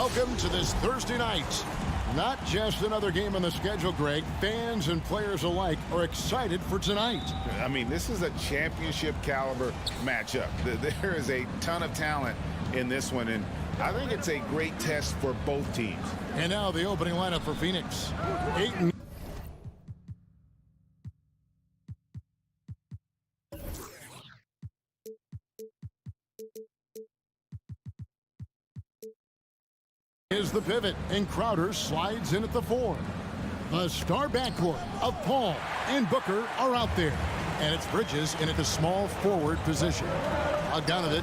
Welcome to this Thursday night. Not just another game on the schedule, Greg. Fans and players alike are excited for tonight. I mean, this is a championship caliber matchup. There is a ton of talent in this one, and I think it's a great test for both teams. And now the opening lineup for Phoenix. Ayton. Is the pivot, and Crowder slides in at the 4. The star backcourt of Paul and Booker are out there. And it's Bridges in at the small forward position. Bogdanovic,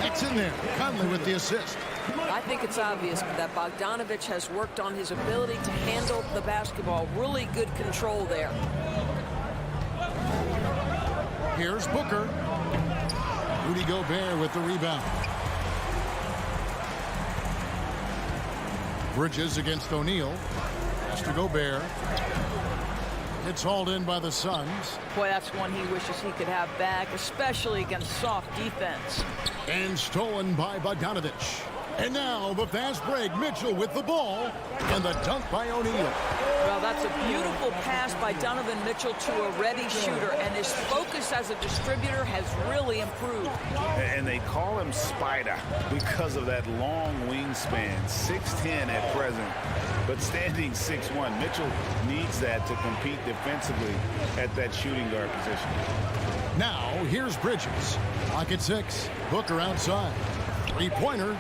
it's in there. Conley with the assist. I think it's obvious that Bogdanovic has worked on his ability to handle the basketball. Really good control there. Here's Booker. Rudy Gobert with the rebound. Bridges against O'Neal. Pass to Gobert. It's hauled in by the Suns. Boy, that's one he wishes he could have back, especially against soft defense. And stolen by Bogdanovic. And now the fast break. Mitchell with the ball. And the dunk by O'Neal. Well, that's a beautiful pass by Donovan Mitchell to a ready shooter. And his focus as a distributor has really improved. And they call him Spider because of that long wingspan. 6'10" at present, but standing 6'1". Mitchell needs that to compete defensively at that shooting guard position. Now, here's Bridges. Lock at 6. Booker outside. Three-pointer.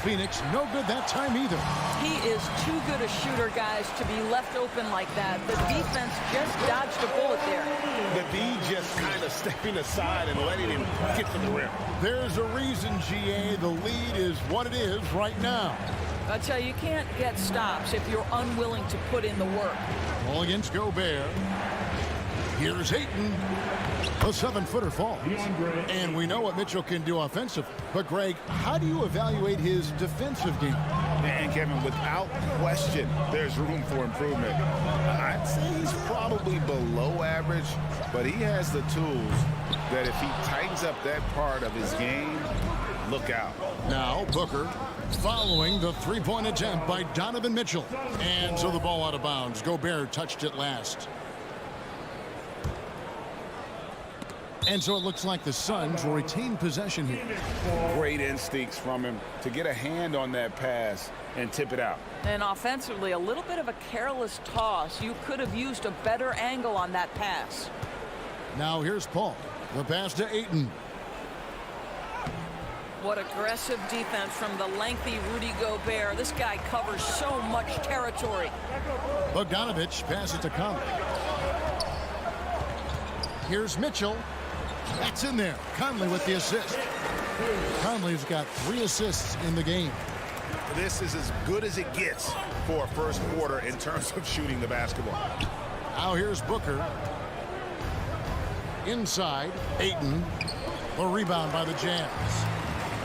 Phoenix no good that time either. He is too good a shooter, guys, to be left open like that. The defense just dodged a bullet there. The D just kind of stepping aside and letting him get to the rim. There's a reason, GA. The lead is what it is right now. I tell you can't get stops if you're unwilling to put in the work. Ball against Gobert. Here's Ayton. A 7-footer falls. And we know what Mitchell can do offensively. But, Greg, how do you evaluate his defensive game? And, Kevin, without question, there's room for improvement. I'd say he's probably below average, but he has the tools that if he tightens up that part of his game, look out. Now, Booker following the three-point attempt by Donovan Mitchell. And so the ball out of bounds. Gobert touched it last. And so it looks like the Suns will retain possession here. Great instincts from him to get a hand on that pass and tip it out. And offensively, a little bit of a careless toss. You could have used a better angle on that pass. Now here's Paul. The pass to Ayton. What aggressive defense from the lengthy Rudy Gobert. This guy covers so much territory. Bogdanovic passes to Conley. Here's Mitchell. That's in there. Conley with the assist. Conley's got 3 assists in the game. This is as good as it gets for a first quarter in terms of shooting the basketball. Now here's Booker. Inside, Ayton. The rebound by the Jazz.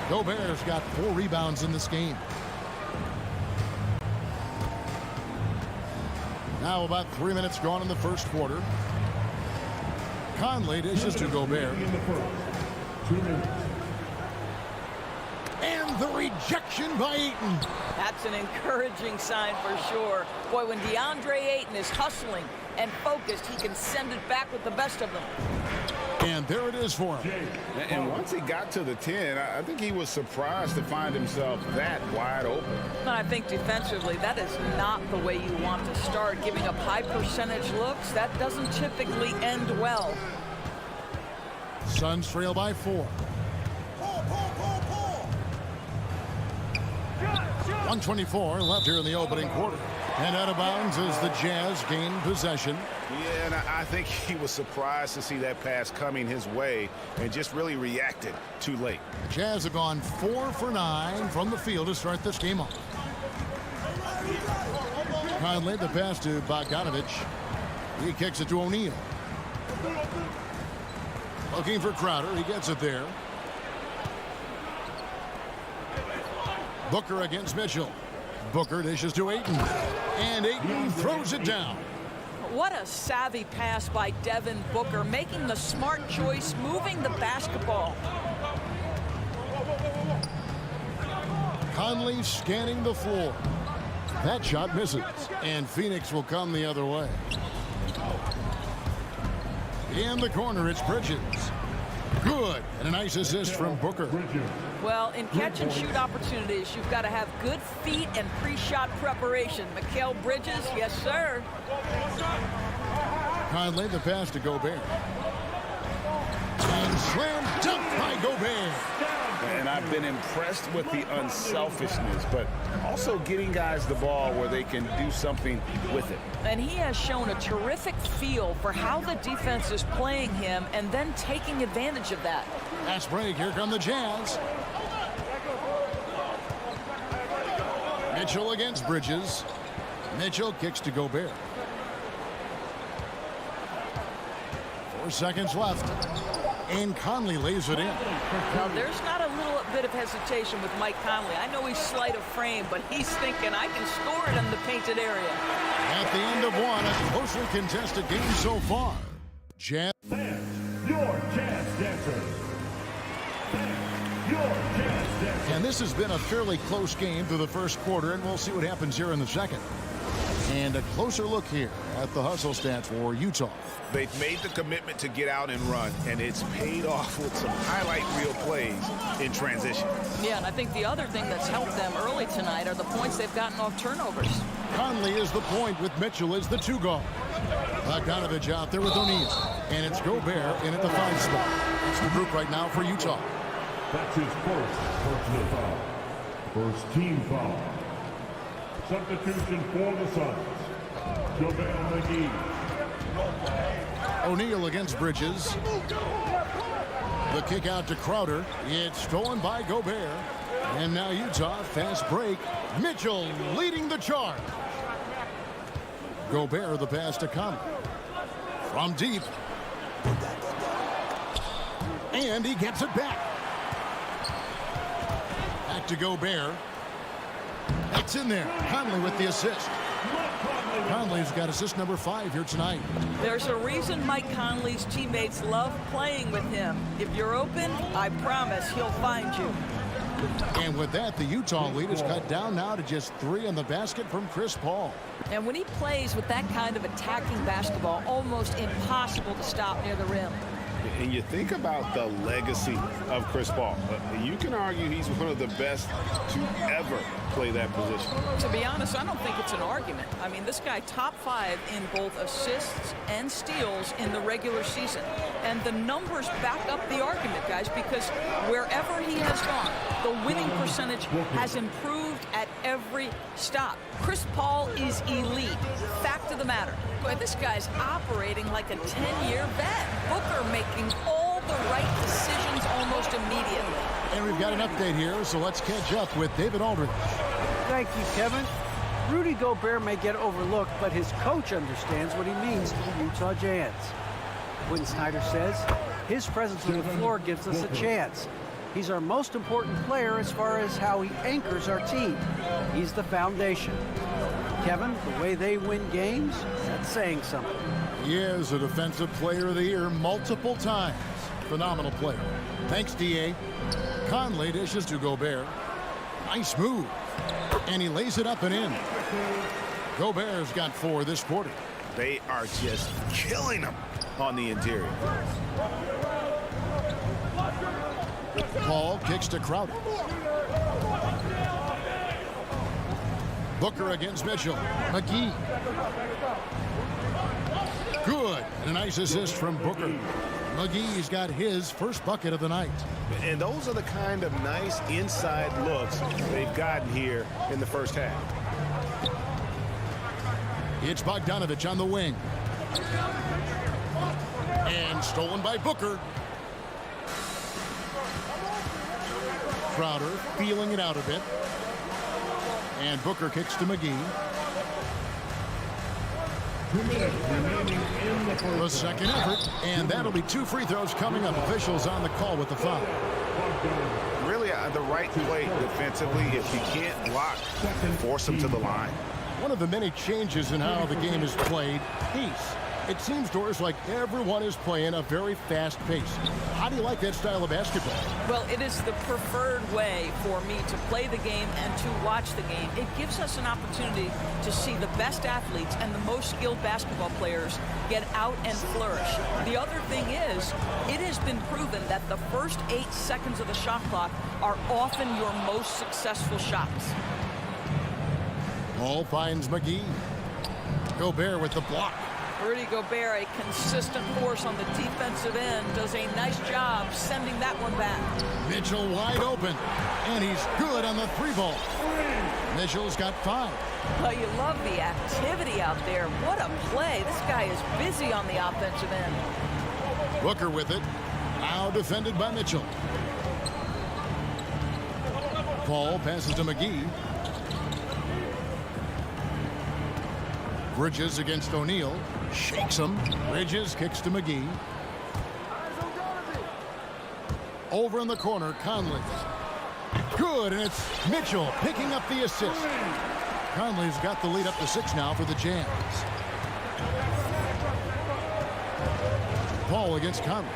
Gobert's got 4 rebounds in this game. Now about 3 minutes gone in the first quarter. Conley dishes to Gobert. And the rejection by Ayton. That's an encouraging sign for sure. Boy, when DeAndre Ayton is hustling and focused, he can send it back with the best of them. And there it is for him. And once he got to the 10, I think he was surprised to find himself that wide open. I think defensively, that is not the way you want to start. Giving up high percentage looks, that doesn't typically end well. Suns trail by 4. 1:24 left here in the opening quarter. And out of bounds as the Jazz gain possession. Yeah, and I think he was surprised to see that pass coming his way and just really reacted too late. Jazz have gone 4 for 9 from the field to start this game off. Conley, the pass to Bogdanovic. He kicks it to O'Neal. Looking for Crowder. He gets it there. Booker against Mitchell. Booker dishes to Ayton. And Ayton throws it down. What a savvy pass by Devin Booker, making the smart choice, moving the basketball. Conley scanning the floor. That shot misses, and Phoenix will come the other way. In the corner, it's Bridges. Good, and a nice assist from Booker. Well, in catch-and-shoot opportunities, you've got to have good feet and pre-shot preparation. Mikal Bridges, yes, sir. Conley, the pass to Gobert. And slam dunk by Gobert. And I've been impressed with the unselfishness, but also getting guys the ball where they can do something with it. And he has shown a terrific feel for how the defense is playing him and then taking advantage of that. Fast break, here come the Jazz. Mitchell against Bridges. Mitchell kicks to Gobert. 4 seconds left. And Conley lays it in. Now, there's not a little bit of hesitation with Mike Conley. I know he's slight of frame, but he's thinking, I can score it in the painted area. At the end of one, a closely contested game so far. Jazz. Your Jazz Dancers. Your Jazz Dancers. And this has been a fairly close game through the first quarter, and we'll see what happens here in the second. And a closer look here at the hustle stats for Utah. They've made the commitment to get out and run, and it's paid off with some highlight reel plays in transition. Yeah, and I think the other thing that's helped them early tonight are the points they've gotten off turnovers. Conley is the point with Mitchell as the 2 guard. Bogdanovic out there with O'Neal. And it's Gobert in at the 5 spot. It's the group right now for Utah. That's his first personal foul. First team foul. Substitution for the Suns. JaVale McGee. O'Neal against Bridges. The kick out to Crowder. It's stolen by Gobert. And now Utah, fast break. Mitchell leading the charge. Gobert the pass to Conley. From deep. And he gets it back. Back to Gobert. It's in there. Conley with the assist. Conley's got assist number 5 here tonight. There's a reason Mike Conley's teammates love playing with him. If you're open, I promise he'll find you. And with that, the Utah lead is cut down now to just 3 in the basket from Chris Paul. And when he plays with that kind of attacking basketball, almost impossible to stop near the rim. And you think about the legacy of Chris Paul. You can argue he's one of the best to ever play that position. To be honest, I don't think it's an argument. I mean, this guy top 5 in both assists and steals in the regular season. And the numbers back up the argument, guys, because wherever he has gone, the winning percentage has improved at every stop. Chris Paul is elite. Fact of the matter. Boy, this guy's operating like a 10-year vet. Booker making all the right decisions almost immediately. And we've got an update here, so let's catch up with David Aldridge. Thank you, Kevin. Rudy Gobert may get overlooked, but his coach understands what he means to the Utah Jazz. Quinn Snyder says, his presence on the floor gives us a chance. He's our most important player as far as how he anchors our team. He's the foundation. Kevin, the way they win games, that's saying something. He is a Defensive Player of the Year multiple times. Phenomenal player. Thanks, D.A. Conley dishes to Gobert. Nice move. And he lays it up and in. Gobert's got 4 this quarter. They are just killing him on the interior. Paul kicks to Crowder. Booker against Mitchell. McGee. Good. And a nice assist from Booker. McGee's got his first bucket of the night. And those are the kind of nice inside looks they've gotten here in the first half. It's Bogdanovic on the wing. And stolen by Booker. Crowder feeling it out a bit. And Booker kicks to McGee. The second effort, and that'll be 2 free throws coming up. Officials on the call with the foul. Really the right play defensively. If you can't block, force them to the line. One of the many changes in how the game is played, pace. It seems, Doris, like everyone is playing a very fast pace. How do you like that style of basketball? Well, it is the preferred way for me to play the game and to watch the game. It gives us an opportunity to see the best athletes and the most skilled basketball players get out and flourish. The other thing is, it has been proven that the first 8 seconds of the shot clock are often your most successful shots. Ball finds McGee. Gobert with the block. Rudy Gobert, a consistent force on the defensive end, does a nice job sending that one back. Mitchell wide open, and he's good on the 3-ball. Mitchell's got 5. Well, you love the activity out there. What a play. This guy is busy on the offensive end. Booker with it. Now defended by Mitchell. Paul passes to McGee. Bridges against O'Neal. Shakes him. Bridges kicks to McGee. Over in the corner, Conley. Good, and it's Mitchell picking up the assist. Conley's got the lead up to 6 now for the Jazz. Paul against Conley.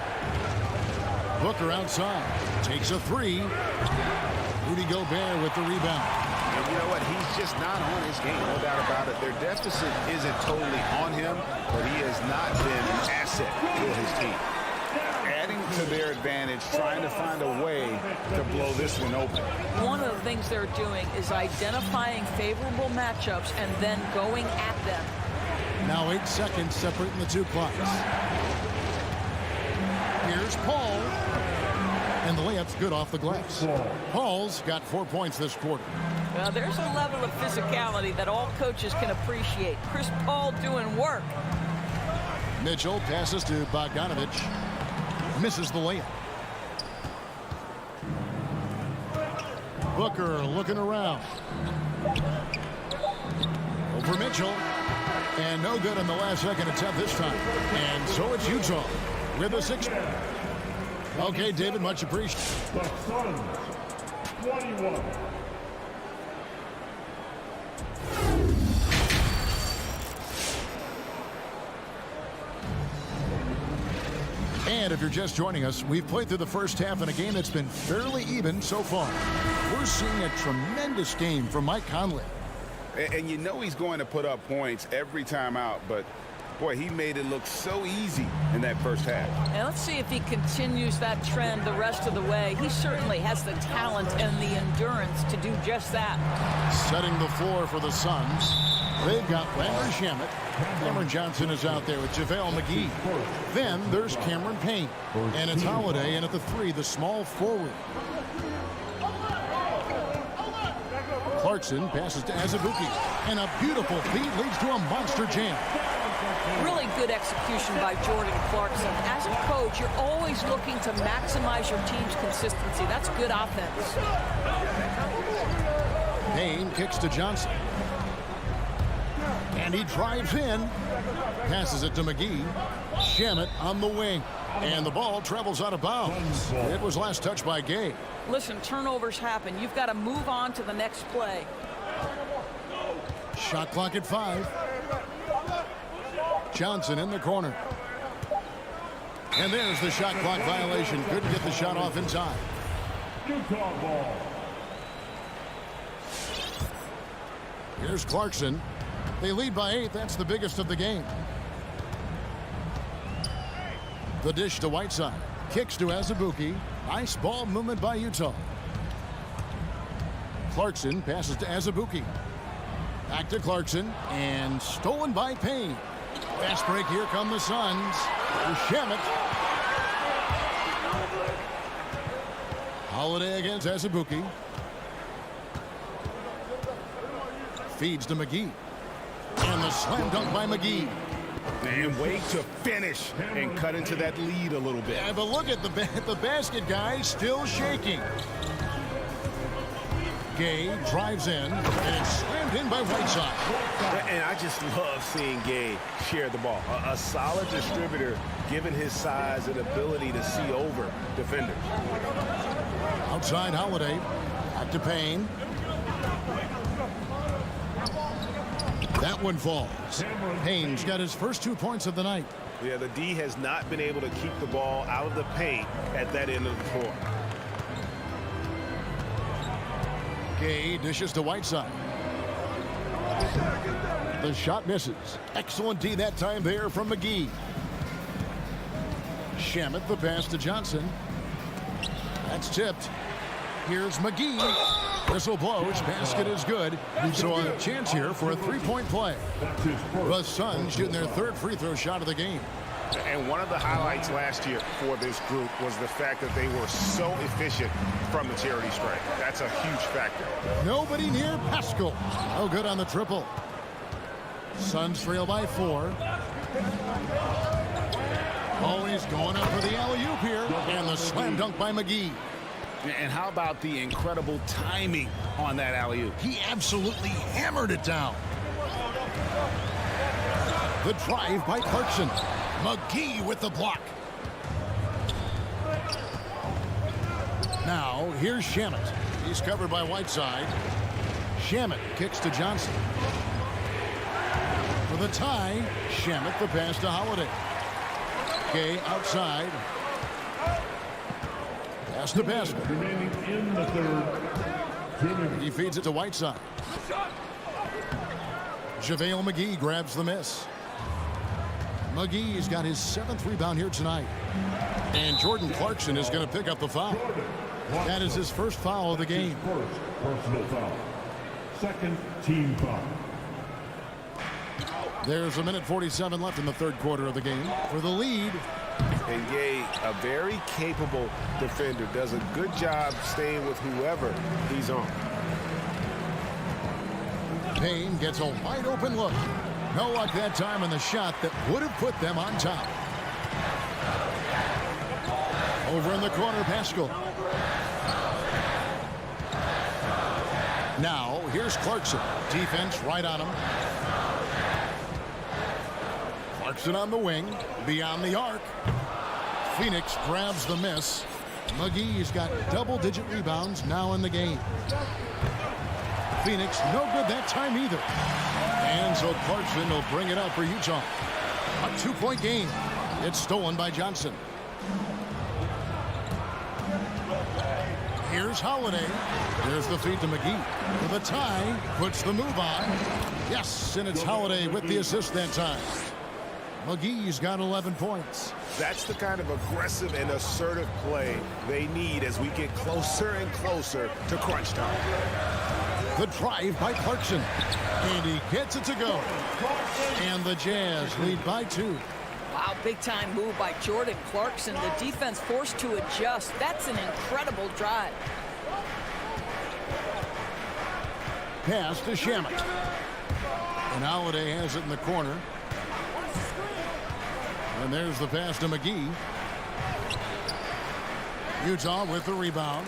Booker outside. Takes a 3. Rudy Gobert with the rebound. And you know what? He's just not on his game, no doubt about it. Their deficit isn't totally on him, but he has not been an asset for his team. Adding to their advantage, trying to find a way to blow this one open. One of the things they're doing is identifying favorable matchups and then going at them. Now 8 seconds separating the 2 clocks. Here's Paul. And the layup's good off the glass. Paul's got 4 points this quarter. Well, there's a level of physicality that all coaches can appreciate. Chris Paul doing work. Mitchell passes to Bogdanovic. Misses the layup. Booker looking around. Over Mitchell. And no good in the last second attempt this time. And so it's Utah with a 6. Okay, David, much appreciated. The Suns, 21. And if you're just joining us, we've played through the first half in a game that's been fairly even so far. We're seeing a tremendous game from Mike Conley. And you know he's going to put up points every time out, but boy, he made it look so easy in that first half. And let's see if he continues that trend the rest of the way. He certainly has the talent and the endurance to do just that. Setting the floor for the Suns. They've got Landry Shamet. Cameron Johnson is out there with JaVale McGee. Then there's Cameron Payne. And it's Holiday in at the 3, the small forward. Clarkson passes to Azubuike. And a beautiful feed leads to a monster jam. Really good execution by Jordan Clarkson. As a coach, you're always looking to maximize your team's consistency. That's good offense. Payne kicks to Johnson. And he drives in. Passes it to McGee. Shamet on the wing. And the ball travels out of bounds. It was last touched by Gay. Listen, turnovers happen. You've got to move on to the next play. Shot clock at 5. Johnson in the corner. And there's the shot clock violation. Couldn't get the shot off in time. Utah ball. Here's Clarkson. They lead by 8. That's the biggest of the game. The dish to Whiteside. Kicks to Azubuike. Nice ball movement by Utah. Clarkson passes to Azubuike. Back to Clarkson. And stolen by Payne. Fast break. Here come the Suns. Shamet. Holiday against Azubuike. Feeds to McGee. And the slam dunk by McGee. And way to finish and cut into that lead a little bit. Yeah, but look at the basket guy still shaking. Gay drives in, and it's slammed in by Whiteside. And I just love seeing Gay share the ball. A solid distributor, given his size and ability to see over defenders. Outside Holiday. Back to Payne. That one falls. Payne's got his first 2 points of the night. Yeah, the D has not been able to keep the ball out of the paint at that end of the court. Gay dishes to Whiteside. The shot misses. Excellent D that time there from McGee. Shamet the pass to Johnson. That's tipped. Here's McGee. Whistle blows. Basket is good. So a chance here for a three-point play. The Suns shooting their third free throw shot of the game. And one of the highlights last year for this group was the fact that they were so efficient from the charity stripe. That's a huge factor. Nobody near Pascal. No good on the triple. Suns trail by 4. Always going up for the alley-oop here. And the slam dunk by McGee. And how about the incredible timing on that alley-oop? He absolutely hammered it down. The drive by Clarkson. McGee with the block. Now, here's Shamet. He's covered by Whiteside. Shamet kicks to Johnson. For the tie, Shamet the pass to Holiday. Gay outside. Pass to basket. Remaining in the third. 2 minutes. He feeds it to Whiteside. JaVale McGee grabs the miss. McGee's got his 7th rebound here tonight. And Jordan Clarkson is going to pick up the foul. That is his first foul of the game. First personal foul. Second team foul. There's 1:47 left in the third quarter of the game. For the lead, And Gay, a very capable defender, does a good job staying with whoever he's on. Payne gets a wide open look. No luck that time on the shot that would have put them on top. Over in the corner, Pascal. Now, here's Clarkson. Defense right on him. Clarkson on the wing, beyond the arc. Phoenix grabs the miss. McGee's got double-digit rebounds now in the game. Phoenix no good that time either. And so Clarkson will bring it up for Utah. A 2-point game. It's stolen by Johnson. Here's Holiday. There's the feed to McGee. For the tie, puts the move on. Yes, and it's Holiday with the assist that time. McGee's got 11 points. That's the kind of aggressive and assertive play they need as we get closer and closer to crunch time. The drive by Clarkson. And he gets it to go. And the Jazz lead by 2. Wow, big-time move by Jordan Clarkson. The defense forced to adjust. That's an incredible drive. Pass to Shamet. And Holiday has it in the corner. And there's the pass to McGee. Utah with the rebound.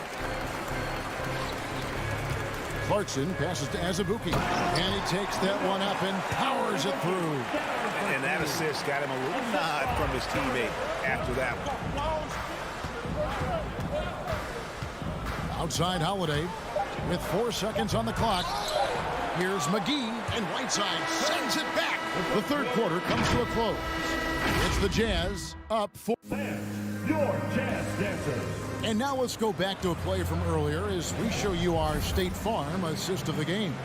Clarkson passes to Azubuike. And he takes that one up and powers it through. And that assist got him a little nod from his teammate after that one. Outside Holiday with 4 seconds on the clock. Here's McGee, and Whiteside sends it back. The third quarter comes to a close. It's the Jazz up 4. Your Jazz Dancers. And now let's go back to a play from earlier as we show you our State Farm assist of the game.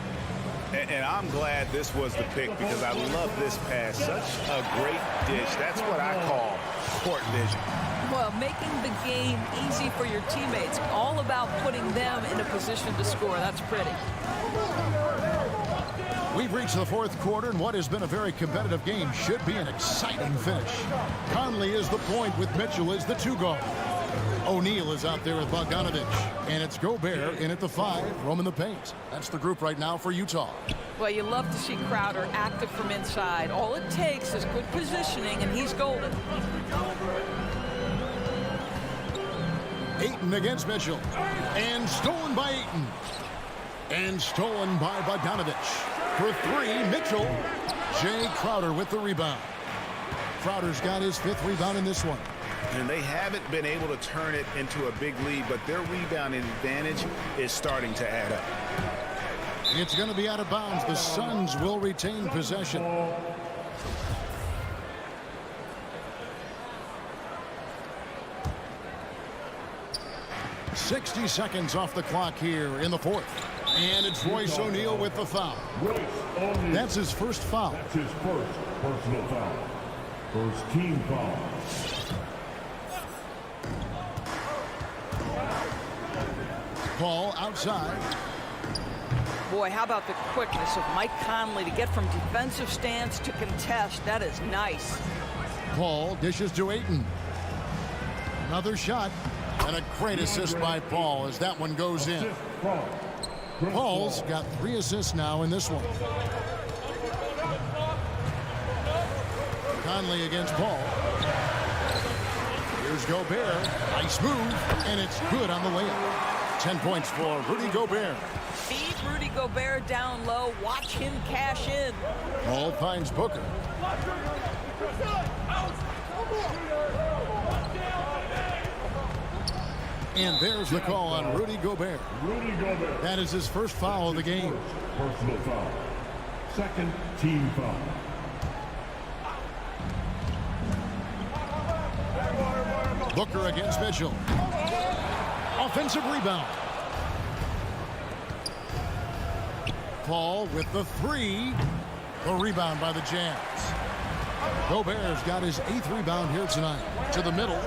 And I'm glad this was the pick because I love this pass. Such a great dish. That's what I call court vision. Well, making the game easy for your teammates. All about putting them in a position to score. That's pretty. We've reached the fourth quarter, and what has been a very competitive game should be an exciting finish. Conley is the point with Mitchell as the 2-guard. O'Neal is out there with Bogdanovic. And it's Gobert in at the 5, roaming the paint. That's the group right now for Utah. Well, you love to see Crowder active from inside. All it takes is good positioning, and he's golden. Ayton against Mitchell. And stolen by Ayton. And stolen by Bogdanovic. For 3, Mitchell. Jay Crowder with the rebound. Crowder's got his 5th rebound in this one. And they haven't been able to turn it into a big lead, but their rebounding advantage is starting to add up. It's going to be out of bounds. The Suns will retain possession. 60 seconds off the clock here in the fourth. And it's Royce O'Neal with the foul. That's his first foul. That's his first personal foul. First team foul. Ball outside. Boy, how about the quickness of Mike Conley to get from defensive stance to contest. That is nice. Paul dishes to Ayton. Another shot. And a great assist by Paul as that one goes in. Paul's got 3 assists now in this one. Conley against Paul. Here's Gobert. Nice move. And it's good on the layup. 10 points for Rudy Gobert. Feed Rudy Gobert down low. Watch him cash in. Paul finds Booker. And there's the call on Rudy Gobert. Rudy Gobert. That is his first foul of the game. Personal foul. Second team foul. Booker against Mitchell. Offensive rebound. Paul with the 3. The rebound by the Jazz. Gobert's got his 8th rebound here tonight. To the middle.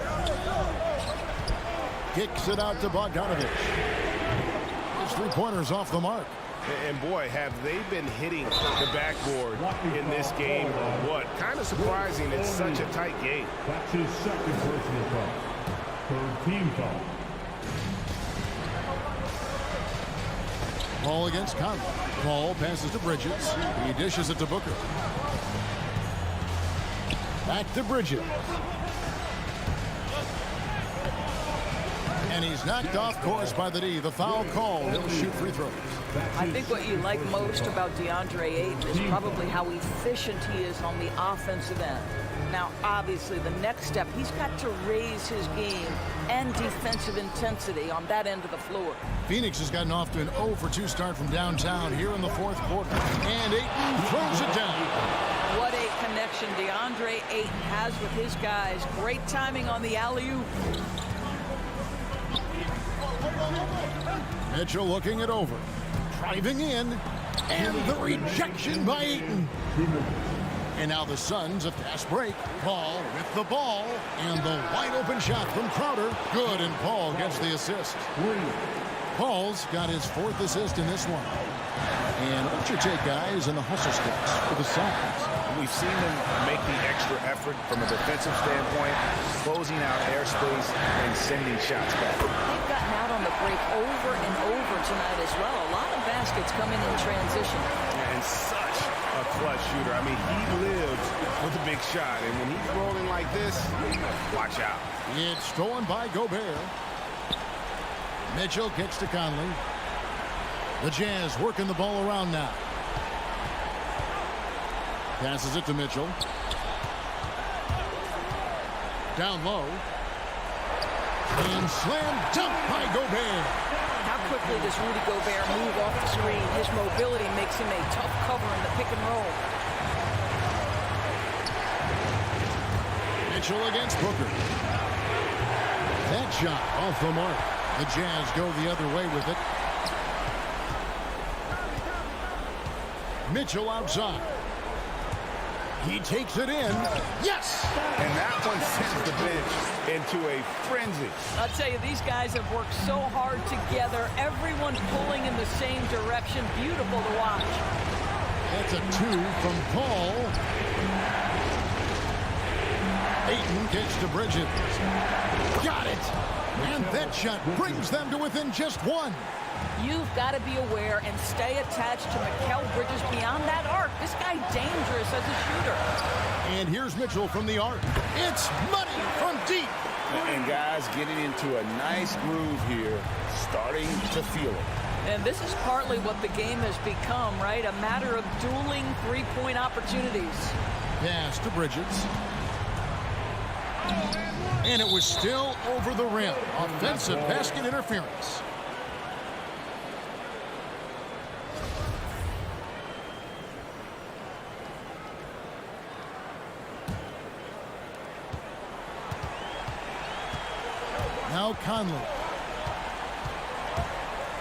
Kicks it out to Bogdanovic. His 3-pointers off the mark. And boy, have they been hitting the backboard in this game or what? Kind of surprising. It's such a tight game. That's his second personal foul. Third team foul. Paul against Conley. Paul passes to Bridges. He dishes it to Booker. Back to Bridges. And he's knocked off course by the D. The foul call. He'll shoot free throws. I think what you like most about DeAndre Ayton is probably how efficient he is on the offensive end. Now, obviously, the next step, he's got to raise his game and defensive intensity on that end of the floor. Phoenix has gotten off to an 0-for-2 start from downtown here in the fourth quarter. And Ayton throws it down. What a connection DeAndre Ayton has with his guys. Great timing on the alley-oop. Mitchell looking it over. Driving in. And the rejection by Ayton. And now the Suns a fast break. Paul with the ball. And the wide open shot from Crowder. Good, and Paul gets the assist. Paul's got his 4th assist in this one. And what's your take, guys, in the hustle steps for the Suns? We've seen them make the extra effort from a defensive standpoint, closing out airspace and sending shots back. They've gotten out on the break over and over tonight as well. A lot of baskets coming in transition. And such a clutch shooter. I mean, he lives with a big shot. And when he's rolling like this, watch out. It's stolen by Gobert. Mitchell kicks to Conley. The Jazz working the ball around now. Passes it to Mitchell. Down low. And slam dunk by Gobert. How quickly does Rudy Gobert move off the screen? His mobility makes him a tough cover in the pick and roll. Mitchell against Booker. That shot off the mark. The Jazz go the other way with it. Mitchell outside. He takes it in. Yes! And that one sends the bench into a frenzy. I'll tell you, these guys have worked so hard together. Everyone pulling in the same direction. Beautiful to watch. That's a 2 from Paul. Ayton kicks to Bridges. Got it! And that shot brings them to within just 1. You've got to be aware and stay attached to Mikal Bridges beyond that arc. This guy dangerous as a shooter. And here's Mitchell from the arc. It's money from deep. And guys getting into a nice groove here, starting to feel it. And this is partly what the game has become, right? A matter of dueling three-point opportunities. Pass to Bridges. And it was still over the rim. Offensive basket interference. Now Conley.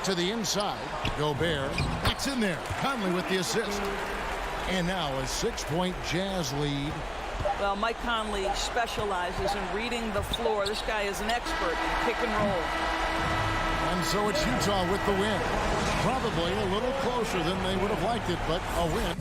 To the inside. Gobert. It's in there. Conley with the assist. And now a 6-point Jazz lead. Well, Mike Conley specializes in reading the floor. This guy is an expert in pick and roll. And so it's Utah with the win. Probably a little closer than they would have liked it, but a win.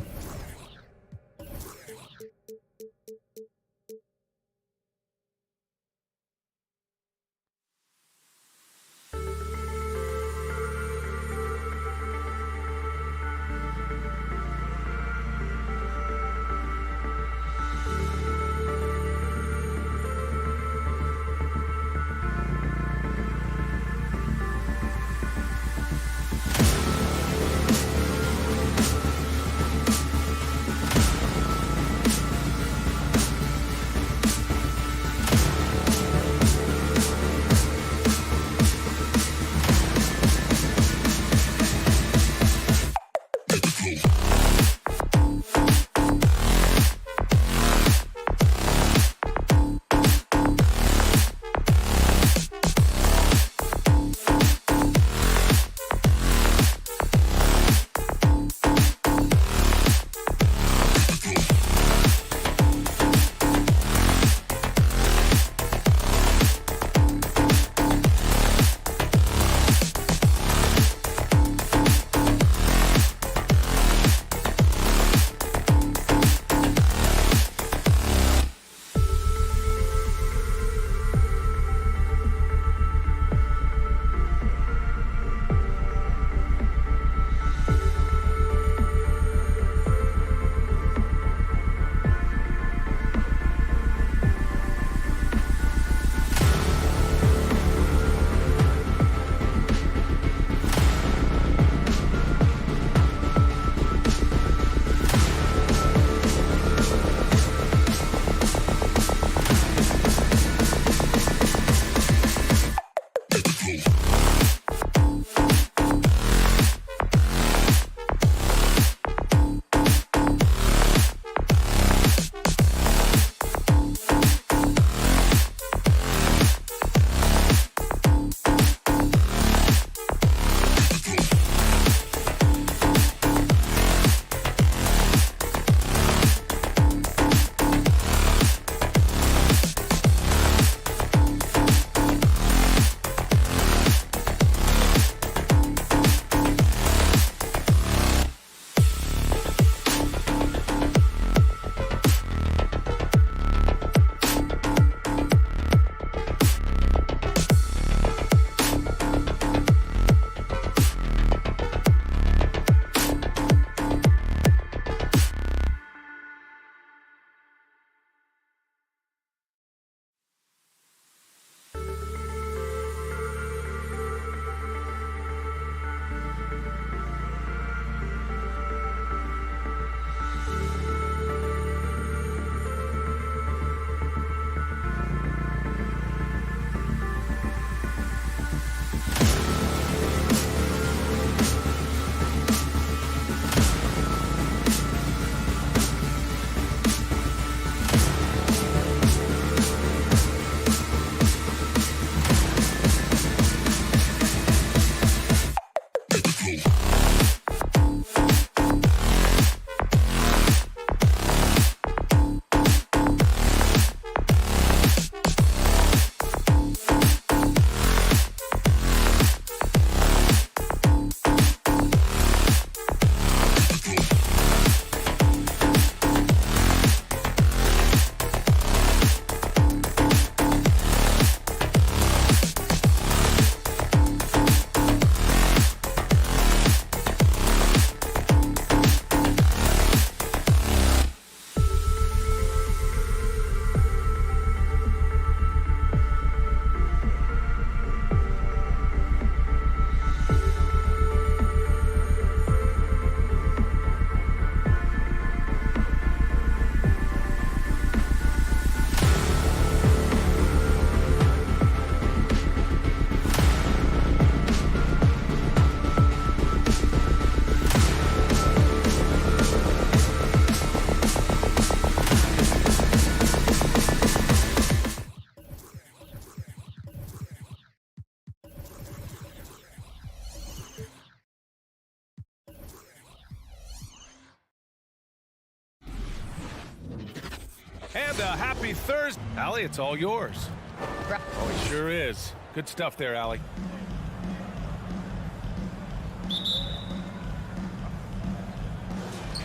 And a happy Thursday. Allie, it's all yours. Oh, it sure is. Good stuff there, Allie.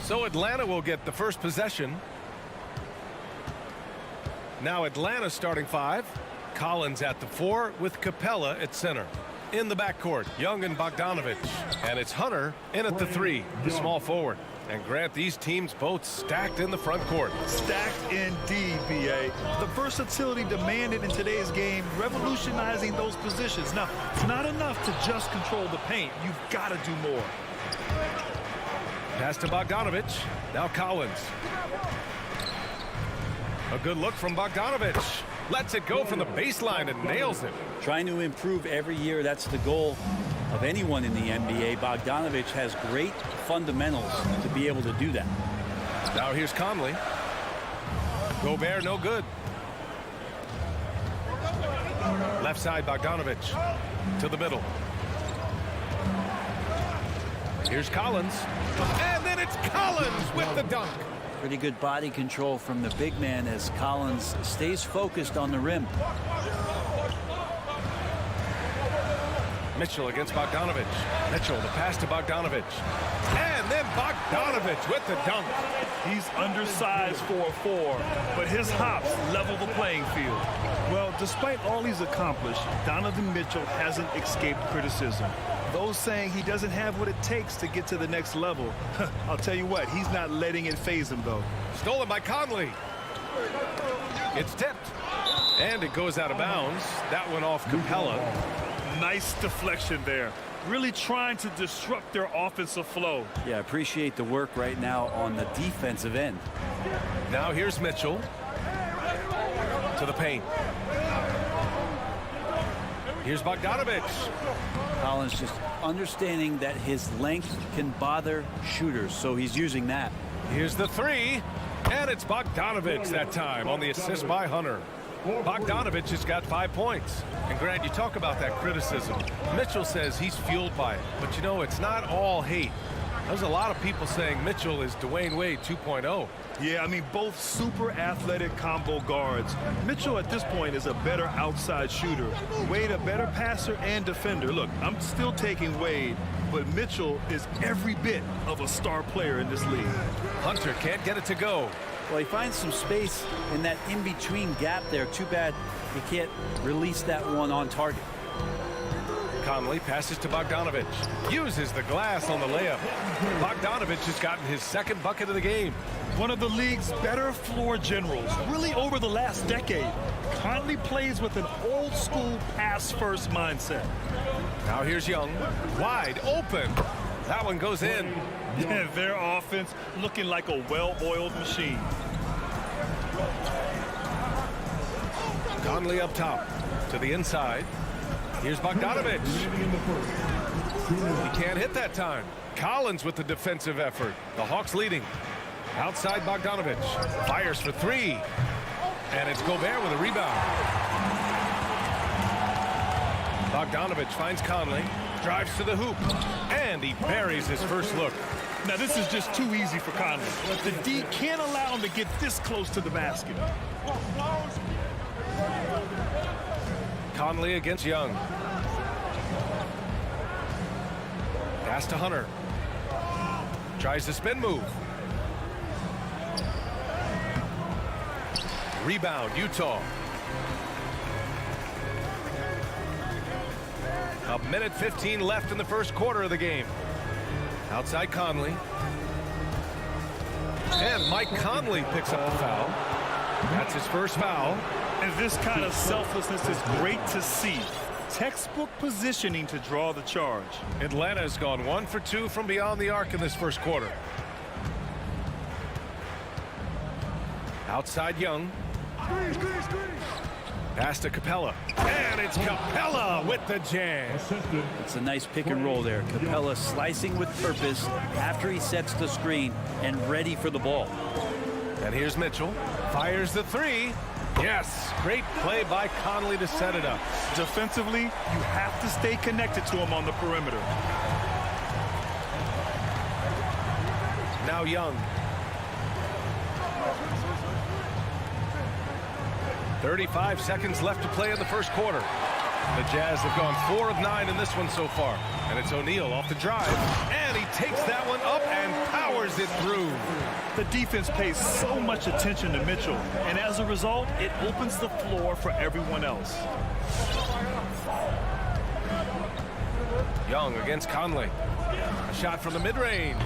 So Atlanta will get the first possession. Now Atlanta starting 5. Collins at the 4 with Capella at center. In the backcourt, Young and Bogdanovic. And it's Hunter in at the 3, the small forward. And Grant, these teams both stacked in the front court. Stacked indeed, B.A. The versatility demanded in today's game, revolutionizing those positions. Now, it's not enough to just control the paint. You've got to do more. Pass to Bogdanovic. Now Collins. A good look from Bogdanovic. Lets it go from the baseline and nails it. Trying to improve every year, that's the goal of anyone in the NBA. Bogdanovic has great fundamentals to be able to do that. Now here's Conley. Gobert no good. Left side Bogdanovic to the middle. Here's Collins. And then it's Collins with the dunk. Pretty good body control from the big man as Collins stays focused on the rim. Mitchell against Bogdanovic. Mitchell, the pass to Bogdanovic. And then Bogdanovic with the dunk. He's undersized for a 4, but his hops level the playing field. Well, despite all he's accomplished, Donovan Mitchell hasn't escaped criticism. Those saying he doesn't have what it takes to get to the next level. I'll tell you what, he's not letting it faze him, though. Stolen by Conley. It's tipped. And it goes out of bounds. That one off Capella. Nice deflection there. Really trying to disrupt their offensive flow. Yeah, appreciate the work right now on the defensive end. Now here's Mitchell. To the paint. Here's Bogdanovic. Collins just understanding that his length can bother shooters, so he's using that. Here's the 3. And it's Bogdanovic that time on the assist by Hunter. Bogdanovic has got 5 points. And Grant, you talk about that criticism. Mitchell says he's fueled by it. But you know, it's not all hate. There's a lot of people saying Mitchell is Dwayne Wade 2.0. Yeah, I mean, both super athletic combo guards. Mitchell at this point is a better outside shooter. Wade a better passer and defender. Look, I'm still taking Wade, but Mitchell is every bit of a star player in this league. Hunter can't get it to go. Well, he finds some space in that in-between gap there. Too bad he can't release that one on target. Conley passes to Bogdanovic. Uses the glass on the layup. Bogdanovic has gotten his 2nd bucket of the game. One of the league's better floor generals, really over the last decade. Conley plays with an old-school pass-first mindset. Now here's Young. Wide open. That one goes in. Yeah, their offense looking like a well-oiled machine. Conley up top to the inside. Here's Bogdanovic. He can't hit that time. Collins with the defensive effort. The Hawks leading. Outside Bogdanovic. Fires for 3. And it's Gobert with a rebound. Bogdanovic finds Conley. Drives to the hoop. And he buries his first look. Now, this is just too easy for Conley. The D can't allow him to get this close to the basket. Conley against Young. Pass to Hunter. Tries the spin move. Rebound, Utah. A minute 15 left in the first quarter of the game. Outside Conley. And Mike Conley picks up the foul. That's his first foul. And this kind of selflessness is great to see. Textbook positioning to draw the charge. Atlanta has gone 1 for 2 from beyond the arc in this first quarter. Outside Young. Pass to Capella. And it's Capella with the jam. It's a nice pick and roll there. Capella slicing with purpose after he sets the screen and ready for the ball. And here's Mitchell. Fires the 3. Yes, great play by Conley to set it up. Defensively, you have to stay connected to him on the perimeter. Now Young. 35 seconds left to play in the first quarter. The Jazz have gone 4 of 9 in this one so far. And it's O'Neal off the drive. And he takes that one up and powers it through. The defense pays so much attention to Mitchell, and as a result, it opens the floor for everyone else. Young against Conley. A shot from the mid-range.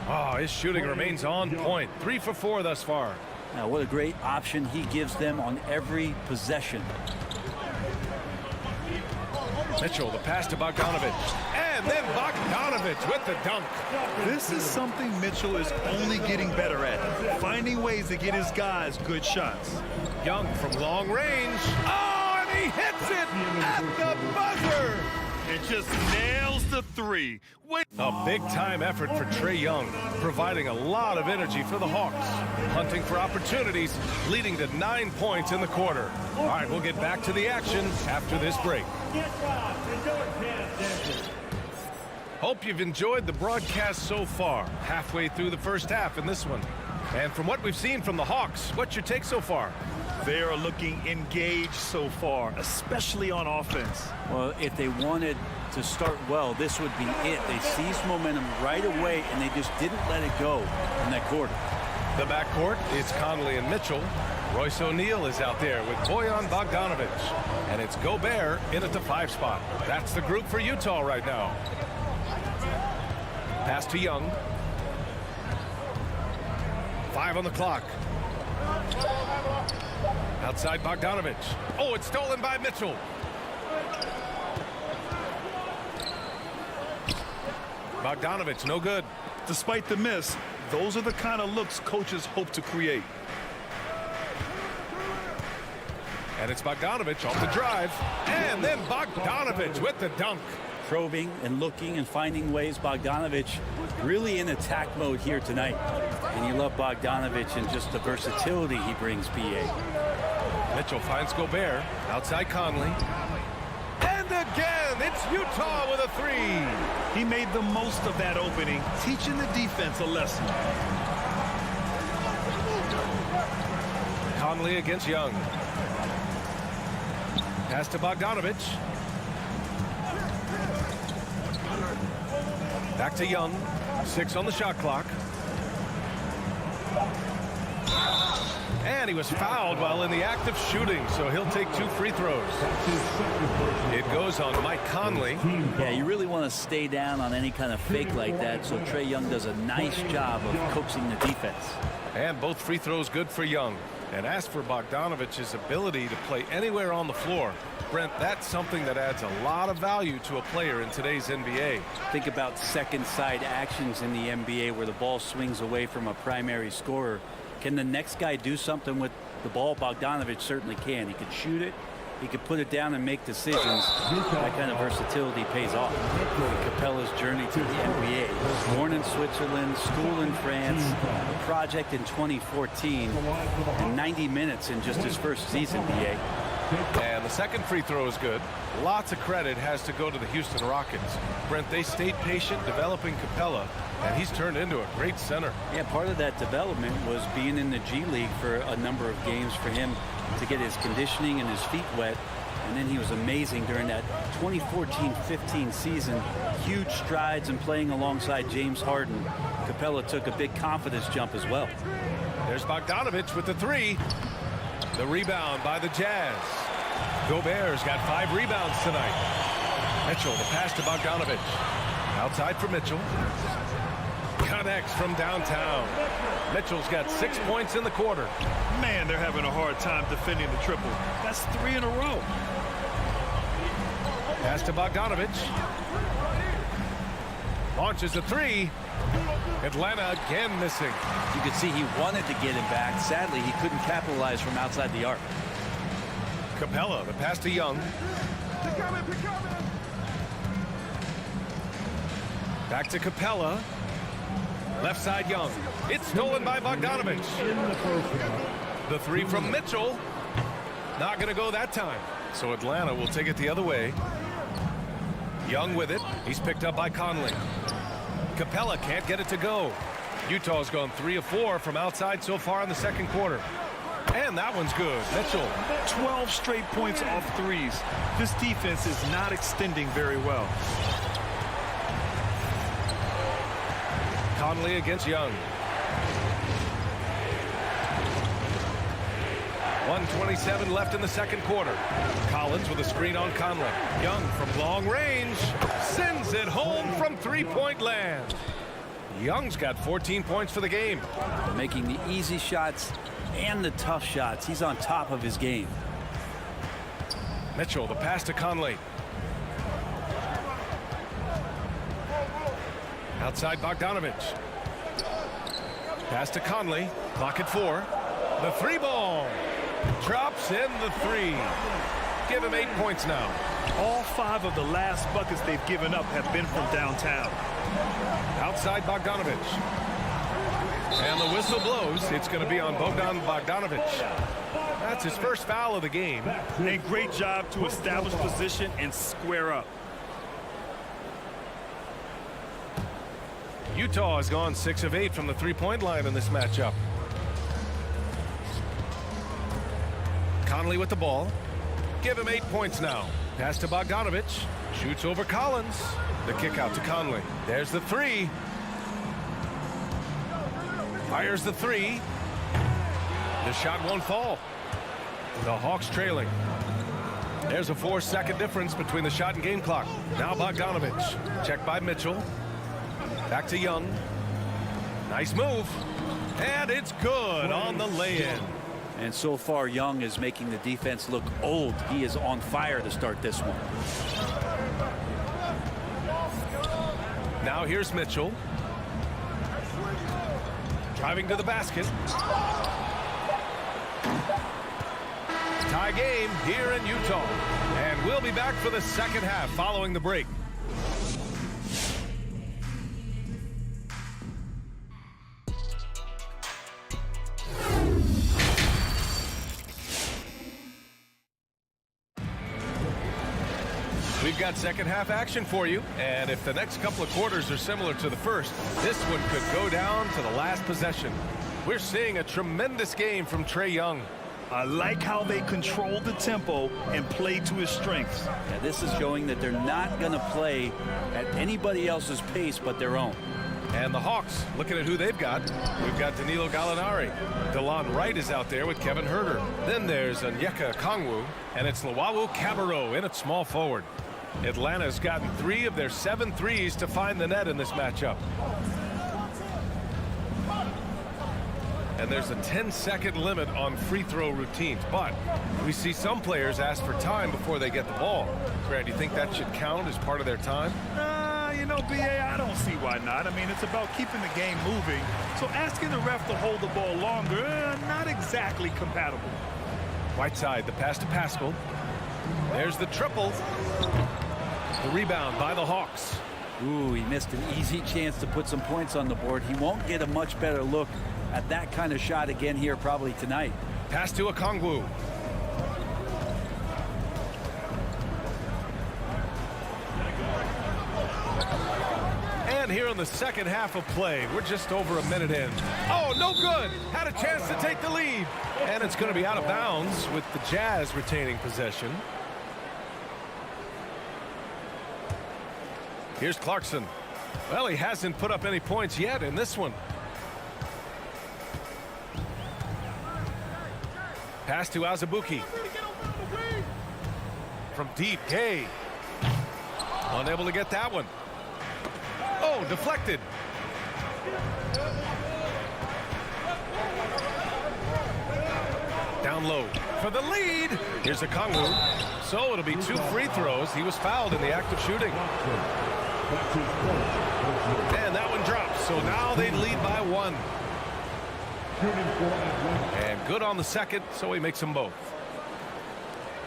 Oh, his shooting remains on point. 3 for 4 thus far. Now, what a great option he gives them on every possession. Mitchell, the pass to Bogdanovic. And then Bogdanovic with the dunk. This is something Mitchell is only getting better at, finding ways to get his guys good shots. Young from long range. Oh, and he hits it at the buzzer. It just nails the three. A big-time effort for Trae Young, providing a lot of energy for the Hawks. Hunting for opportunities, leading to 9 points in the quarter. All right, we'll get back to the action after this break. Hope you've enjoyed the broadcast so far. Halfway through the first half in this one. And from what we've seen from the Hawks, what's your take so far? They are looking engaged so far, especially on offense. Well, if they wanted to start well, this would be it. They seized momentum right away, and they just didn't let it go in that quarter. The backcourt is Conley and Mitchell. Royce O'Neal is out there with Bojan Bogdanovic. And it's Gobert in at the 5 spot. That's the group for Utah right now. Pass to Young. 5 on the clock. Outside Bogdanovic. Oh, it's stolen by Mitchell. Bogdanovic, no good. Despite the miss, those are the kind of looks coaches hope to create. And it's Bogdanovic off the drive. And then Bogdanovic with the dunk. Probing and looking and finding ways. Bogdanovic really in attack mode here tonight. And you love Bogdanovic and just the versatility he brings, BA. Mitchell finds Gobert. Outside Conley. And again, it's Utah with a 3. He made the most of that opening, teaching the defense a lesson. Conley against Young. Pass to Bogdanovic. Back to Young. 6 on the shot clock. And he was fouled while in the act of shooting, so he'll take 2 free throws. It goes on Mike Conley. Yeah, you really want to stay down on any kind of fake like that, so Trae Young does a nice job of coaxing the defense. And both free throws good for Young. And as for Bogdanovic's ability to play anywhere on the floor, Brent, that's something that adds a lot of value to a player in today's NBA. Think about second side actions in the NBA where the ball swings away from a primary scorer. Can the next guy do something with the ball? Bogdanovic certainly can. He can shoot it. He can put it down and make decisions. That kind of versatility pays off. Capella's journey to the NBA. Born in Switzerland, school in France, a project in 2014, and 90 minutes in just his first season, BA. And the second free throw is good. Lots of credit has to go to the Houston Rockets. Brent, they stayed patient developing Capella, and he's turned into a great center. Yeah, part of that development was being in the G League for a number of games for him to get his conditioning and his feet wet. And then he was amazing during that 2014-15 season. Huge strides and playing alongside James Harden. Capella took a big confidence jump as well. There's Bogdanovic with the 3. The rebound by the Jazz. Gobert's got 5 rebounds tonight. Mitchell, the pass to Bogdanovic. Outside for Mitchell. Connects from downtown. Mitchell's got 6 points in the quarter. Man, they're having a hard time defending the triple. That's 3 in a row. Pass to Bogdanovic. Launches a 3. Atlanta again missing. You could see he wanted to get him back. Sadly, he couldn't capitalize from outside the arc. Capella, the pass to Young. Back to Capella. Left side Young. It's stolen by Bogdanovic. The 3 from Mitchell. Not going to go that time. So Atlanta will take it the other way. Young with it. He's picked up by Conley. Capella can't get it to go. Utah's gone 3 of 4 from outside so far in the second quarter. And that one's good. Mitchell. 12 straight points off threes. This defense is not extending very well. Conley against Young. 1:27 left in the second quarter. Collins with a screen on Conley. Young from long range sends it home from three-point land. Young's got 14 points for the game. Making the easy shots and the tough shots. He's on top of his game. Mitchell, the pass to Conley. Outside Bogdanovic. Pass to Conley. Clock at 4. The three ball. Drops in the 3. Give him 8 points now. All 5 of the last buckets they've given up have been from downtown. Outside Bogdanovic. And the whistle blows. It's going to be on Bogdanovic. That's his first foul of the game. A great job to establish position and square up. Utah has gone 6 of 8 from the three-point line in this matchup. Conley with the ball. Give him 8 points now. Pass to Bogdanovic. Shoots over Collins. The kick out to Conley. There's the 3. Fires the 3. The shot won't fall. The Hawks trailing. There's a 4-second difference between the shot and game clock. Now Bogdanovic. Checked by Mitchell. Back to Young. Nice move. And it's good on the lay-in. And so far, Young is making the defense look old. He is on fire to start this one. Now here's Mitchell. Driving to the basket. Tie game here in Utah. And we'll be back for the second half following the break. We've got second half action for you, and if the next couple of quarters are similar to the first, this one could go down to the last possession. We're seeing a tremendous game from Trae Young. I like how they control the tempo and play to his strengths. Yeah, this is showing that they're not going to play at anybody else's pace but their own. And the Hawks, looking at who they've got. We've got Danilo Gallinari. DeLon Wright is out there with Kevin Huerter. Then there's Onyeka Okongwu, and it's Luwawu Cabarrot in at small forward. Atlanta's gotten 3 of their 7 threes to find the net in this matchup. And there's a 10-second limit on free throw routines, but we see some players ask for time before they get the ball. Brad, do you think that should count as part of their time? You know, B.A., I don't see why not. I mean, it's about keeping the game moving. So asking the ref to hold the ball longer, not exactly compatible. Whiteside, the pass to Pascal. There's the triple. The rebound by the Hawks. Ooh, he missed an easy chance to put some points on the board. He won't get a much better look at that kind of shot again here probably tonight. Pass to Okongwu. And here in the second half of play, we're just over a minute in. Oh, no good. Had a chance to take the lead. And it's going to be out of bounds with the Jazz retaining possession. Here's Clarkson. Well, he hasn't put up any points yet in this one. Pass to Azubuike. From deep, Gay. Unable to get that one. Oh, deflected. Down low for the lead. Here's Okongwu. So it'll be 2 free throws. He was fouled in the act of shooting. And that one drops. So now they lead by 1. And good on the second, so he makes them both.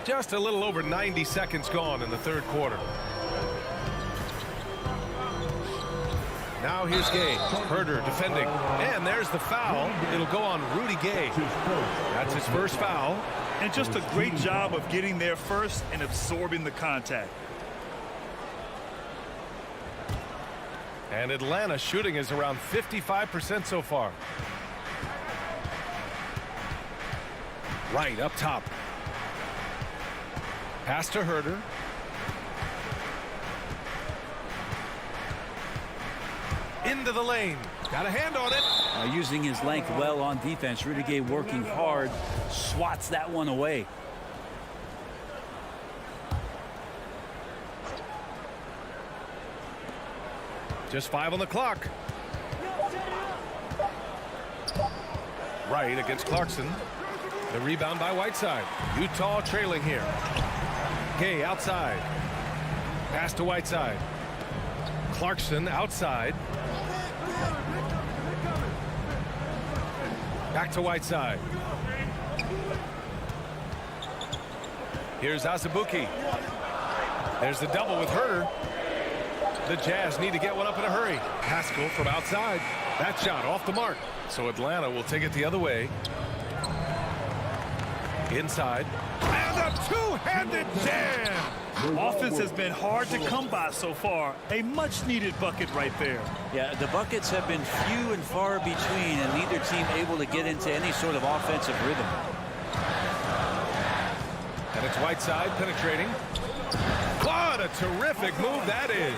Just a little over 90 seconds gone in the third quarter. Now here's Gay. Huerter defending. And there's the foul. It'll go on Rudy Gay. That's his first foul. And just a great job of getting there first and absorbing the contact. And Atlanta shooting is around 55% so far. Right up top. Pass to Herter. Into the lane. Got a hand on it. Using his length well on defense. Rudy Gay working hard. Swats that one away. Just 5 on the clock. Right against Clarkson. The rebound by Whiteside. Utah trailing here. Gay outside. Pass to Whiteside. Clarkson outside. Back to Whiteside. Here's Azubuike. There's the double with Herter. The Jazz need to get one up in a hurry. Pascal from outside. That shot off the mark. So Atlanta will take it the other way. Inside. And a two-handed jam. Offense has been hard to come by so far. A much-needed bucket right there. Yeah, the buckets have been few and far between, and neither team able to get into any sort of offensive rhythm. And it's Whiteside penetrating. What a terrific move that is.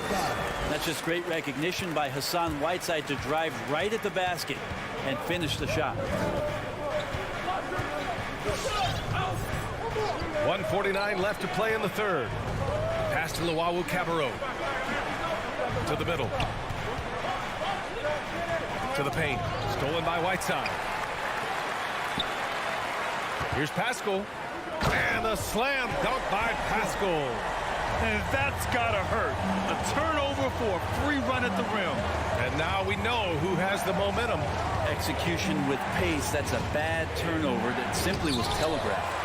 That's just great recognition by Hassan Whiteside to drive right at the basket and finish the shot. 1:49 left to play in the third. Pass to Luau Cabarrot. To the middle. To the paint. Stolen by Whiteside. Here's Pascal. And a slam dunk by Pascal. And that's gotta hurt. A turnover for a free run at the rim. And now we know who has the momentum. Execution with pace. That's a bad turnover that simply was telegraphed.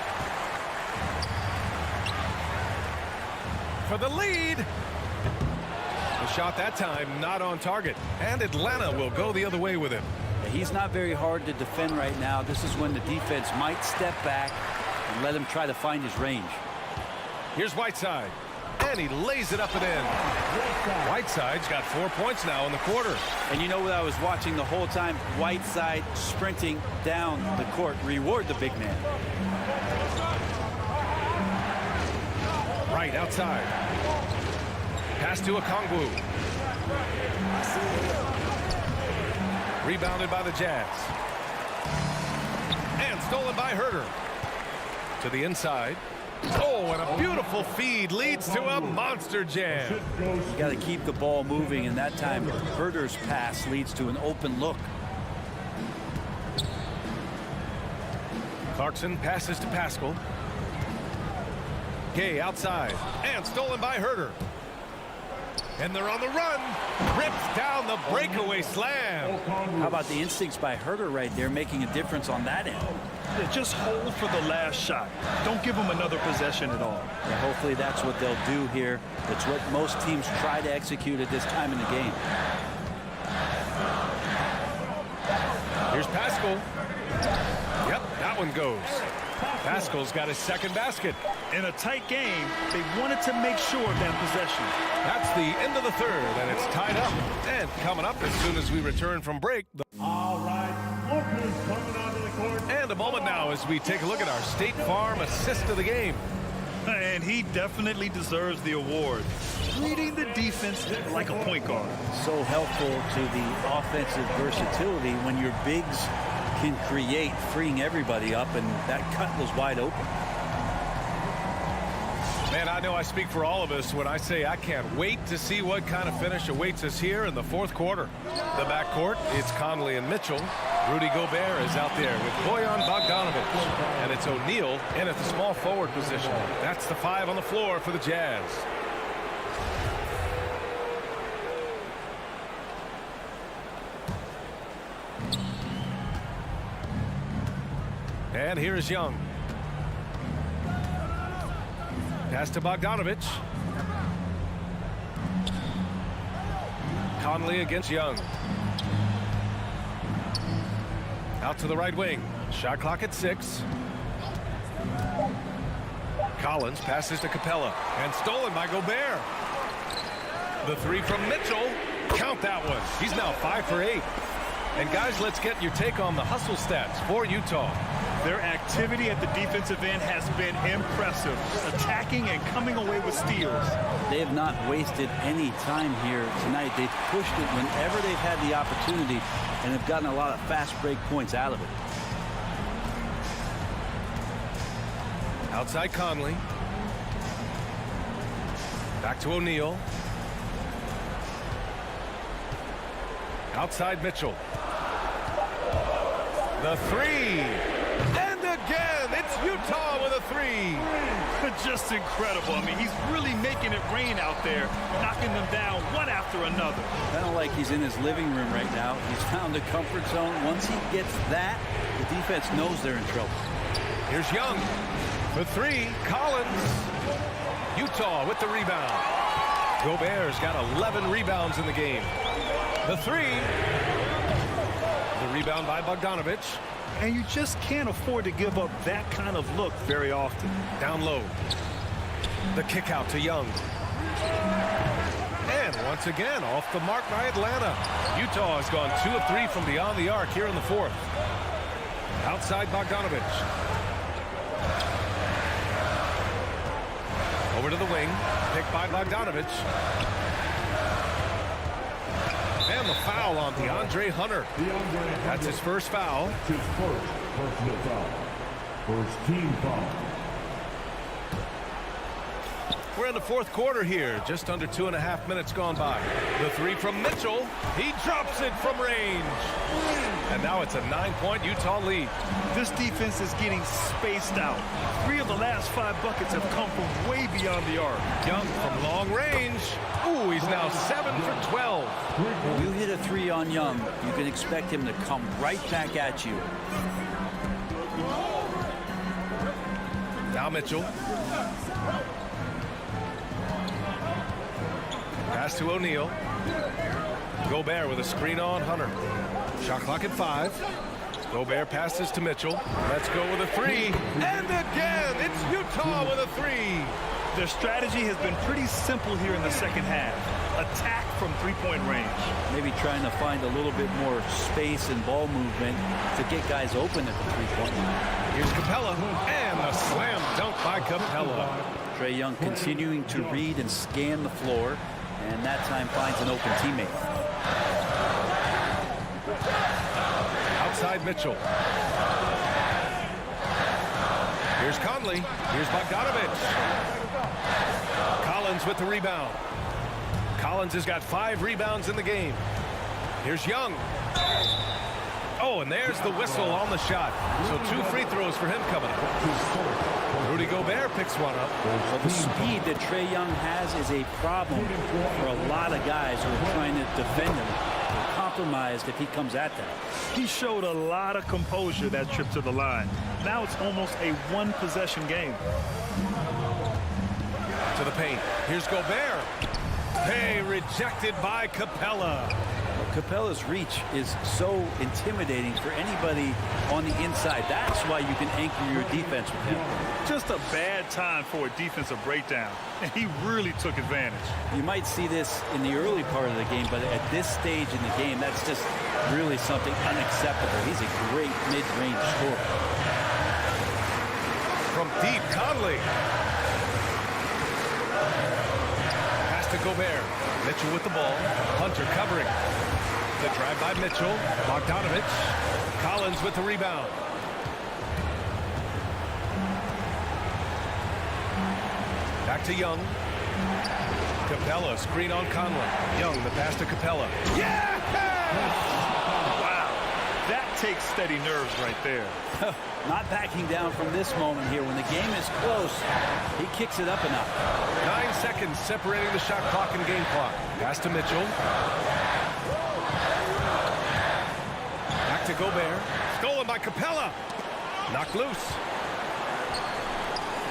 For the lead. The shot that time not on target. And Atlanta will go the other way with him. He's not very hard to defend right now. This is when the defense might step back and let him try to find his range. Here's Whiteside. And he lays it up and in. Whiteside's got 4 points now in the quarter. And you know what I was watching the whole time? Whiteside sprinting down the court. Reward the big man. Right outside. Pass to Okongwu. Rebounded by the Jazz. And stolen by Herter. To the inside. Oh, and a beautiful feed leads to a monster jam. You got to keep the ball moving, and that time Herter's pass leads to an open look. Clarkson passes to Pascal. Gay outside. And stolen by Herter. And they're on the run. Rips down the breakaway slam. How about the instincts by Herter right there, making a difference on that end? Yeah, just hold for the last shot. Don't give them another possession at all. Yeah, hopefully that's what they'll do here. It's what most teams try to execute at this time in the game. Here's Pascal. Yep, that one goes. Pascal's got his second basket. In a tight game, they wanted to make sure of that possession. That's the end of the third, and it's tied up. And coming up as soon as we return from break. All right, Lucas coming onto the court. And a moment now as we take a look at our State Farm assist of the game. And he definitely deserves the award. Reading the defense like a point guard. So helpful to the offensive versatility when your bigs can create, freeing everybody up, and that cut was wide open. Man, I know I speak for all of us when I say I can't wait to see what kind of finish awaits us here in the fourth quarter. The backcourt, it's Conley and Mitchell. Rudy Gobert is out there with Bojan Bogdanovic. And it's O'Neal in at the small forward position. That's the 5 on the floor for the Jazz. And here is Young. Pass to Bogdanovic. Conley against Young. Out to the right wing. Shot clock at 6. Collins passes to Capella. And stolen by Gobert. The 3 from Mitchell. Count that one. He's now 5 for 8. And guys, let's get your take on the hustle stats for Utah. Their activity at the defensive end has been impressive, attacking and coming away with steals. They have not wasted any time here tonight. They've pushed it whenever they've had the opportunity and have gotten a lot of fast break points out of it. Outside Conley. Back to O'Neal. Outside Mitchell. The three. And again, it's Utah with a three. Just incredible. I mean, he's really making it rain out there, knocking them down one after another. Kind of like he's in his living room right now. He's found a comfort zone. Once he gets that, the defense knows they're in trouble. Here's Young. For three, Collins. Utah with the rebound. Gobert's got 11 rebounds in the game. The three. The rebound by Bogdanovic. And you just can't afford to give up that kind of look very often. Down low. The kick out to Young. And once again, off the mark by Atlanta. Utah has gone 2 of 3 from beyond the arc here in the fourth. Outside Bogdanovic. Over to the wing. Picked by Bogdanovic. And the foul on DeAndre Hunter. That's his first foul. His first personal foul. First team foul. We're in the fourth quarter here. Just under 2.5 minutes gone by. The three from Mitchell. He drops it from range. And now it's a 9-point Utah lead. This defense is getting spaced out. 3 of the last 5 buckets have come from way beyond the arc. Young from long range. Ooh, he's now 7 for 12. You hit a three on Young, you can expect him to come right back at you. Now Mitchell. Pass to O'Neal. Gobert with a screen on Hunter. Shot clock at 5. Gobert passes to Mitchell. Let's go with a three. And again, it's Utah with a three. Their strategy has been pretty simple here in the second half. Attack from three-point range. Maybe trying to find a little bit more space and ball movement to get guys open at the three-point line. Here's Capella. And a slam dunk by Capella. Trae Young continuing to read and scan the floor, and that time finds an open teammate. Outside Mitchell. Here's Conley. Here's Bogdanovic. Collins with the rebound. Collins has got 5 rebounds in the game. Here's Young. Oh, and there's the whistle on the shot. So 2 free throws for him coming up. Rudy Gobert picks one up. Well, the speed that Trae Young has is a problem for a lot of guys who are trying to defend him. They're compromised if he comes at them. He showed a lot of composure that trip to the line. Now it's almost a one-possession game. To the paint. Here's Gobert. Hey, rejected by Capella. Capella's reach is so intimidating for anybody on the inside. That's why you can anchor your defense with him. Just a bad time for a defensive breakdown, and he really took advantage. You might see this in the early part of the game, but at this stage in the game, that's just really something unacceptable. He's a great mid-range scorer. From deep, Conley. Pass to Gobert. Mitchell with the ball. Hunter covering. The drive by Mitchell. Bogdanovic. Collins with the rebound. Back to Young. Capella, screen on Conley. Young, the pass to Capella. Yeah! Wow, that takes steady nerves right there. Not backing down from this moment here. When the game is close, he kicks it up a notch. 9 seconds separating the shot clock and game clock. Pass to Mitchell. Back to Gobert. Stolen by Capella. Knocked loose.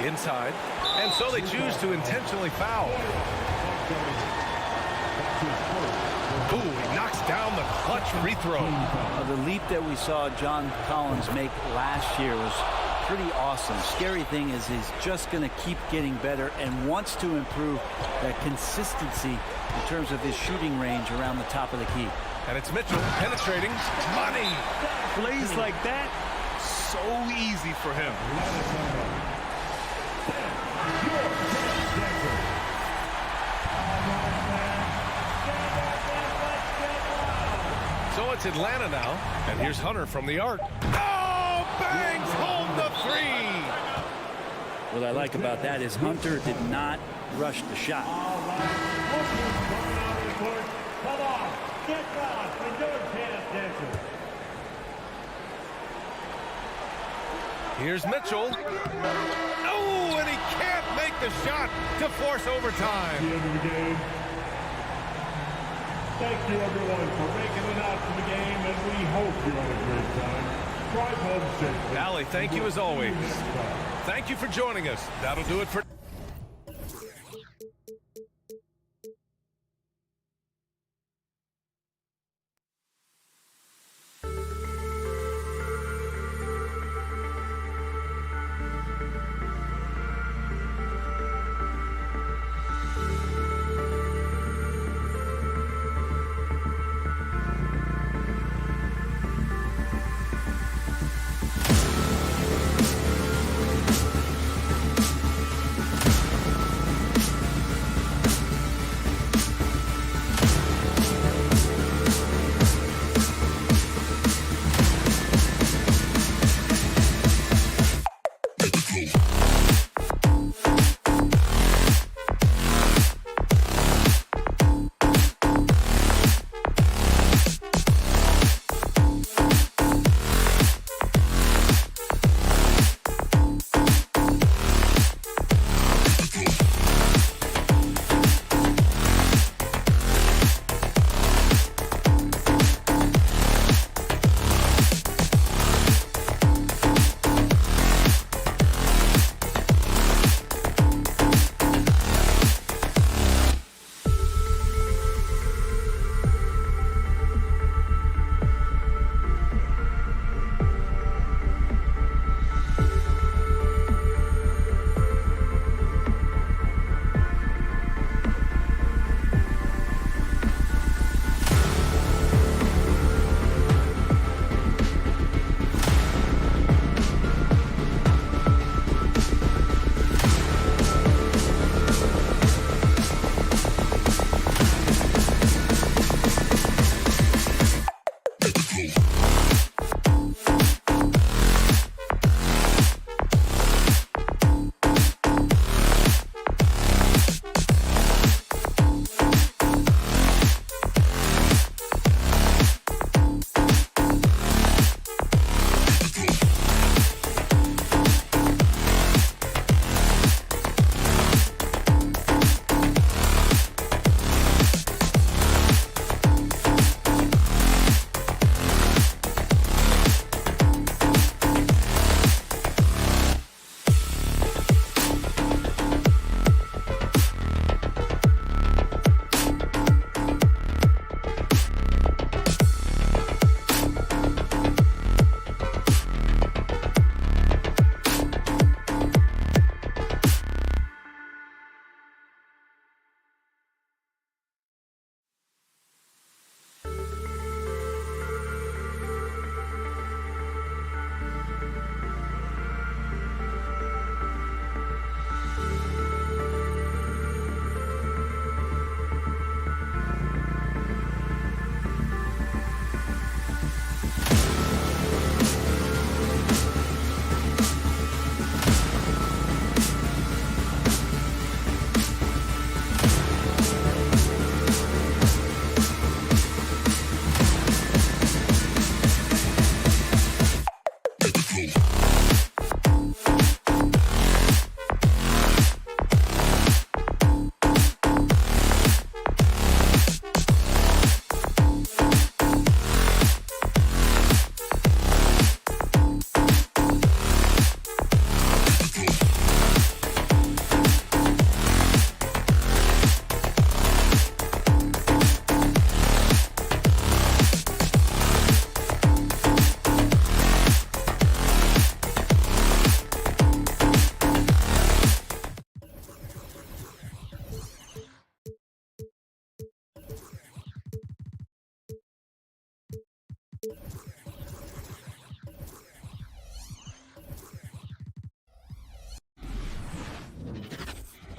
Inside. And so they choose to intentionally foul. Ooh, he knocks down the clutch free throw. The leap that we saw John Collins make last year was pretty awesome. Scary thing is he's just going to keep getting better and wants to improve that consistency in terms of his shooting range around the top of the key. And it's Mitchell penetrating. Money. Plays like that, so easy for him. So it's Atlanta now, and here's Hunter from the arc. Oh, bangs home the three. What I like about that is Hunter did not rush the shot. Come on, get down for your chance, Dancer. Here's Mitchell. Oh, and he can't make the shot to force overtime. The end of the game. Thank you, everyone, for making it out to the game, and we hope you had a great time. Drive home safely. Allie, thank you as always. Thank you for joining us. That'll do it for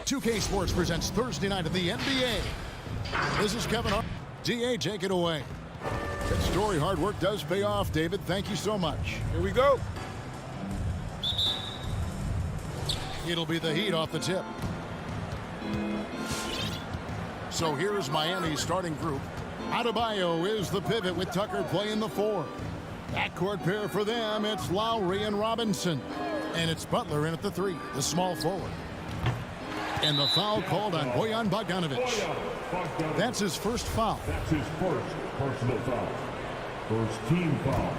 2K Sports presents Thursday night of the NBA. This is Kevin Hart. DA, take it away. Good story. Hard work does pay off, David. Thank you so much. Here we go. It'll be the Heat off the tip. So here's Miami's starting group. Adebayo is the pivot with Tucker playing the 4. Backcourt pair for them, it's Lowry and Robinson. And it's Butler in at the 3, the small forward. And the foul called on Bojan Bogdanovic. That's his first foul. That's his first personal foul. First team foul.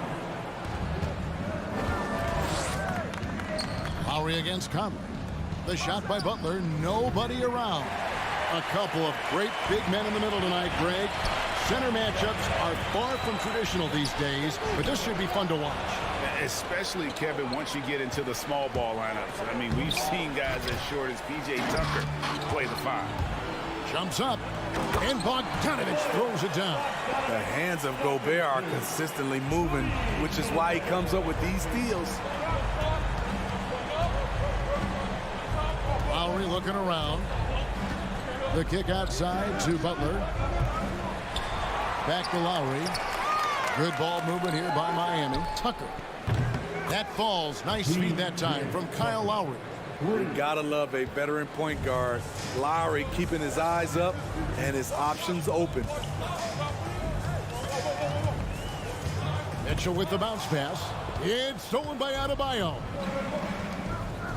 Lowry against Conley. The shot by Butler, nobody around. A couple of great big men in the middle tonight, Greg. Center matchups are far from traditional these days, but this should be fun to watch. Especially, Kevin, once you get into the small ball lineups. I mean, we've seen guys as short as P.J. Tucker play the 5. Jumps up, and Bogdanovic throws it down. The hands of Gobert are consistently moving, which is why he comes up with these steals. Lowry looking around. The kick outside to Butler. Back to Lowry. Good ball movement here by Miami. Tucker. That falls. Nice feed that time from Kyle Lowry. You gotta love a veteran point guard. Lowry keeping his eyes up and his options open. Mitchell with the bounce pass. It's stolen by Adebayo.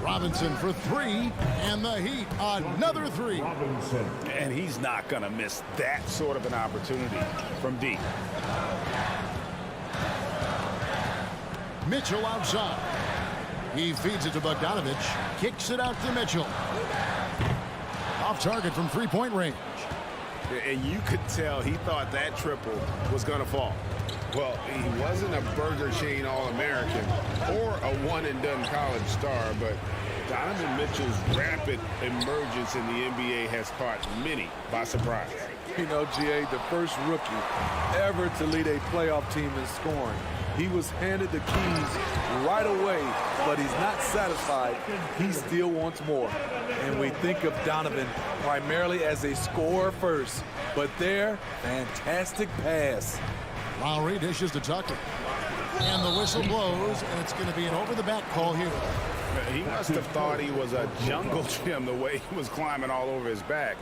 Robinson for 3, and the Heat another 3. Robinson. And he's not going to miss that sort of an opportunity from deep. Mitchell outside. He feeds it to Bogdanovic. Kicks it out to Mitchell. Off target from 3-point range. And you could tell he thought that triple was going to fall. Well, he wasn't a Burger Chain All-American or a one-and-done college star, but Donovan Mitchell's rapid emergence in the NBA has caught many by surprise. You know, GA, the first rookie ever to lead a playoff team in scoring. He was handed the keys right away, but he's not satisfied. He still wants more. And we think of Donovan primarily as a scorer first, but there, fantastic pass. Lowry dishes to Tucker. And the whistle blows, and it's going to be an over-the-back call here. He must have thought he was a jungle gym the way he was climbing all over his back.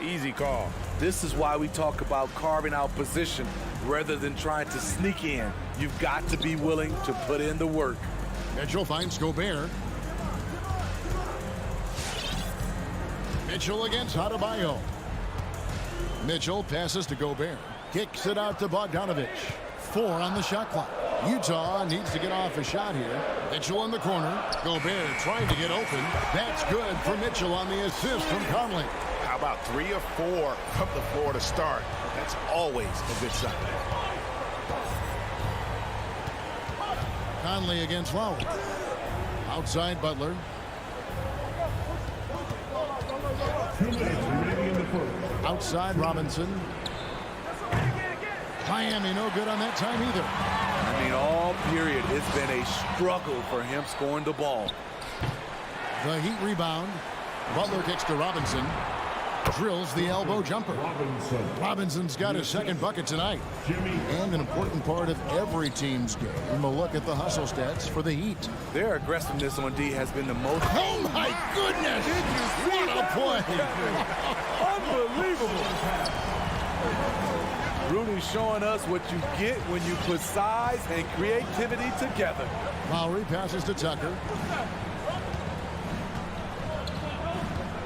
Easy call. This is why we talk about carving out position rather than trying to sneak in. You've got to be willing to put in the work. Mitchell finds Gobert. Mitchell against Adebayo. Mitchell passes to Gobert. Kicks it out to Bogdanovic. 4 on the shot clock. Utah needs to get off a shot here. Mitchell in the corner. Gobert trying to get open. That's good for Mitchell on the assist from Conley. How about 3 or 4 from the floor to start? That's always a good sign. Conley against Lowry. Outside Butler. 2 minutes remaining in the first. Outside Robinson. Miami no good on that time either. I mean, all period, it's been a struggle for him scoring the ball. The Heat rebound. Butler kicks to Robinson. Drills the elbow jumper. Robinson's got his second bucket tonight. And an important part of every team's game. A look at the hustle stats for the Heat. Their aggressiveness on D has been the most. Oh my goodness! What a play! Unbelievable. Rudy showing us what you get when you put size and creativity together. Lowry passes to Tucker.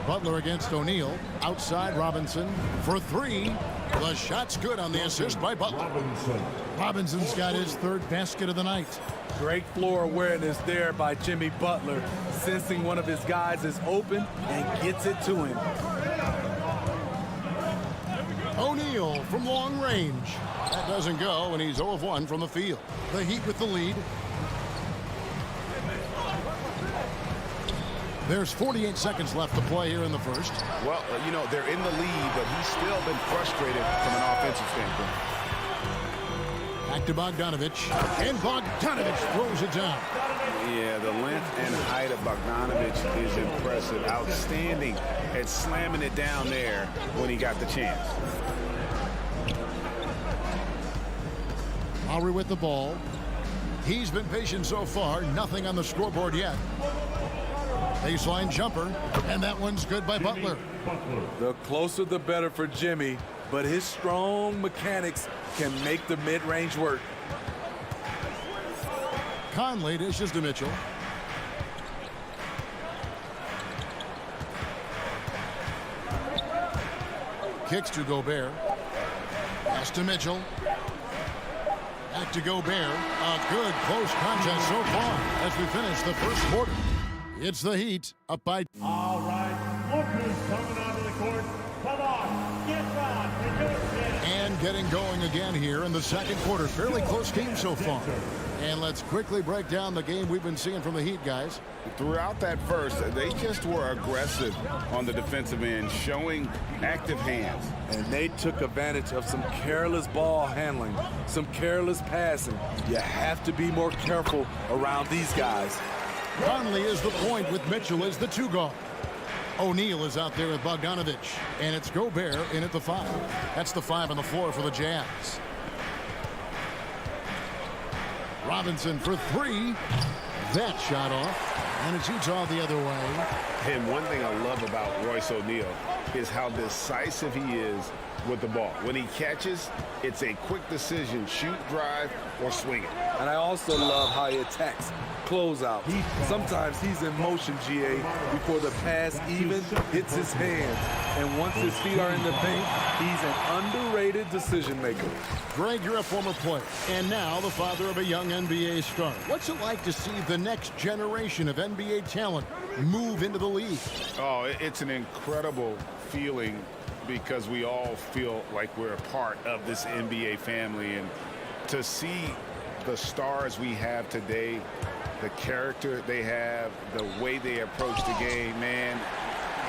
Butler against O'Neal. Outside Robinson for 3. The shot's good on the assist by Butler. Robinson's got his 3rd basket of the night. Great floor awareness there by Jimmy Butler, sensing one of his guys is open and gets it to him. O'Neal from long range. That doesn't go, and he's 0 of 1 from the field. The Heat with the lead. There's 48 seconds left to play here in the first. Well, you know, they're in the lead, but he's still been frustrated from an offensive standpoint. Back to Bogdanovic. And Bogdanovic throws it down. Yeah, the length and height of Bogdanovic is impressive. Outstanding at slamming it down there when he got the chance. Lowry with the ball. He's been patient so far. Nothing on the scoreboard yet. Baseline jumper. And that one's good by Butler. The closer the better for Jimmy, but his strong mechanics can make the mid-range work. Conley dishes to Mitchell. Kicks to Gobert. Pass to Mitchell. Back to Gobert. A good close contest so far as we finish the first quarter. It's the Heat up by. All right, look who's coming onto the court. Come on, get on. And getting going again here in the second quarter. Fairly close game so far. And let's quickly break down the game we've been seeing from the Heat, guys. Throughout that first, they just were aggressive on the defensive end, showing active hands. And they took advantage of some careless ball handling, some careless passing. You have to be more careful around these guys. Conley is the point with Mitchell as the 2 guard. O'Neal is out there with Bogdanovic. And it's Gobert in at the 5. That's the 5 on the floor for the Jazz. Robinson for 3. That shot off. And it's Utah the other way. And one thing I love about Royce O'Neal is how decisive he is with the ball. When he catches, it's a quick decision, shoot, drive, or swing it. And I also love how he attacks closeouts. Sometimes he's in motion, GA, before the pass even hits his hands. And once his feet are in the paint, he's an underrated decision maker. Greg, you're a former player, and now the father of a young NBA star. What's it like to see the next generation of NBA talent move into the league? Oh, it's an incredible feeling because we all feel like we're a part of this NBA family. And to see the stars we have today, the character they have, the way they approach the game, man,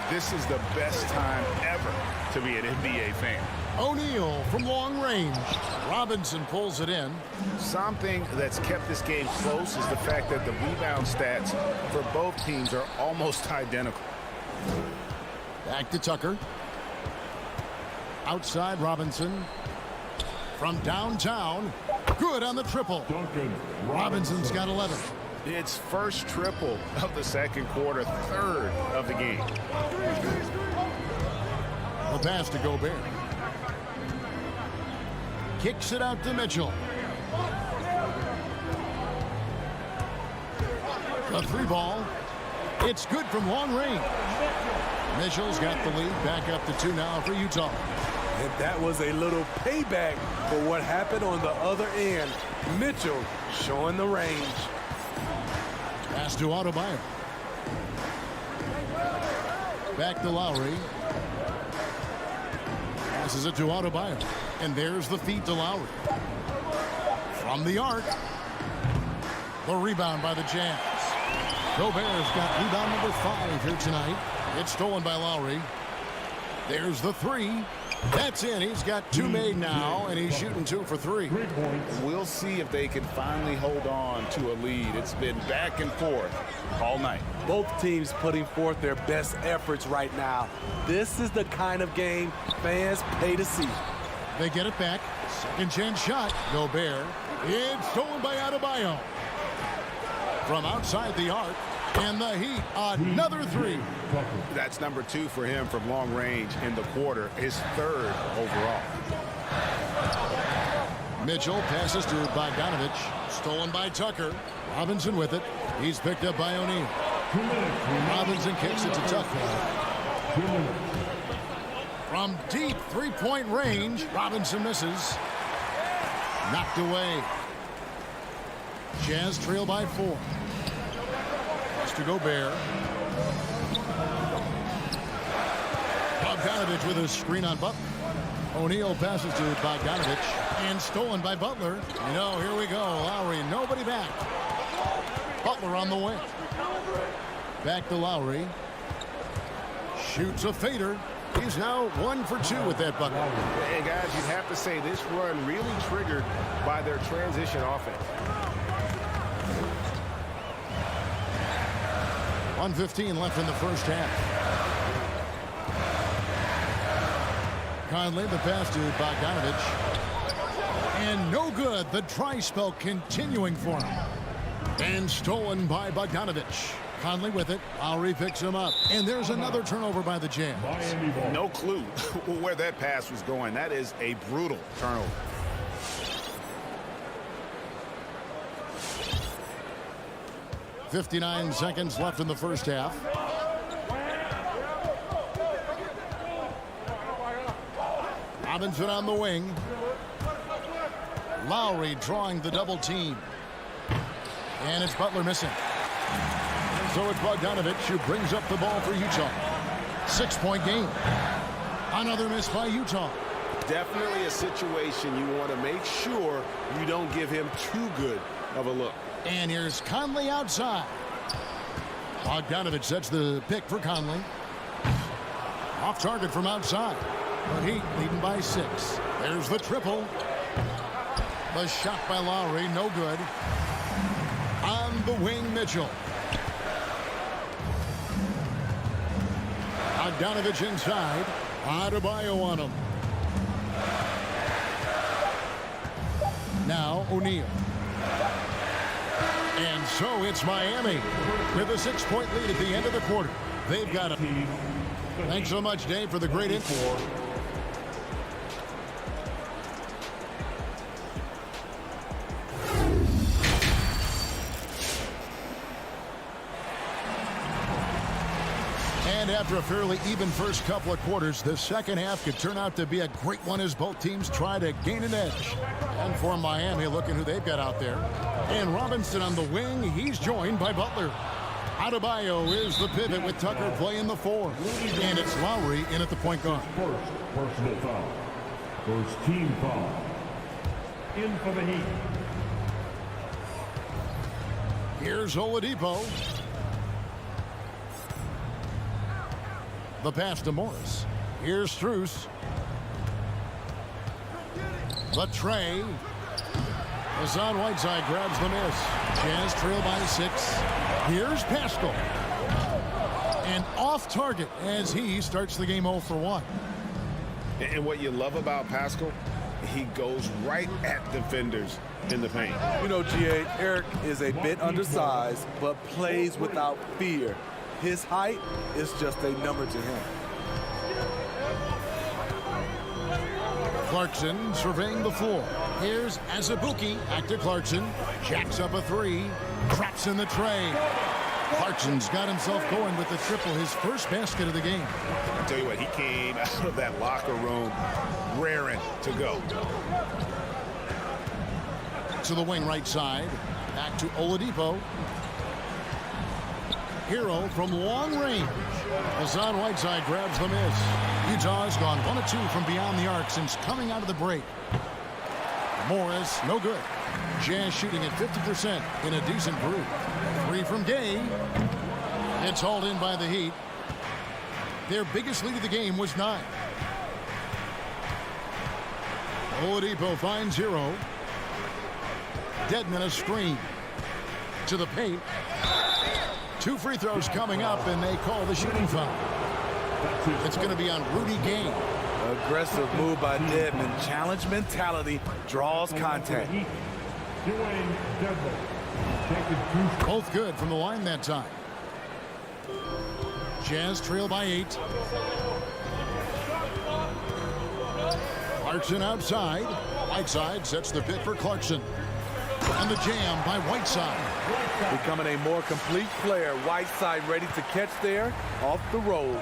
this is the best time ever to be an NBA fan. O'Neal from long range. Robinson pulls it in. Something that's kept this game close is the fact that the rebound stats for both teams are almost identical. Back to Tucker. Outside Robinson. From downtown. Good on the triple. Robinson's got 11. It's first triple of the second quarter, third of the game. The pass to Gobert. Kicks it out to Mitchell. The 3 ball. It's good from long range. Mitchell's got the lead. Back up to 2 now for Utah. And that was a little payback for what happened on the other end. Mitchell showing the range. Pass to Adebayo. Back to Lowry. Passes it to Adebayo. And there's the feed to Lowry. From the arc. The rebound by the Jazz. Gobert's got rebound number 5 here tonight. It's stolen by Lowry. There's the 3. That's in. He's got 2 made now, and he's shooting 2 for 3. We'll see if they can finally hold on to a lead. It's been back and forth all night. Both teams putting forth their best efforts right now. This is the kind of game fans pay to see. They get it back. Second chance shot. Gobert. It's stolen by Adebayo. From outside the arc. And the Heat, another 3. That's number 2 for him from long range in the quarter, his 3rd overall. Mitchell passes to Bogdanovic. Stolen by Tucker. Robinson with it. He's picked up by O'Neal. Robinson kicks it to Tucker. From deep 3-point range, Robinson misses. Knocked away. Jazz trail by 4. To Gobert. Bogdanovic with a screen on Butler. O'Neal passes to Bogdanovic and stolen by Butler. You know, here we go. Lowry, nobody back. Butler on the wing. Back to Lowry. Shoots a fader. He's now 1 for 2 with that bucket. And guys, you'd have to say this run really triggered by their transition offense. 1:15 left in the first half. Conley, the pass to Bogdanovic. And no good. The dry spell continuing for him. And stolen by Bogdanovic. Conley with it. Lowry picks him up. And there's another turnover by the Jazz. No clue where that pass was going. That is a brutal turnover. .59 seconds left in the first half. Robinson on the wing. Lowry drawing the double team. And it's Butler missing. So it's Bogdanovic who brings up the ball for Utah. 6-point game. Another miss by Utah. Definitely a situation you want to make sure you don't give him too good of a look. And here's Conley outside. Bogdanovic sets the pick for Conley. Off target from outside. But Heat leading by 6. There's the triple. The shot by Lowry, no good. On the wing, Mitchell. Bogdanovic inside. Adebayo on him. Now O'Neal. And so it's Miami with a 6-point lead at the end of the quarter. They've got it. Thanks so much, Dave, for the great info. And after a fairly even first couple of quarters, the second half could turn out to be a great one as both teams try to gain an edge. And for Miami, looking who they've got out there. And Robinson on the wing, he's joined by Butler. Adebayo is the pivot with Tucker playing the 4. And it's Lowry in at the point guard. First personal foul. First team foul. In for the Heat. Here's Oladipo. The pass to Morris. Here's Strus. The tray. Hassan Whiteside grabs the miss. Jazz trail by 6. Here's Pascal. And off target as he starts the game 0 for 1. And what you love about Pascal, he goes right at defenders in the paint. You know, G.A., Eric is a bit undersized, but plays without fear. His height is just a number to him. Clarkson surveying the floor. Here's Azubuike. Back to Clarkson. Jacks up a 3. Drops in the tray. Clarkson's got himself going with the triple, his first basket of the game. I tell you what, he came out of that locker room raring to go. To the wing right side. Back to Oladipo. Hero from long range. Hassan Whiteside grabs the miss. Utah has gone 1 of 2 from beyond the arc since coming out of the break. Morris, no good. Jazz shooting at 50% in a decent group. 3 from Gay. It's hauled in by the Heat. Their biggest lead of the game was 9. Oladipo finds Hero. Dedmon a screen. To the paint. 2 free throws coming up, and they call the shooting foul. It's going to be on Rudy Gay. Aggressive move by Dedmon. Challenge mentality draws contact. Both good from the line that time. Jazz trail by 8. Clarkson outside. Whiteside sets the pick for Clarkson. And the jam by Whiteside. Becoming a more complete player. Whiteside ready to catch there off the roll.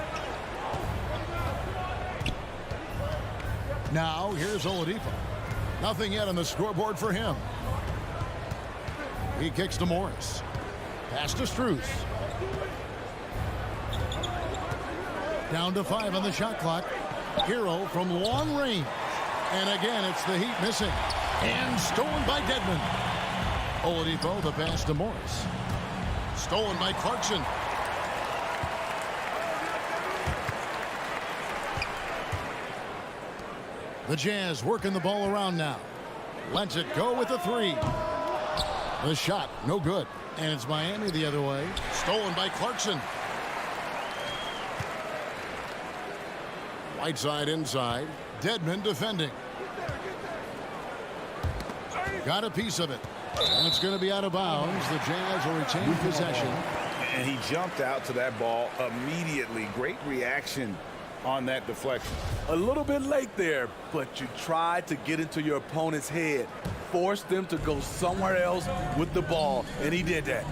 Now here's Oladipo. Nothing yet on the scoreboard for him. He kicks to Morris. Pass to Strus. Down to 5 on the shot clock. Hero from long range. And again, it's the Heat missing. And stolen by Dedmon. Oladipo, the pass to Morris. Stolen by Clarkson. The Jazz working the ball around now. Lets it go with the three. The shot, no good. And it's Miami the other way. Stolen by Clarkson. Whiteside inside. Dedmon defending. Got a piece of it. And it's going to be out of bounds. The Jazz will retain possession. And he jumped out to that ball immediately. Great reaction on that deflection. A little bit late there, but you tried to get into your opponent's head. Force them to go somewhere else with the ball, and he did that.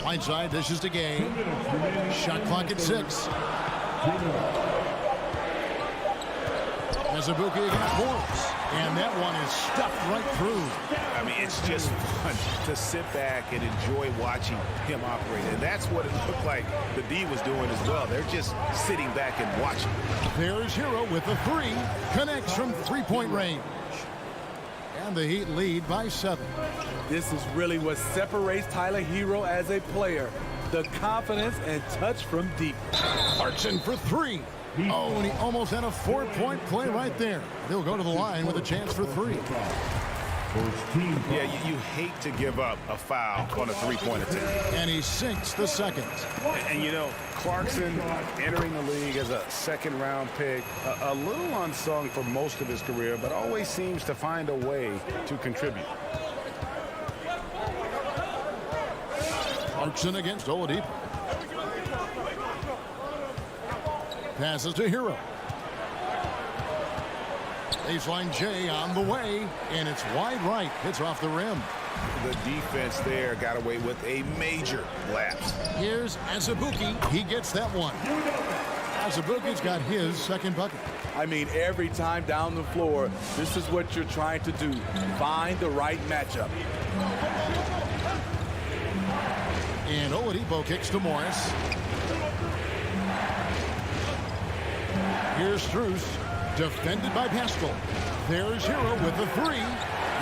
Whiteside dishes to Gay. Shot clock at 6. Azubuike against Morris. And that one is stuffed right through. I mean, it's just fun to sit back and enjoy watching him operate. And that's what it looked like the D was doing as well. They're just sitting back and watching. There's Hero with the 3. Connects from three-point range. And the Heat lead by 7. This is really what separates Tyler Hero as a player. The confidence and touch from deep. Clarkson for 3. Oh, and he almost had a 4-point play right there. They'll go to the line with a chance for 3. Yeah, you hate to give up a foul on a three-point attempt. And he sinks the second. And you know, Clarkson entering the league as a second-round pick, a little unsung for most of his career, but always seems to find a way to contribute. Clarkson against Oladipo. Passes to Hero. Baseline J on the way, and it's wide right. Hits off the rim. The defense there got away with a major lapse. Here's Azubuike. He gets that one. Azubuike's got his second bucket. I mean, every time down the floor, this is what you're trying to do. Find the right matchup. And Oladipo kicks to Morris. Here's Strus, defended by Pascal. There's Hero with the 3.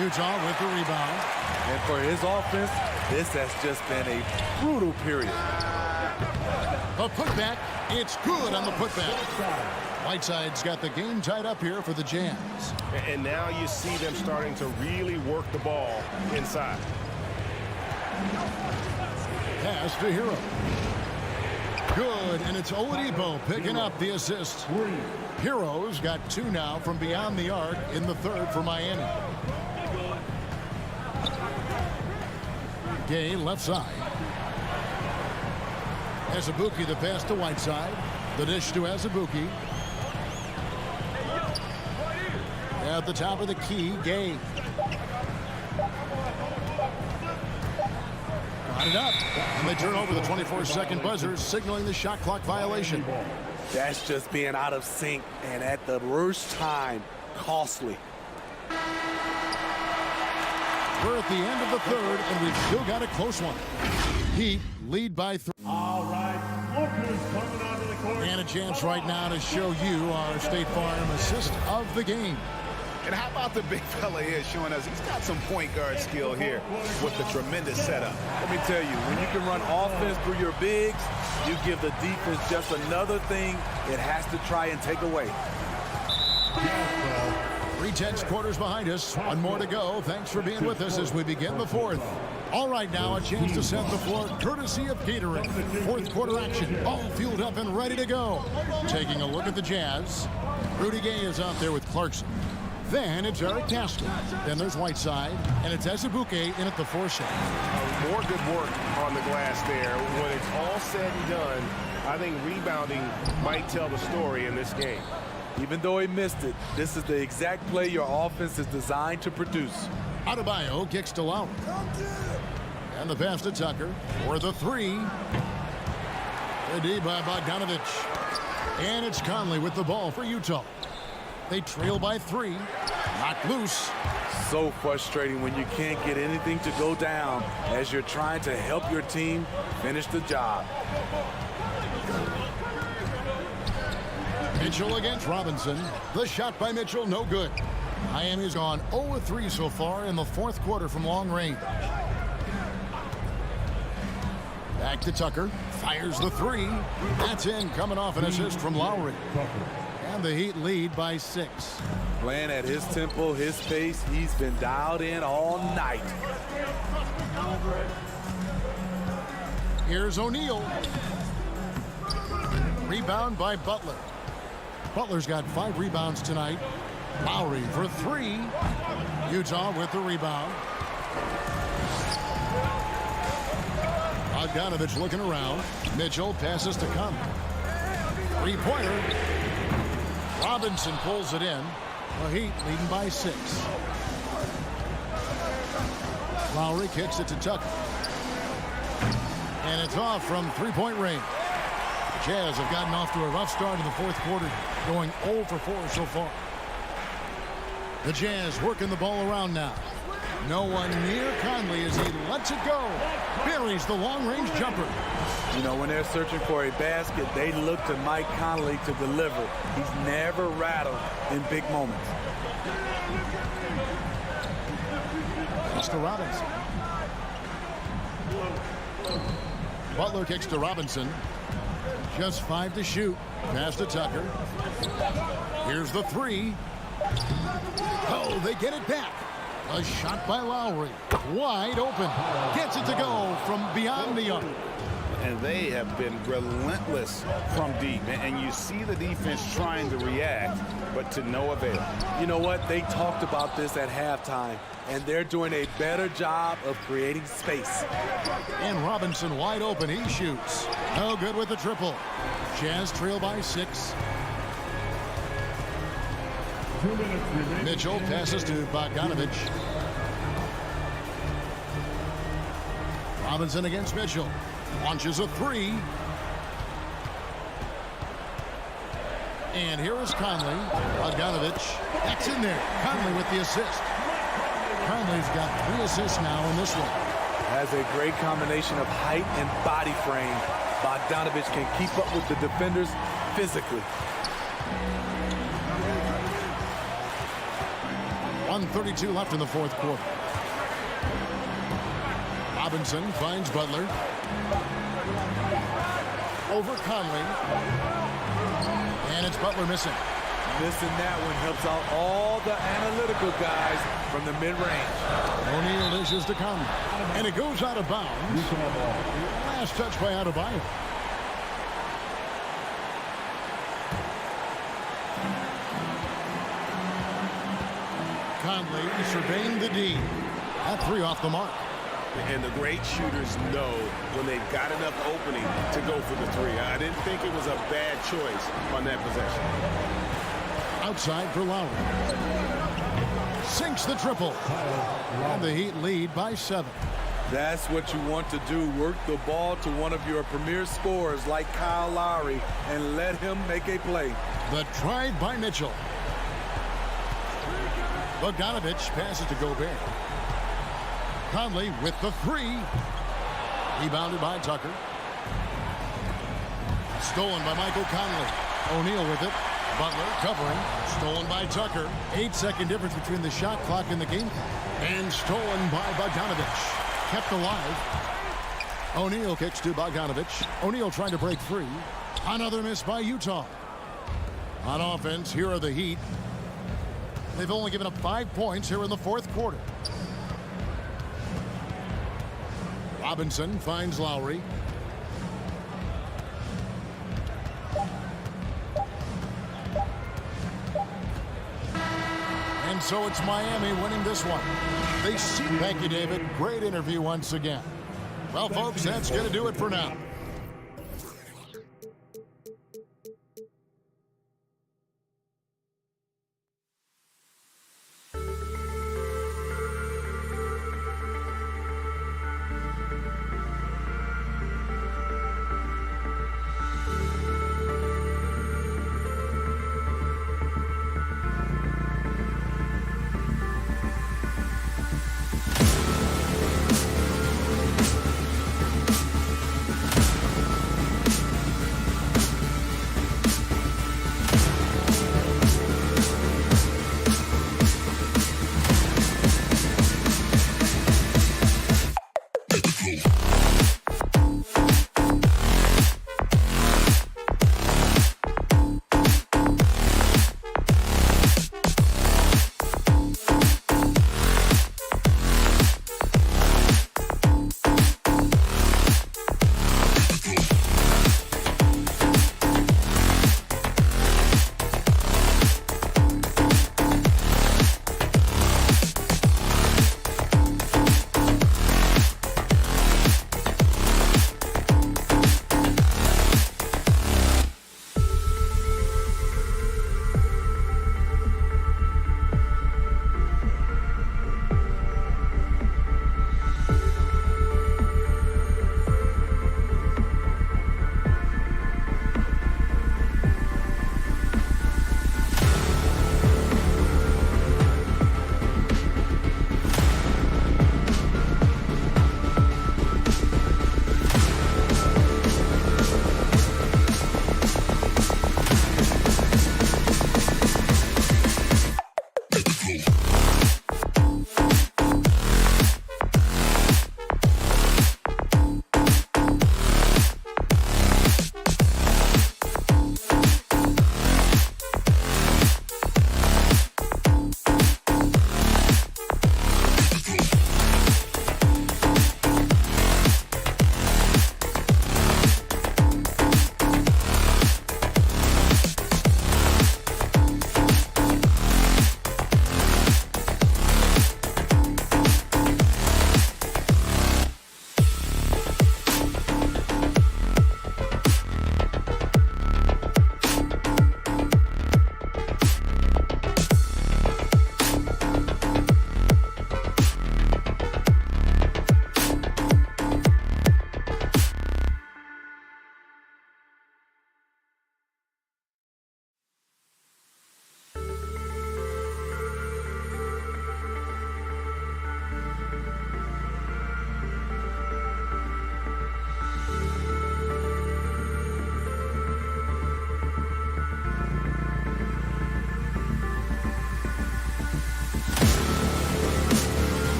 Utah with the rebound. And for his offense, this has just been a brutal period. A putback. It's good on the putback. Whiteside's got the game tied up here for the Jazz. And now you see them starting to really work the ball inside. Pass to Hero. Good, and it's Oladipo picking up the assist. Hero's got 2 now from beyond the arc in the third for Miami. Gay left side. Azubuike the pass to Whiteside. The dish to Azubuike. At the top of the key, Gay. Got it up. And they turn over the 24-second buzzer, signaling the shot clock violation. That's just being out of sync, and at the worst time, costly. We're at the end of the third, and we've still got a close one. Heat lead by 3. All right, look who's coming onto the court. And a chance right now to show you our State Farm assist of the game. And how about the big fella here showing us he's got some point guard skill here with the tremendous setup. Let me tell you, when you can run offense through your bigs, you give the defense just another thing it has to try and take away. 3/10 quarters behind us. One more to go. Thanks for being with us as we begin the fourth. All right, now a chance to set the floor courtesy of Gatorade. Fourth quarter action, all fueled up and ready to go. Taking a look at the Jazz. Rudy Gay is out there with Clarkson. Then it's Eric Pascal. Then there's Whiteside, and it's Azubuike in at the 4 shot. More good work on the glass there. When it's all said and done, I think rebounding might tell the story in this game. Even though he missed it, this is the exact play your offense is designed to produce. Adebayo kicks to Lowry. And the pass to Tucker for the 3. The D by Bogdanovic. And it's Conley with the ball for Utah. They trail by 3. Knocked loose. So frustrating when you can't get anything to go down as you're trying to help your team finish the job. Mitchell against Robinson. The shot by Mitchell, no good. Miami's gone 0-3 so far in the fourth quarter from long range. Back to Tucker. Fires the 3. That's in, coming off an assist from Lowry. And And the Heat lead by 6. Playing at his tempo, his pace, he's been dialed in all night. Here's O'Neal. Rebound by Butler. Butler's got 5 rebounds tonight. Lowry for 3. Utah with the rebound. Bogdanovic looking around. Mitchell passes to Conley. 3-pointer. Robinson pulls it in. The Heat leading by 6. Lowry kicks it to Tucker. And it's off from 3-point range. Jazz have gotten off to a rough start in the 4th quarter, going 0 for 4 so far. The Jazz working the ball around now. No one near Conley as he lets it go. Buries the long-range jumper. You know, when they're searching for a basket, they look to Mike Conley to deliver. He's never rattled in big moments. Pass to Robinson. Butler kicks to Robinson. Just 5 to shoot. Pass to Tucker. Here's the 3. Oh, they get it back. A shot by Lowry. Wide open. Gets it to go from beyond the arc. And they have been relentless from deep. And you see the defense trying to react, but to no avail. You know what? They talked about this at halftime, and they're doing a better job of creating space. And Robinson wide open. He shoots. No good with the triple. Jazz trail by 6. 2 minutes remaining. Mitchell passes to Bogdanovic. Robinson against Mitchell. Launches a 3. And here is Conley. Bogdanovic. That's in there. Conley with the assist. Conley's got 3 assists now in this one. Has a great combination of height and body frame. Bogdanovic can keep up with the defenders physically. 1:32 left in the 4th quarter. Robinson finds Butler. Over Conley. And it's Butler missing. Missing that one helps out all the analytical guys from the mid-range. O'Neal dishes to Conley. And it goes out of bounds. Last touch by Adebayo. Conley surveying the D. That 3 off the mark. And the great shooters know when they've got enough opening to go for the 3. I didn't think it was a bad choice on that possession. Outside for Lowry. Sinks the triple. And the Heat lead by 7. That's what you want to do. Work the ball to one of your premier scorers like Kyle Lowry and let him make a play. The drive by Mitchell. Bogdanovic passes to Gobert. Conley with the 3. Rebounded by Tucker. Stolen by Michael Conley. O'Neal with it. Butler covering. Stolen by Tucker. 8-second difference between the shot clock and the game clock. And stolen by Bogdanovic. Kept alive. O'Neal kicks to Bogdanovic. O'Neal trying to break free. Another miss by Utah. On offense, here are the Heat. They've only given up 5 points here in the 4th quarter. Robinson finds Lowry. And so it's Miami winning this one. Thank you, David. Great interview once again. Well, folks, that's going to do it for now.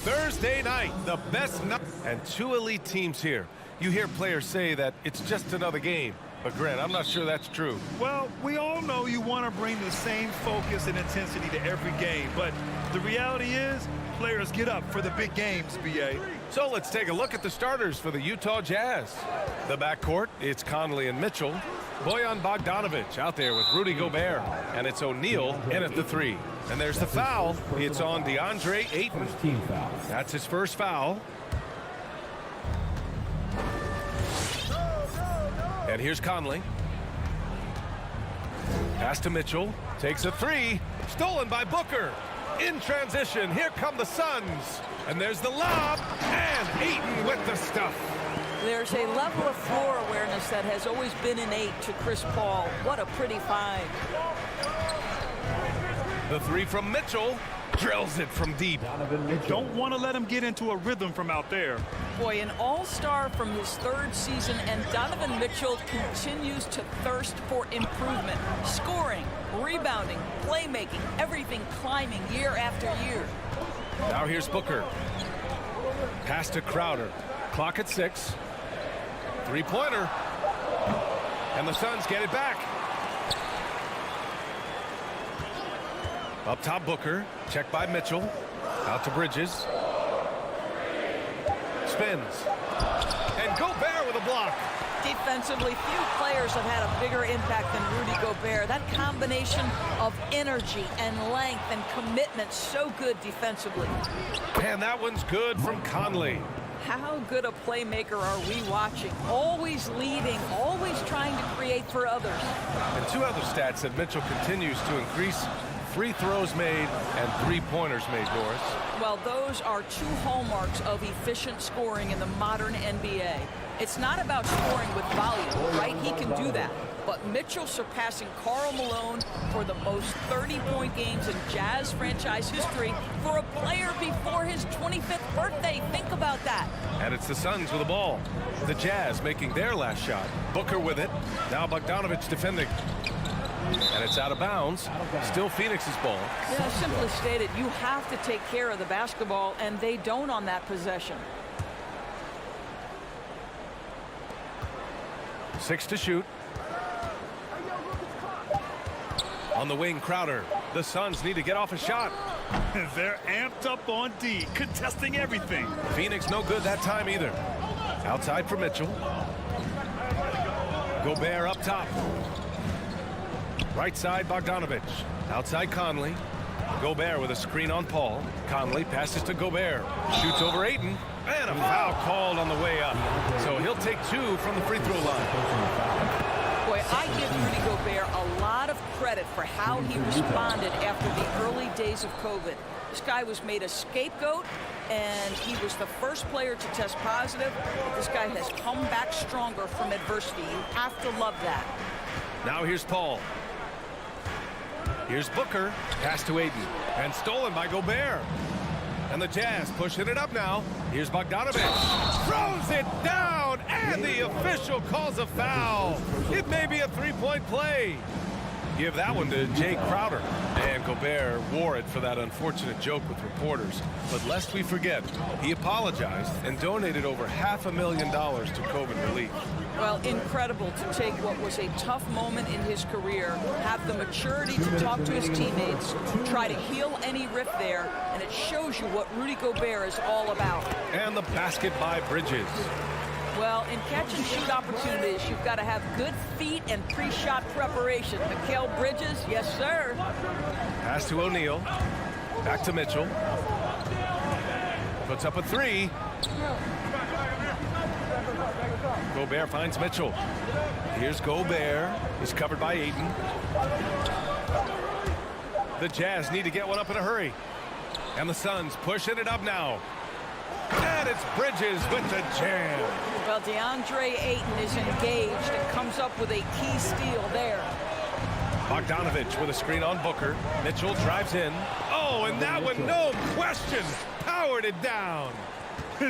Thursday night, the best night. And two elite teams here. You hear players say that it's just another game. But Grant, I'm not sure that's true. Well, we all know you want to bring the same focus and intensity to every game. But the reality is, players get up for the big games, B.A. So let's take a look at the starters for the Utah Jazz. The backcourt, it's Conley and Mitchell. Bojan Bogdanovic out there with Rudy Gobert. And it's O'Neal in at the 3. And there's the foul. It's on DeAndre Ayton. That's his first foul. And here's Conley. Pass to Mitchell. Takes a 3. Stolen by Booker. In transition, here come the Suns. And there's the lob. And Ayton with the stuff. There's a level of floor awareness that has always been innate to Chris Paul. What a pretty find. The 3 from Mitchell. Drills it from deep. You don't want to let him get into a rhythm from out there. Boy, an all-star from his 3rd season, and Donovan Mitchell continues to thirst for improvement. Scoring, rebounding, playmaking, everything climbing year after year. Now here's Booker. Pass to Crowder. Clock at 6. 3-pointer. And the Suns get it back. Up top, Booker. Checked by Mitchell. Out to Bridges. Spins. And Gobert with a block. Defensively, few players have had a bigger impact than Rudy Gobert. That combination of energy and length and commitment, so good defensively. And that one's good from Conley. How good a playmaker are we watching? Always leading, always trying to create for others. And 2 other stats that Mitchell continues to increase: free throws made and 3-pointers made, Doris. Well, those are 2 hallmarks of efficient scoring in the modern NBA. It's not about scoring with volume, right? He can do that. But Mitchell surpassing Karl Malone for the most 30-point games in Jazz franchise history for a player before his 25th birthday. Think about that. And it's the Suns with the ball. The Jazz making their last shot. Booker with it. Now Bogdanovic defending. And it's out of bounds. Still Phoenix's ball. Yeah, simply stated, you have to take care of the basketball, and they don't on that possession. 6 to shoot. On the wing, Crowder. The Suns need to get off a shot. They're amped up on D, contesting everything. Phoenix no good that time either. Outside for Mitchell. Gobert up top. Right side, Bogdanovic. Outside, Conley. Gobert with a screen on Paul. Conley passes to Gobert. Shoots over Ayton. And a foul called on the way up. So he'll take 2 from the free throw line. Boy, I give Rudy Gobert a lot of credit for how he responded after the early days of COVID. This guy was made a scapegoat, and he was the first player to test positive. This guy has come back stronger from adversity. You have to love that. Now here's Paul. Here's Booker. Pass to Ayton. And stolen by Gobert. And the Jazz pushing it up now. Here's Bogdanovic. Throws it down. And the official calls a foul. It may be a 3-point play. Give that one to Jay Crowder. And Gobert wore it for that unfortunate joke with reporters. But lest we forget, he apologized and donated over $500,000 to COVID relief. Well, incredible to take what was a tough moment in his career, have the maturity to talk to his teammates, try to heal any rift there, and it shows you what Rudy Gobert is all about. And the basket by Bridges. Well, in catch-and-shoot opportunities, you've got to have good feet and pre-shot preparation. Mikal Bridges, yes, sir. Pass to O'Neal. Back to Mitchell. Puts up a 3. Gobert finds Mitchell. Here's Gobert. He's covered by Ayton. The Jazz need to get one up in a hurry. And the Suns pushing it up now. And it's Bridges with the jam. Well, DeAndre Ayton is engaged and comes up with a key steal there. Bogdanovic with a screen on Booker. Mitchell drives in. Oh, and that one, no question, powered it down.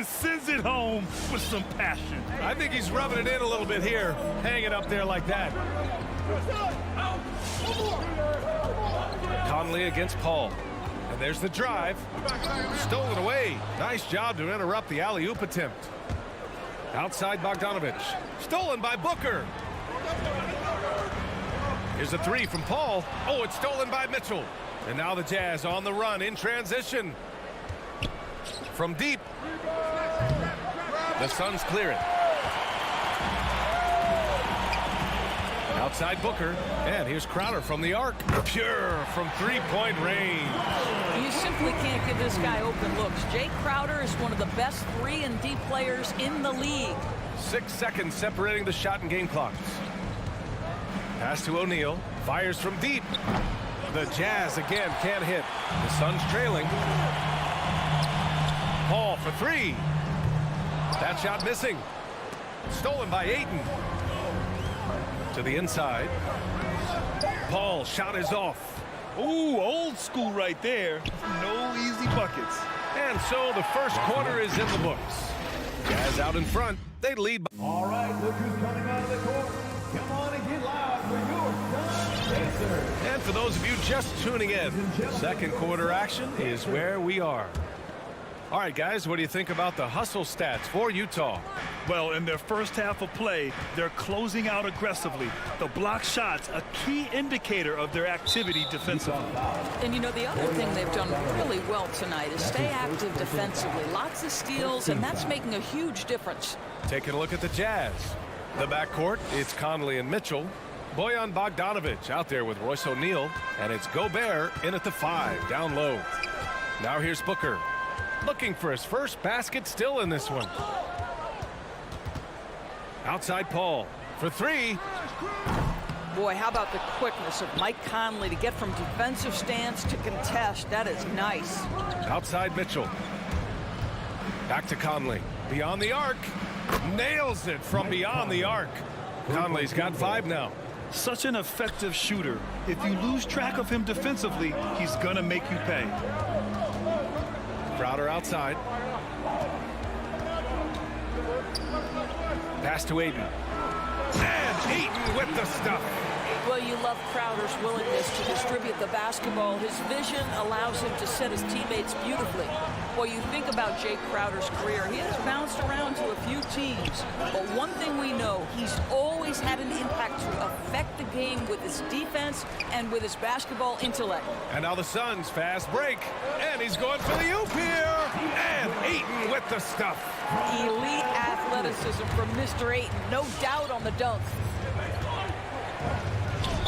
Sends it home with some passion. I think he's rubbing it in a little bit here, hanging up there like that. Conley against Paul. And there's the drive. Stolen away. Nice job to interrupt the alley-oop attempt. Outside Bogdanovic. Stolen by Booker. Here's a three from Paul. Oh, it's stolen by Mitchell. And now the Jazz on the run in transition. From deep. The Suns clear it. Outside Booker. And here's Crowder from the arc. Pure from three-point range. You simply can't give this guy open looks. Jay Crowder is one of the best 3 and D players in the league. 6 seconds separating the shot and game clocks. Pass to O'Neal. Fires from deep. The Jazz again can't hit. The Suns trailing. Paul for three. That shot missing. Stolen by Ayton. To the inside. Paul shot is off. Ooh, old school right there. No easy buckets. And so the first quarter is in the books. Jazz out in front. They lead by. All right, look who's coming out of the court. Come on and get loud for your Sun Racers. And for those of you just tuning in, second quarter action is where we are. All right, guys, what do you think about the hustle stats for Utah? Well, in their first half of play, they're closing out aggressively. The block shots, a key indicator of their activity defensively. And you know, the other thing they've done really well tonight is stay active defensively. Lots of steals, and that's making a huge difference. Taking a look at the Jazz. The backcourt, it's Conley and Mitchell. Bojan Bogdanovic out there with Royce O'Neal, and it's Gobert in at the 5, down low. Now here's Booker. Looking for his first basket, still in this one. Outside Paul for three. Boy, how about the quickness of Mike Conley to get from defensive stance to contest. That is nice. Outside Mitchell. Back to Conley. Beyond the arc. Nails it from beyond the arc. Conley's got 5 now. Such an effective shooter. If you lose track of him defensively, he's gonna make you pay. Crowder outside. Pass to Ayton. And Ayton with the stuff. Well, you love Crowder's willingness to distribute the basketball. His vision allows him to set his teammates beautifully. Well, you think about Jay Crowder's career. He has bounced around to a few teams. But one thing we know, he's always had an impact to affect the game with his defense and with his basketball intellect. And now the Suns fast break. And he's going for the oop here. And Ayton with the stuff. Elite athleticism from Mr. Ayton. No doubt on the dunk.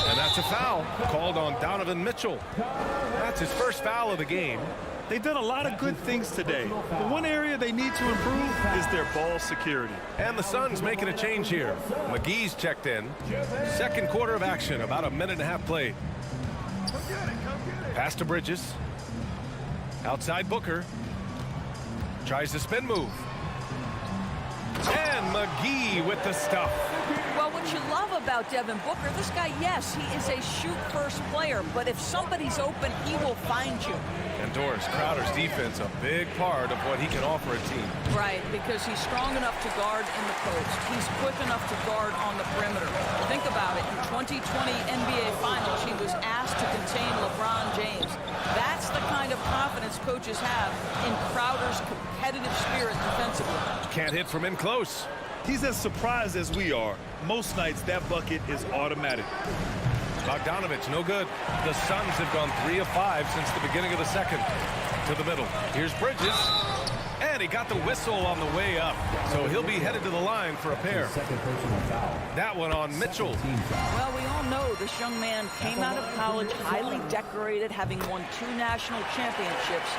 And that's a foul called on Donovan Mitchell. That's his first foul of the game. They've done a lot of good things today, but one area they need to improve is their ball security. And the Suns making a change here. McGee's checked in. Second quarter of action, about a minute and a half played. Pass to Bridges. Outside Booker. Tries the spin move. And McGee with the stuff. Well, what you love about Devin Booker, this guy, yes, he is a shoot-first player, but if somebody's open, he will find you. And Doris, Crowder's defense, a big part of what he can offer a team. Right, because he's strong enough to guard in the post. He's quick enough to guard on the perimeter. Think about it. In 2020 NBA Finals, he was asked to contain LeBron James. That's the kind of confidence coaches have in Crowder's competitive spirit defensively. Can't hit from in close. He's as surprised as we are. Most nights, that bucket is automatic. Bogdanovic, no good. The Suns have gone 3 of 5 since the beginning of the second. To the middle. Here's Bridges. And he got the whistle on the way up. So he'll be headed to the line for a pair. That one on Mitchell. Well, we all know this young man came out of college highly decorated, having won 2 national championships.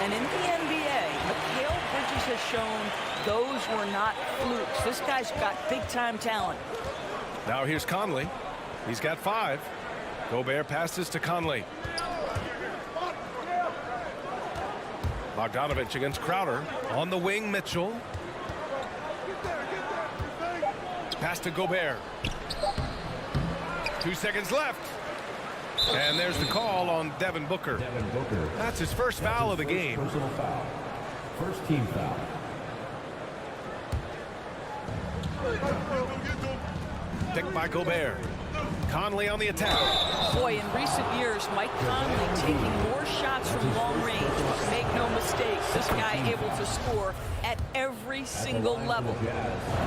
And in the NBA, Mikal Bridges has shown those were not flukes. This guy's got big-time talent. Now here's Conley. He's got 5. Gobert passes to Conley. Bogdanovic against Crowder. On the wing, Mitchell. Pass to Gobert. 2 seconds left. And there's the call on Devin Booker. That's his first foul of the game. Personal foul. First team foul. Picked by Gobert. Conley on the attack. Boy, in recent years, Mike Conley taking more shots from long range. But make no mistake, this guy able to score at every single level.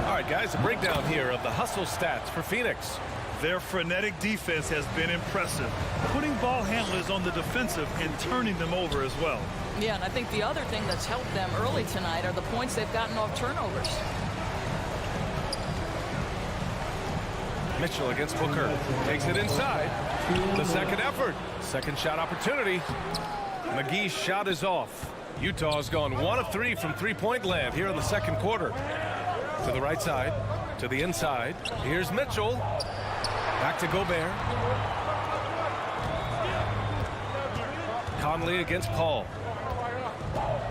All right, guys, a breakdown here of the hustle stats for Phoenix. Their frenetic defense has been impressive, putting ball handlers on the defensive and turning them over as well. Yeah, and I think the other thing that's helped them early tonight are the points they've gotten off turnovers. Mitchell against Booker. Takes it inside. The second effort. Second shot opportunity. McGee's shot is off. Utah's gone 1 of 3 from three-point land here in the second quarter. To the right side. To the inside. Here's Mitchell. Back to Gobert. Conley against Paul.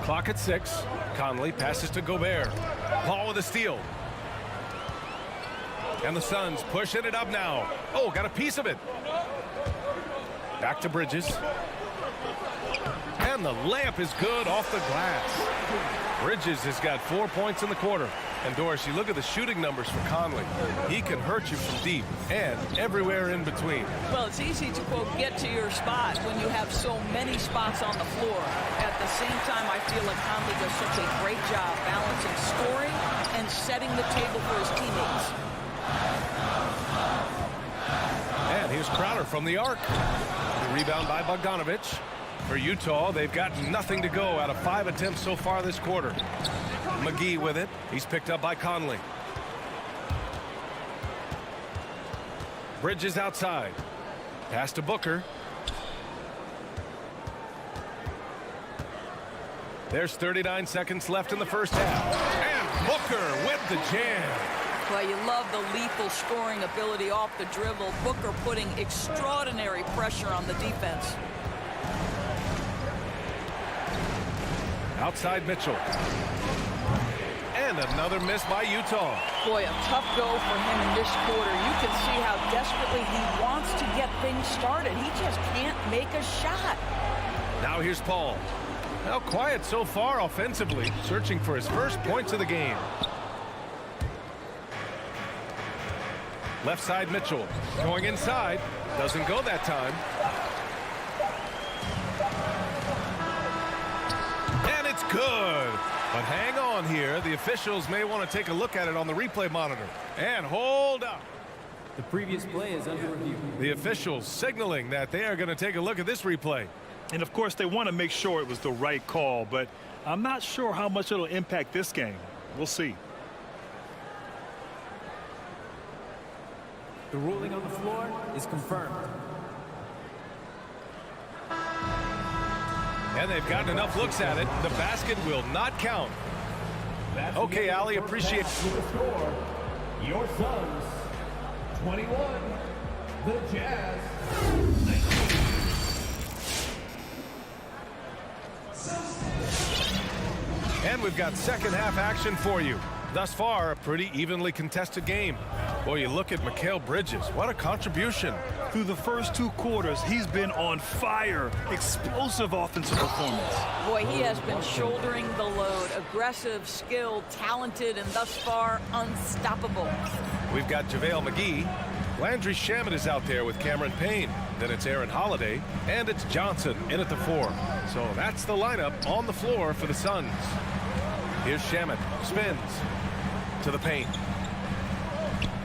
Clock at 6. Conley passes to Gobert. Paul with a steal. And the Suns pushing it up now. Oh, got a piece of it. Back to Bridges. And the layup is good off the glass. Bridges has got 4 points in the quarter. And Doris, you look at the shooting numbers for Conley. He can hurt you from deep and everywhere in between. Well, it's easy to, quote, get to your spot when you have so many spots on the floor. At the same time, I feel like Conley does such a great job balancing scoring and setting the table for his teammates. And here's Crowder from the arc. The rebound by Bogdanovic. For Utah, they've got nothing to go out of 5 attempts so far this quarter. McGee with it. He's picked up by Conley. Bridges outside. Pass to Booker. There's 39 seconds left in the first half. And Booker with the jam. Well, you love the lethal scoring ability off the dribble. Booker putting extraordinary pressure on the defense. Outside Mitchell. And another miss by Utah. Boy, a tough go for him in this quarter. You can see how desperately he wants to get things started. He just can't make a shot. Now here's Paul. Now quiet so far offensively, searching for his first points of the game. Left side Mitchell. Going inside. Doesn't go that time. And it's good. But hang on here. The officials may want to take a look at it on the replay monitor. And hold up. The previous play is under review. The officials signaling that they are going to take a look at this replay. And of course, they want to make sure it was the right call, but I'm not sure how much it'll impact this game. We'll see. The ruling on the floor is confirmed. And they've gotten enough looks at it. The basket will not count. Okay, Ali, appreciate it. Score, your Suns, 21, the Jazz, 19. And we've got second half action for you. Thus far, a pretty evenly contested game. Boy, you look at Mikal Bridges. What a contribution. Through the first 2 quarters, he's been on fire. Explosive offensive performance. Boy, he has been shouldering the load. Aggressive, skilled, talented, and thus far, unstoppable. We've got JaVale McGee. Landry Shamet is out there with Cameron Payne. Then it's Aaron Holiday. And it's Johnson in at the 4. So that's the lineup on the floor for the Suns. Here's Shamet. Spins to the paint.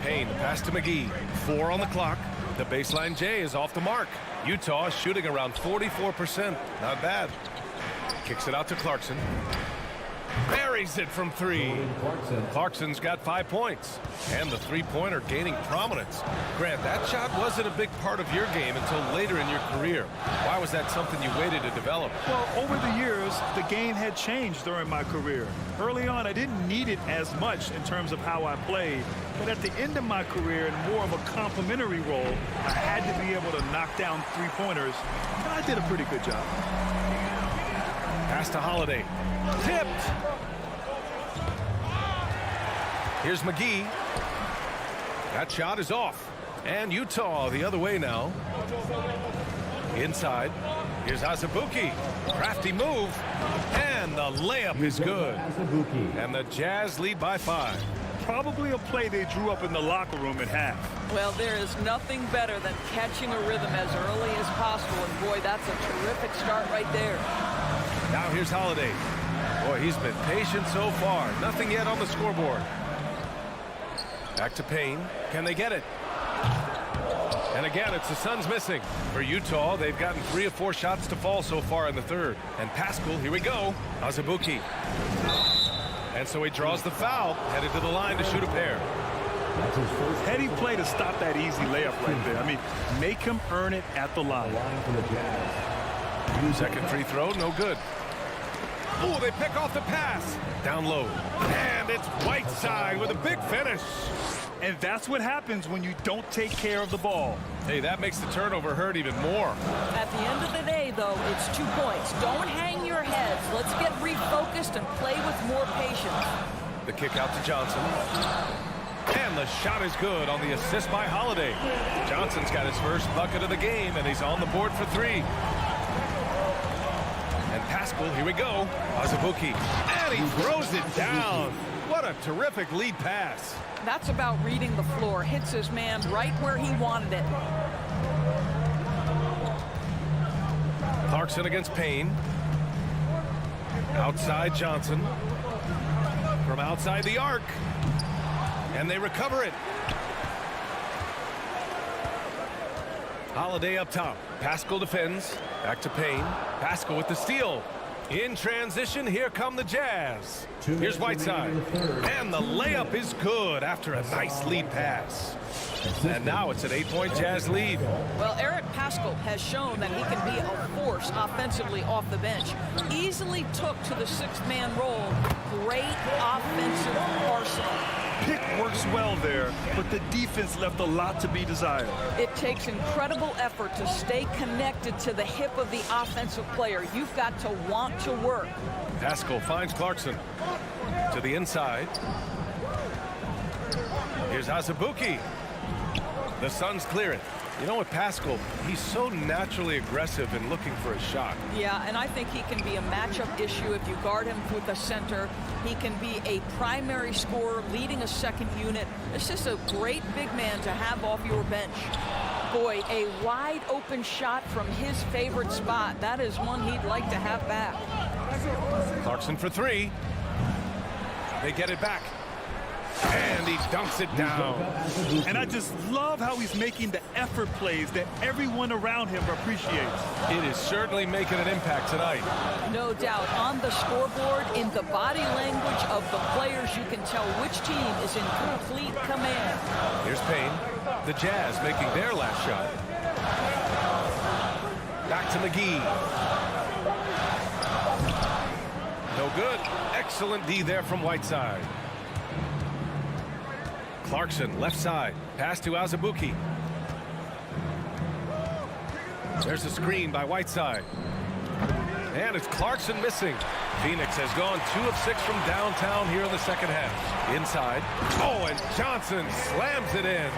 Payne, pass to McGee. 4 on the clock. The baseline J is off the mark. Utah is shooting around 44%. Not bad. Kicks it out to Clarkson. Buries it from 3. Clarkson's got 5 points. And the three-pointer gaining prominence. Grant, that shot wasn't a big part of your game until later in your career. Why was that something you waited to develop? Well, over the years, the game had changed during my career. Early on, I didn't need it as much in terms of how I played. But at the end of my career, in more of a complementary role, I had to be able to knock down three-pointers. And I did a pretty good job. Pass to Holiday. Tipped. Here's McGee. That shot is off. And Utah the other way now. Inside. Here's Azubuike. Crafty move. And the layup is good. And the Jazz lead by 5. probably a play they drew up in the locker room at half. Well, there is nothing better than catching a rhythm as early as possible. And boy, that's a terrific start right there. Now here's Holiday. Boy, he's been patient so far. Nothing yet on the scoreboard. Back to Payne. Can they get it? And again, it's the Suns missing. For Utah, they've gotten 3 of 4 shots to fall so far in the third. And Pascal, here we go. Azubuike. And so he draws the foul, headed to the line to shoot a pair. Heady play to stop that easy layup right there. I mean, make him earn it at the line. Second free throw, no good. Oh, they pick off the pass. Down low. And it's Whiteside with a big finish. And that's what happens when you don't take care of the ball. Hey, that makes the turnover hurt even more. At the end of the day, though, it's 2 points. Don't hang your heads. Let's get refocused and play with more patience. The kick out to Johnson. And the shot is good on the assist by Holiday. Johnson's got his first bucket of the game, and he's on the board for 3. And Pascal, here we go. Azubuike. And he throws it down. What a terrific lead pass. That's about reading the floor. Hits his man right where he wanted it. Clarkson against Payne. Outside Johnson. From outside the arc. And they recover it. Holiday up top. Pascal defends. Back to Payne. Pascal with the steal. In transition, here come the Jazz. Here's Whiteside. And the layup is good after a nice lead pass. And now it's an 8-point Jazz lead. Well, Eric Pascal has shown that he can be a force offensively off the bench. Easily took to the 6th-man role. Great offensive arsenal. Pick works well there, but the defense left a lot to be desired. It takes incredible effort to stay connected to the hip of the offensive player. You've got to want to work. Pascal finds Clarkson to the inside. Here's Azubuike. The Suns clear it. You know what, Pascal, he's so naturally aggressive in looking for a shot. Yeah, and I think he can be a matchup issue if you guard him with the center. He can be a primary scorer, leading a second unit. It's just a great big man to have off your bench. Boy, a wide open shot from his favorite spot. That is one he'd like to have back. Clarkson for 3. They get it back. And he dunks it down. And I just love how he's making the effort plays that everyone around him appreciates. It is certainly making an impact tonight. No doubt. On the scoreboard, in the body language of the players, you can tell which team is in complete command. Here's Payne. The Jazz making their last shot. Back to McGee. No good. Excellent D there from Whiteside. Clarkson, left side. Pass to Azubuike. There's a screen by Whiteside. And it's Clarkson missing. Phoenix has gone 2 of 6 from downtown here in the second half. Inside. Oh, and Johnson slams it in.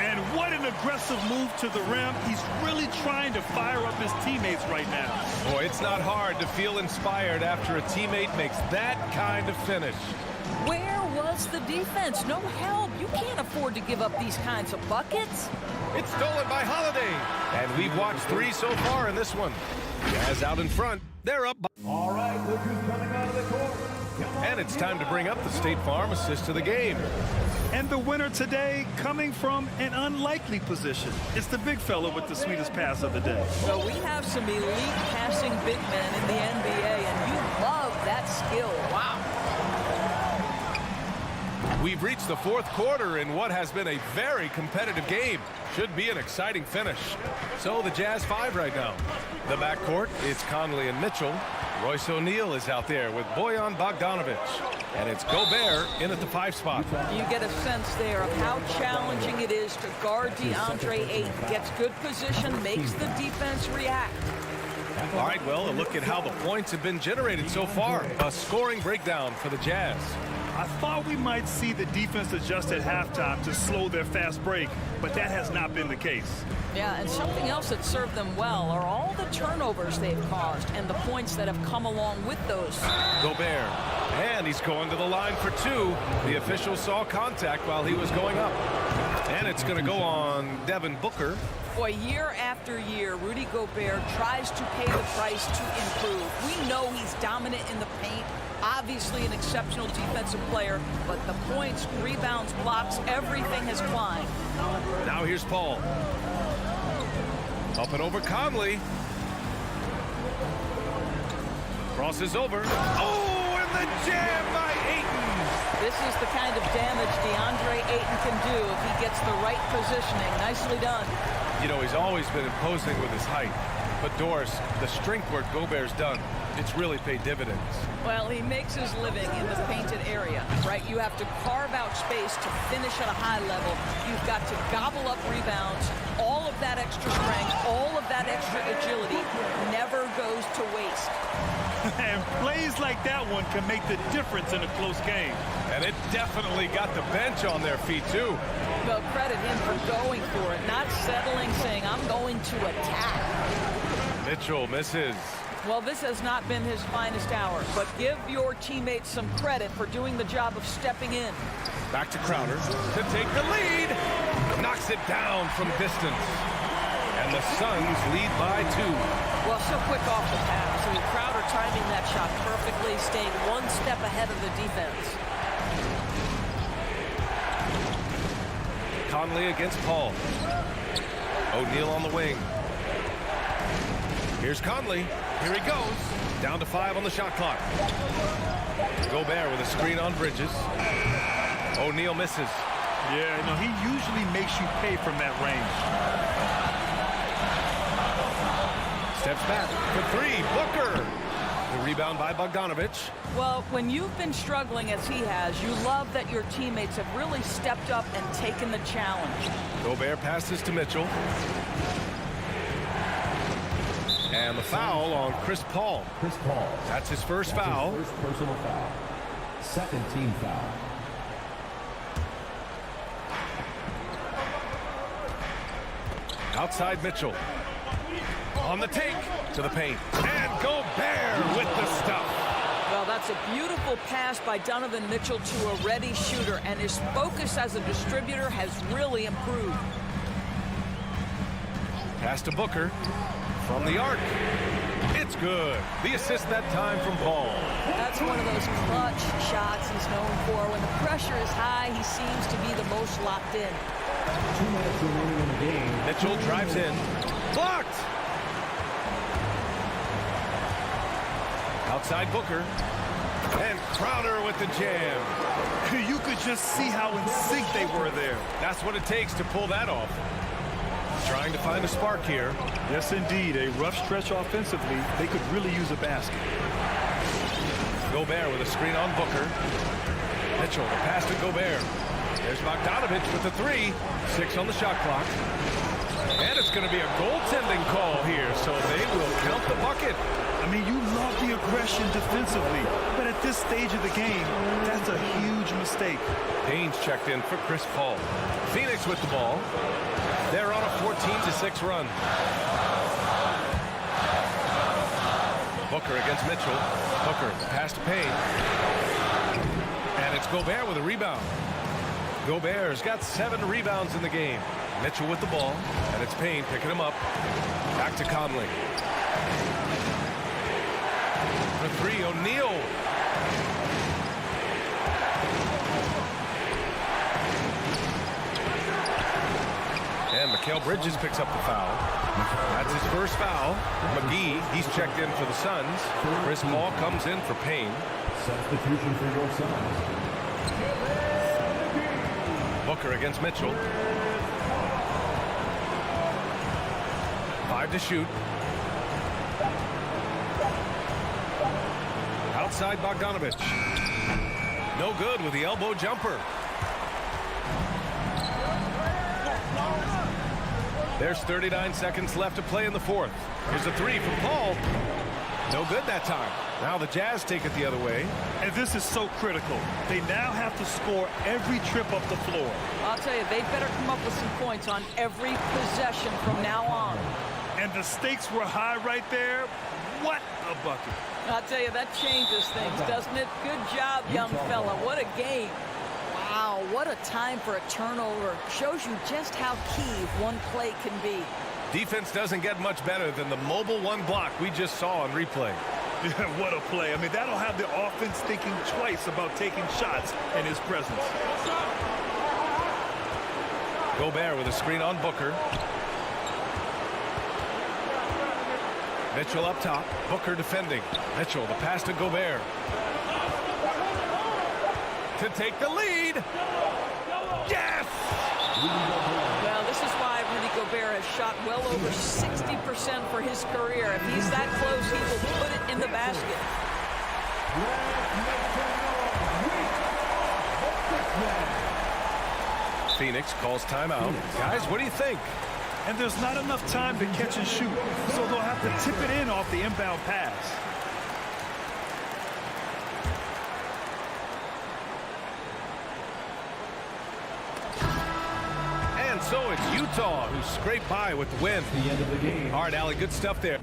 And what an aggressive move to the rim. He's really trying to fire up his teammates right now. Boy, it's not hard to feel inspired after a teammate makes that kind of finish. Where was the defense? No help. You can't afford to give up these kinds of buckets. It's stolen by Holiday. And we've watched 3 so far in this one. Jazz out in front. They're up. All right, look who's coming out of the court. And it's time to bring up the State Farm assist to the game. And the winner today coming from an unlikely position. It's the big fella with the sweetest pass of the day. Well, we have some elite passing big men in the NBA, and you love that skill. Wow. We've reached the 4th quarter in what has been a very competitive game. Should be an exciting finish. So the Jazz 5 right now. The backcourt, it's Conley and Mitchell. Royce O'Neal is out there with Bojan Bogdanovic. And it's Gobert in at the 5 spot. You get a sense there of how challenging it is to guard DeAndre Ayton. Gets good position, makes the defense react. All right, well, a look at how the points have been generated so far. A scoring breakdown for the Jazz. I thought we might see the defense adjust at halftime to slow their fast break, but that has not been the case. Yeah, and something else that served them well are all the turnovers they've caused and the points that have come along with those. Gobert. And And he's going to the line for two. The official saw contact while he was going up. And it's going to go on Devin Booker. Boy, year after year, Rudy Gobert tries to pay the price to improve. We know he's dominant in the paint, obviously an exceptional defensive player, but the points, rebounds, blocks, everything has climbed. Now here's Paul. Up and over Conley. Crosses over. Oh, and the jam by Ayton. This is the kind of damage DeAndre Ayton can do if he gets the right positioning. Nicely done. You know, he's always been imposing with his height. But Doris, the strength work Gobert's done, it's really paid dividends. Well, he makes his living in the painted area, right? You have to carve out space to finish at a high level. You've got to gobble up rebounds. All of that extra strength, all of that extra agility never goes to waste. And plays like that one can make the difference in a close game. And it definitely got the bench on their feet, too. Well, credit him for going for it, not settling, saying, I'm going to attack. Mitchell misses. Well, this has not been his finest hour, but give your teammates some credit for doing the job of stepping in. Back to Crowder to take the lead. Knocks it down from distance. And the Suns lead by 2. Well, so quick off the pass. I mean, Crowder timing that shot perfectly, staying one step ahead of the defense. Conley against Paul. O'Neal on the wing. Here's Conley. Here he goes. Down to 5 on the shot clock. Gobert with a screen on Bridges. O'Neal misses. Yeah, no, he usually makes you pay from that range. Steps back for 3. Booker. The rebound by Bogdanovic. Well, when you've been struggling as he has, you love that your teammates have really stepped up and taken the challenge. Gobert passes to Mitchell. And the foul on Chris Paul. Chris Paul. That's his first foul. His first personal foul. Second team foul. Outside Mitchell. On the take to the paint. And Gobert with the stuff. Well, that's a beautiful pass by Donovan Mitchell to a ready shooter, and his focus as a distributor has really improved. Pass to Booker from the arc. It's good. The assist that time from Paul. That's one of those clutch shots he's known for. When the pressure is high, he seems to be the most locked in. 2 minutes remaining in the game. Mitchell drives in. Blocked. Outside Booker. And Crowder with the jam. You could just see how in sync they were there. That's what it takes to pull that off. Trying to find a spark here. Yes, indeed. A rough stretch offensively. They could really use a basket. Gobert with a screen on Booker. Mitchell, the pass to Gobert. There's Bogdanovic with the 3. 6 on the shot clock. And it's going to be a goaltending call here, so they will count the bucket. I mean, you love the aggression defensively, but at this stage of the game, that's a huge mistake. Payne's checked in for Chris Paul. Phoenix with the ball. They're on a 14-6 run. Booker against Mitchell. Booker, pass to Payne. And it's Gobert with a rebound. Gobert's got 7 rebounds in the game. Mitchell with the ball, and it's Payne picking him up. Back to Conley. For 3, O'Neal. And Mikal Bridges picks up the foul. That's his first foul. McGee, he's checked in for the Suns. Chris Paul comes in for Payne. Substitution for your Suns. Booker against Mitchell. 5 to shoot. Outside Bogdanovic. No good with the elbow jumper. There's 39 seconds left to play in the 4th. Here's a 3 from Paul. No good that time. Now the Jazz take it the other way. And this is so critical. They now have to score every trip up the floor. I'll tell you, they better come up with some points on every possession from now on. And the stakes were high right there. What a bucket. I'll tell you, that changes things, doesn't it? Good job, young fella. What a game. Wow, what a time for a turnover. Shows you just how key one play can be. Defense doesn't get much better than the mobile one block we just saw on replay. Yeah, what a play. I mean, that'll have the offense thinking twice about taking shots in his presence. Gobert with a screen on Booker. Mitchell up top. Booker defending. Mitchell, the pass to Gobert. To take the lead. Yes! Well, this is why Rudy Gobert has shot well over 60% for his career. If he's that close, he will put it in the basket. Phoenix calls timeout. Guys, what do you think? And there's not enough time to catch and shoot, so they'll have to tip it in off the inbound pass. And so it's Utah who scraped by with the win. The end of the game. All right, Allie, good stuff there.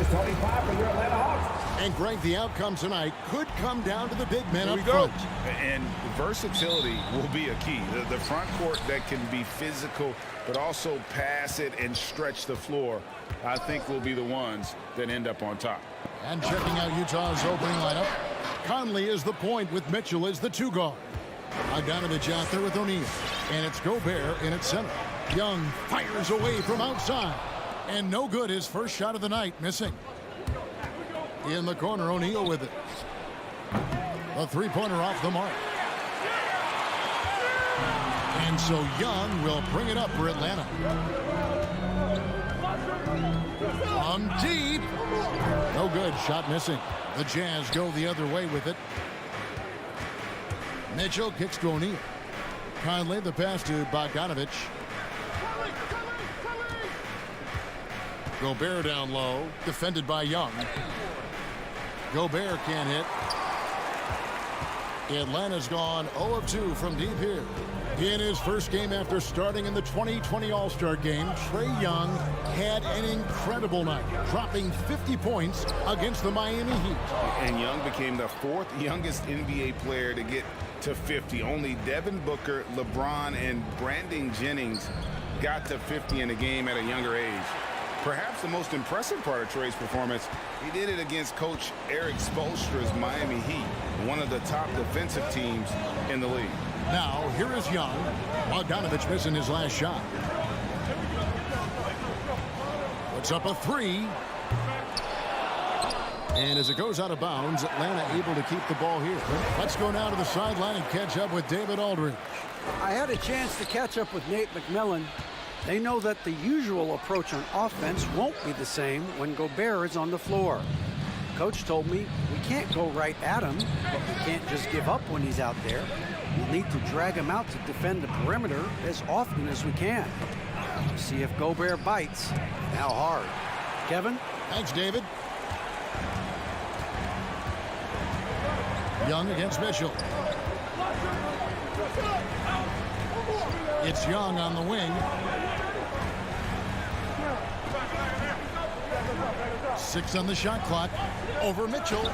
Number 25 for your Atlanta Hawks. And Greg, the outcome tonight could come down to the big men up Here we go. front. And versatility will be a key. The front court that can be physical, but also pass it and stretch the floor, I think will be the ones that end up on top. And checking out Utah's opening lineup, Conley is the point with Mitchell as the 2 guard. Bogdanovic out there with O'Neal. And it's Gobert in at center. Young fires away from outside. And no good, his first shot of the night, missing. In the corner, O'Neal with it. A three-pointer off the mark. And so Young will bring it up for Atlanta. From deep. No good, shot missing. The Jazz go the other way with it. Mitchell kicks to O'Neal. Conley, the pass to Bogdanovic. Gobert down low, defended by Young. Gobert can't hit. Atlanta's gone 0 of 2 from deep here. In his first game after starting in the 2020 All-Star Game, Trae Young had an incredible night, dropping 50 points against the Miami Heat. And Young became the 4th youngest NBA player to get to 50. Only Devin Booker, LeBron, and Brandon Jennings got to 50 in a game at a younger age. Perhaps the most impressive part of Trae's performance, he did it against Coach Eric Spoelstra's Miami Heat, one of the top defensive teams in the league. Now, here is Young. Bogdanovic missing his last shot. Puts up a 3. And as it goes out of bounds, Atlanta able to keep the ball here. Let's go now to the sideline and catch up with David Aldridge. I had a chance to catch up with Nate McMillan. They know that the usual approach on offense won't be the same when Gobert is on the floor. Coach told me we can't go right at him, but we can't just give up when he's out there. We'll need to drag him out to defend the perimeter as often as we can. To see if Gobert bites and how hard. Kevin? Thanks, David. Young against Mitchell. It's Young on the wing. 6 on the shot clock. Over Mitchell.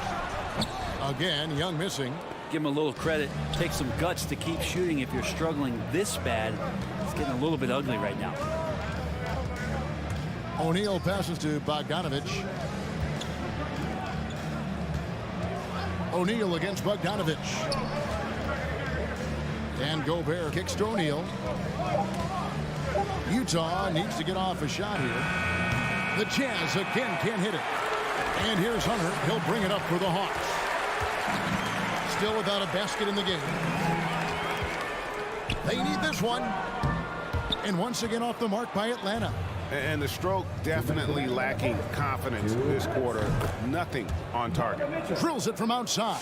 Again, Young missing. Give him a little credit. Take some guts to keep shooting if you're struggling this bad. It's getting a little bit ugly right now. O'Neal passes to Bogdanovic. O'Neal against Bogdanovic. And Gobert kicks to O'Neal. Utah needs to get off a shot here. The Jazz again can't hit it. And here's Hunter. He'll bring it up for the Hawks. Still without a basket in the game. They need this one. And once again off the mark by Atlanta. And the stroke definitely lacking confidence this quarter. Nothing on target. Drills it from outside.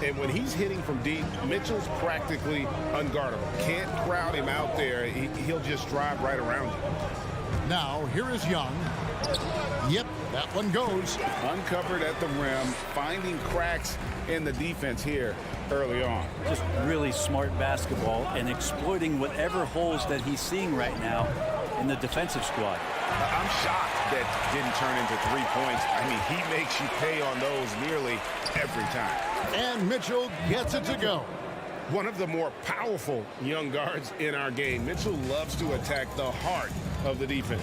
And when he's hitting from deep, Mitchell's practically unguardable. Can't crowd him out there. He'll just drive right around you. Now, here is Young. Yep, that one goes. Uncovered at the rim, finding cracks in the defense here early on. Just really smart basketball and exploiting whatever holes that he's seeing right now in the defensive squad. I'm shocked that didn't turn into 3 points. I mean, he makes you pay on those nearly every time. And Mitchell gets it to go. One of the more powerful young guards in our game. Mitchell loves to attack the heart of the defense.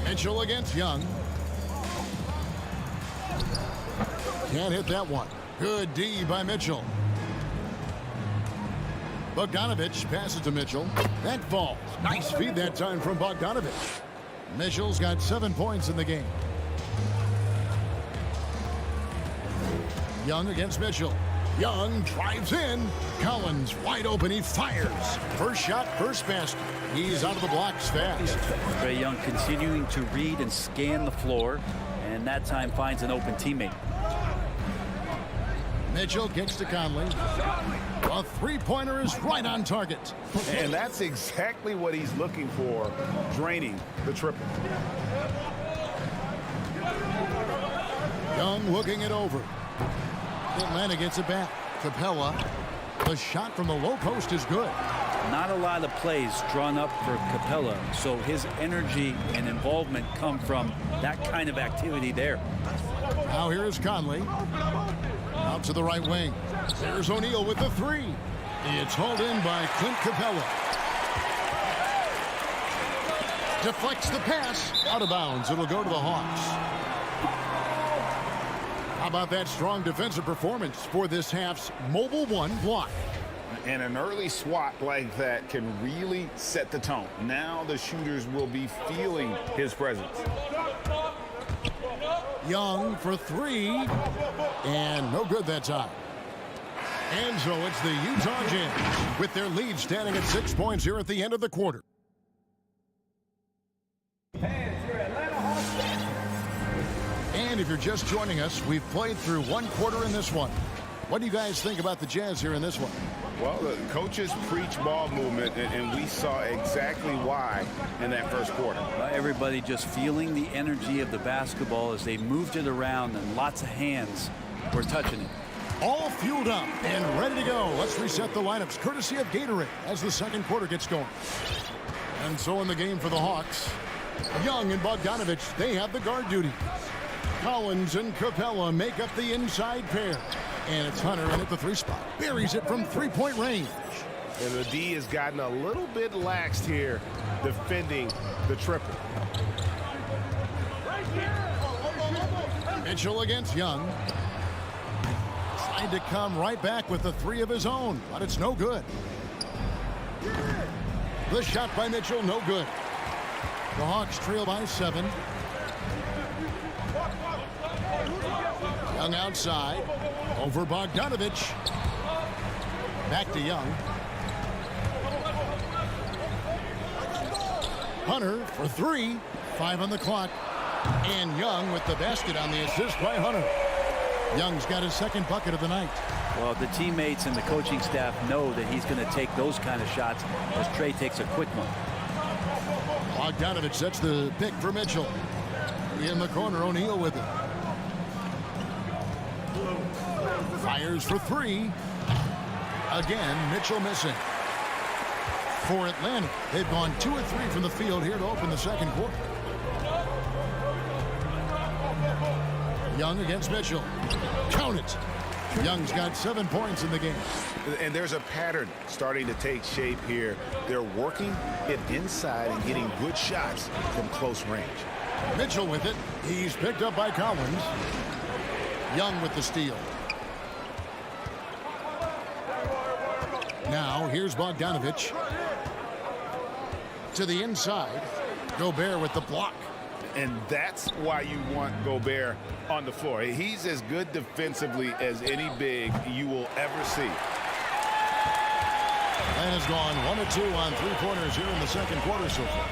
Mitchell against Young. Can't hit that one. Good D by Mitchell. Bogdanovic passes to Mitchell. That falls. Nice feed that time from Bogdanovic. Mitchell's got 7 points in the game. Young against Mitchell. Young drives in. Collins wide open. He fires. First shot, first basket. He's out of the blocks fast. Trae Young continuing to read and scan the floor, and that time finds an open teammate. Mitchell kicks to Conley. A three-pointer is right on target. And that's exactly what he's looking for, draining the triple. Young looking it over. Atlanta gets it back. Capella. The shot from the low post is good. not a lot of plays drawn up for Capella, so his energy and involvement come from that kind of activity there. Now here's Conley. Out to the right wing. There's O'Neal with the three. It's hauled in by Clint Capella. Deflects the pass. Out of bounds. It'll go to the Hawks. How about that strong defensive performance for this half's Mobile One block? And an early swat like that can really set the tone. Now the shooters will be feeling his presence. Young for three. And no good that time. And so it's the Utah Jazz with their lead standing at 6 points here at the end of the quarter. And if you're just joining us, we've played through one quarter in this one. What do you guys think about the Jazz here in this one? Well, the coaches preach ball movement, and we saw exactly why in that first quarter. Everybody just feeling the energy of the basketball as they moved it around, and lots of hands were touching it. All fueled up and ready to go. Let's reset the lineups courtesy of Gatorade as the second quarter gets going. And so in the game for the Hawks, Young and Bogdanovic, they have the guard duty. Collins and Capella make up the inside pair. And it's Hunter in at the three spot. Buries it from three-point range. And the D has gotten a little bit laxed here defending the triple. Mitchell against Young. Tried to come right back with the three of his own, but it's no good. The shot by Mitchell, no good. The Hawks trail by 7. Young outside. Over Bogdanovic. Back to Young. Hunter for 3. 5 on the clock. And Young with the basket on the assist by Hunter. Young's got his second bucket of the night. Well, the teammates and the coaching staff know that he's going to take those kind of shots as Trey takes a quick one. Bogdanovic sets the pick for Mitchell. In the corner, O'Neal with it. Fires for 3. Again, Mitchell missing. For Atlanta, they've gone 2 of 3 from the field here to open the second quarter. Young against Mitchell. Count it. Young's got 7 points in the game. And there's a pattern starting to take shape here. They're working it inside and getting good shots from close range. Mitchell with it. He's picked up by Collins. Young with the steal. Now here's Bogdanovic. To the inside. Gobert with the block. And that's why you want Gobert on the floor. He's as good defensively as any big you will ever see. And has gone 1 of 2 on three-pointers here in the second quarter so far.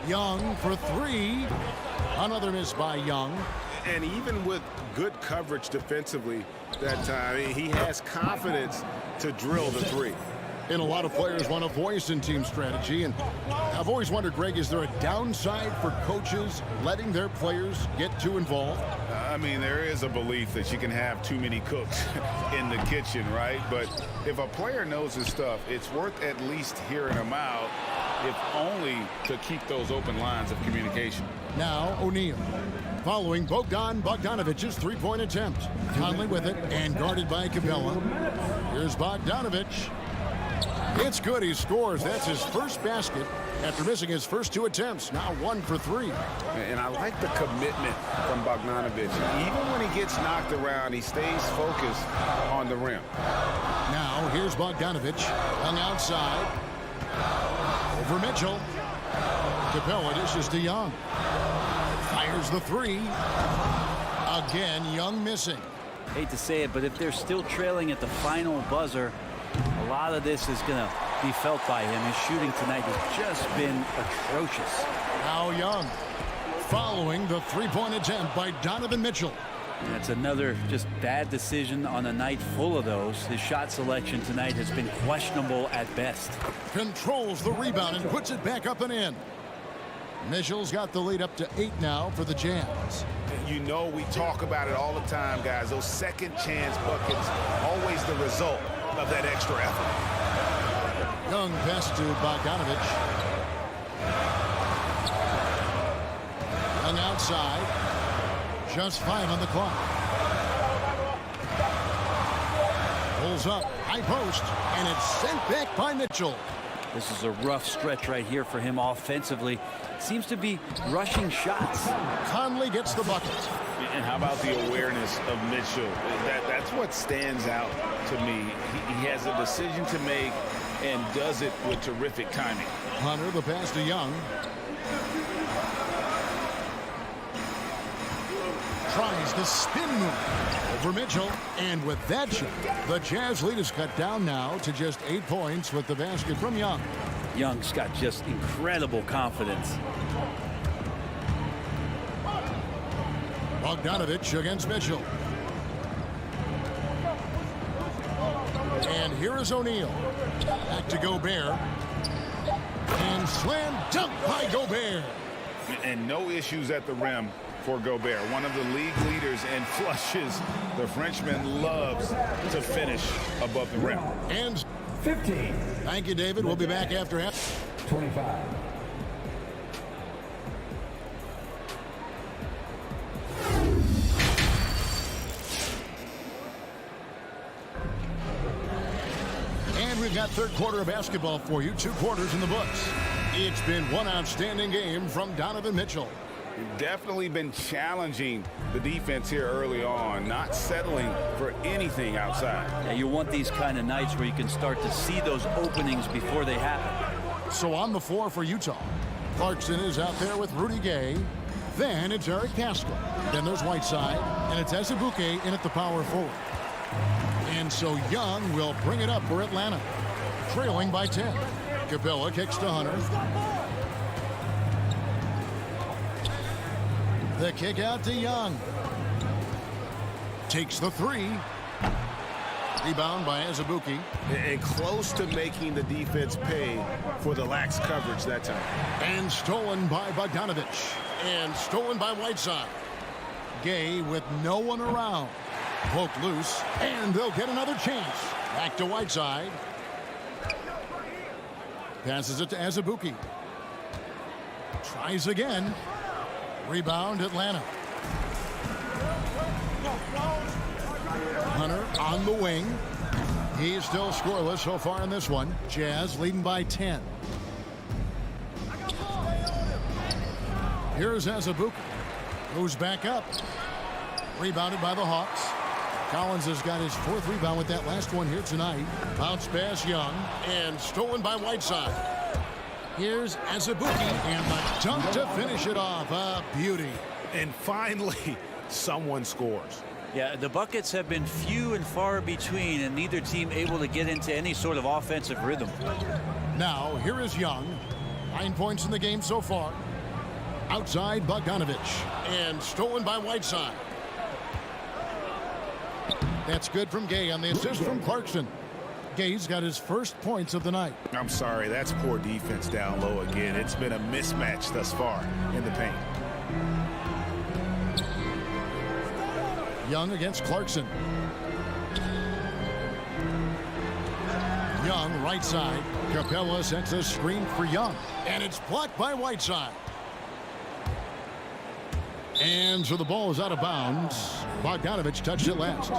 Young for 3. Another miss by Young. And even with good coverage defensively that time, he has confidence to drill the 3. And a lot of players want a voice in team strategy. And I've always wondered, Greg, is there a downside for coaches letting their players get too involved? I mean, there is a belief that you can have too many cooks in the kitchen, right? But if a player knows his stuff, it's worth at least hearing him out, if only to keep those open lines of communication. Now O'Neal. Following Bogdanovic's three-point attempt. Conley with it and guarded by Capella. Here's Bogdanovic. It's good. He scores. That's his first basket after missing his first 2 attempts. Now 1 for 3. And I like the commitment from Bogdanovic. Even when he gets knocked around, he stays focused on the rim. Now here's Bogdanovic. Hung outside. Over Mitchell. Capella dishes to Young. Fires the 3. Again, Young missing. Hate to say it, but if they're still trailing at the final buzzer, a lot of this is going to be felt by him. His shooting tonight has just been atrocious. Now Young following the three-point attempt by Donovan Mitchell. That's another just bad decision on a night full of those. His shot selection tonight has been questionable at best. Controls the rebound and puts it back up and in. Mitchell's got the lead up to 8 now for the Jazz. You know, we talk about it all the time, guys. Those second chance buckets, always the result of that extra effort. Young pass to Bogdanovic. Young outside. Just 5 on the clock. Pulls up, high post, and it's sent back by Mitchell. This is a rough stretch right here for him offensively. Seems to be rushing shots. Conley gets the bucket. And how about the awareness of Mitchell? That's what stands out to me. He has a decision to make and does it with terrific timing. Hunter, the pass to Young. Tries the spin move over Mitchell, and with that shot, the Jazz lead is cut down now to just 8 points with the basket from Young. Young's got just incredible confidence. Bogdanovic against Mitchell. And here is O'Neal. Back to Gobert. And slam dunk by Gobert. And no issues at the rim for Gobert. One of the league leaders in flushes. The Frenchman loves to finish above the rim. And 15. thank you, David. We'll be back after half. 25. And we've got third quarter of basketball for you. 2 quarters in the books. It's been one outstanding game from Donovan Mitchell. Definitely been challenging the defense here early on, not settling for anything outside. Yeah, you want these kind of nights where you can start to see those openings before they happen. So on the floor for Utah, Clarkson is out there with Rudy Gay. Then it's Eric Pascal. Then there's Whiteside, and it's Azubuike in at the power forward. And so Young will bring it up for Atlanta, trailing by 10. Capella kicks to Hunter. The kick out to Young. Takes the 3. Rebound by Azubuike. And close to making the defense pay for the lax coverage that time. And stolen by Bogdanovic. And stolen by Whiteside. Gay with no one around. Poked loose. And they'll get another chance. Back to Whiteside. Passes it to Azubuike. Tries again. Rebound Atlanta. Hunter on the wing. He's still scoreless so far in this one. Jazz leading by 10. Here's Azubuike. Moves back up. Rebounded by the Hawks. Collins has got his 4th rebound with that last one here tonight. Bounce pass Young. And stolen by Whiteside. Here's Azubuike and the dunk to finish it off. A beauty. And finally, someone scores. Yeah, the buckets have been few and far between, and neither team able to get into any sort of offensive rhythm. Now, here is Young. 9 points in the game so far. Outside Bogdanovic. And stolen by Whiteside. That's good from Gay on the assist from Clarkson. Gay's got his first points of the night. I'm sorry, that's poor defense down low again. It's been a mismatch thus far in the paint. Young against Clarkson. Young right side. Capella sets a screen for Young. And it's blocked by Whiteside. And so the ball is out of bounds. Bogdanovic touched it last.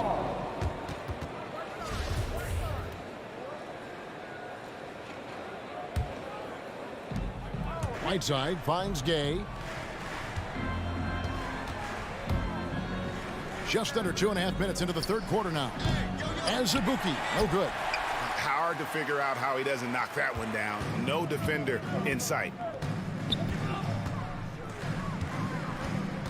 Whiteside finds Gay. Just under 2.5 minutes into the third quarter now. Azubuike, no good. Hard to figure out how he doesn't knock that one down. No defender in sight.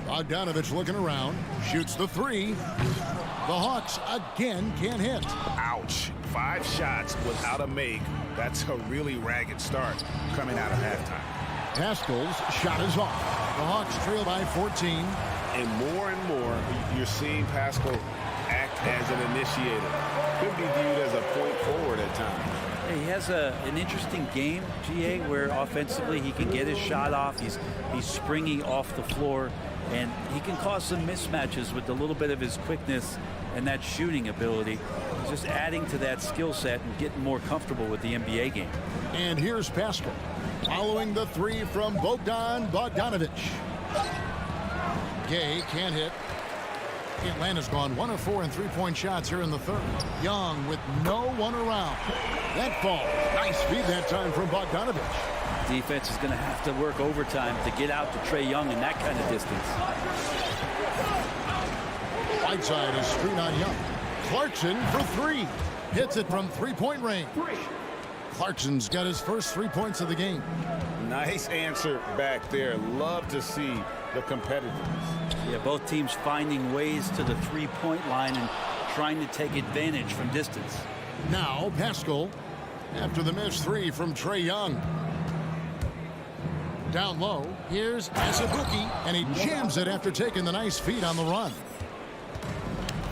Bogdanovic looking around, shoots the 3. The Hawks again can't hit. Ouch. 5 shots without a make. That's a really ragged start coming out of halftime. Pascal's shot is off. The Hawks trail by 14. And more, you're seeing Pascal act as an initiator. Could be viewed as a point forward at times. He has an interesting game, GA, where offensively he can get his shot off. He's springy off the floor, and he can cause some mismatches with a little bit of his quickness and that shooting ability. He's just adding to that skill set and getting more comfortable with the NBA game. And here's Pascal following the three from Bogdanovic. Gay can't hit. Atlanta's gone 1 of 4 in three-point shots here in the third. Young with no one around. That fall. Nice feed that time from Bogdanovic. Defense is going to have to work overtime to get out to Trae Young in that kind of distance. Whiteside is screen on Young. Clarkson for three. Hits it from three-point range. Clarkson's got his first 3 points of the game. Nice answer back there. Love to see the competitiveness. Yeah, both teams finding ways to the three-point line and trying to take advantage from distance. Now Pascal after the missed three from Trae Young. Down low, here's Asabuki, and he jams it after taking the nice feed on the run.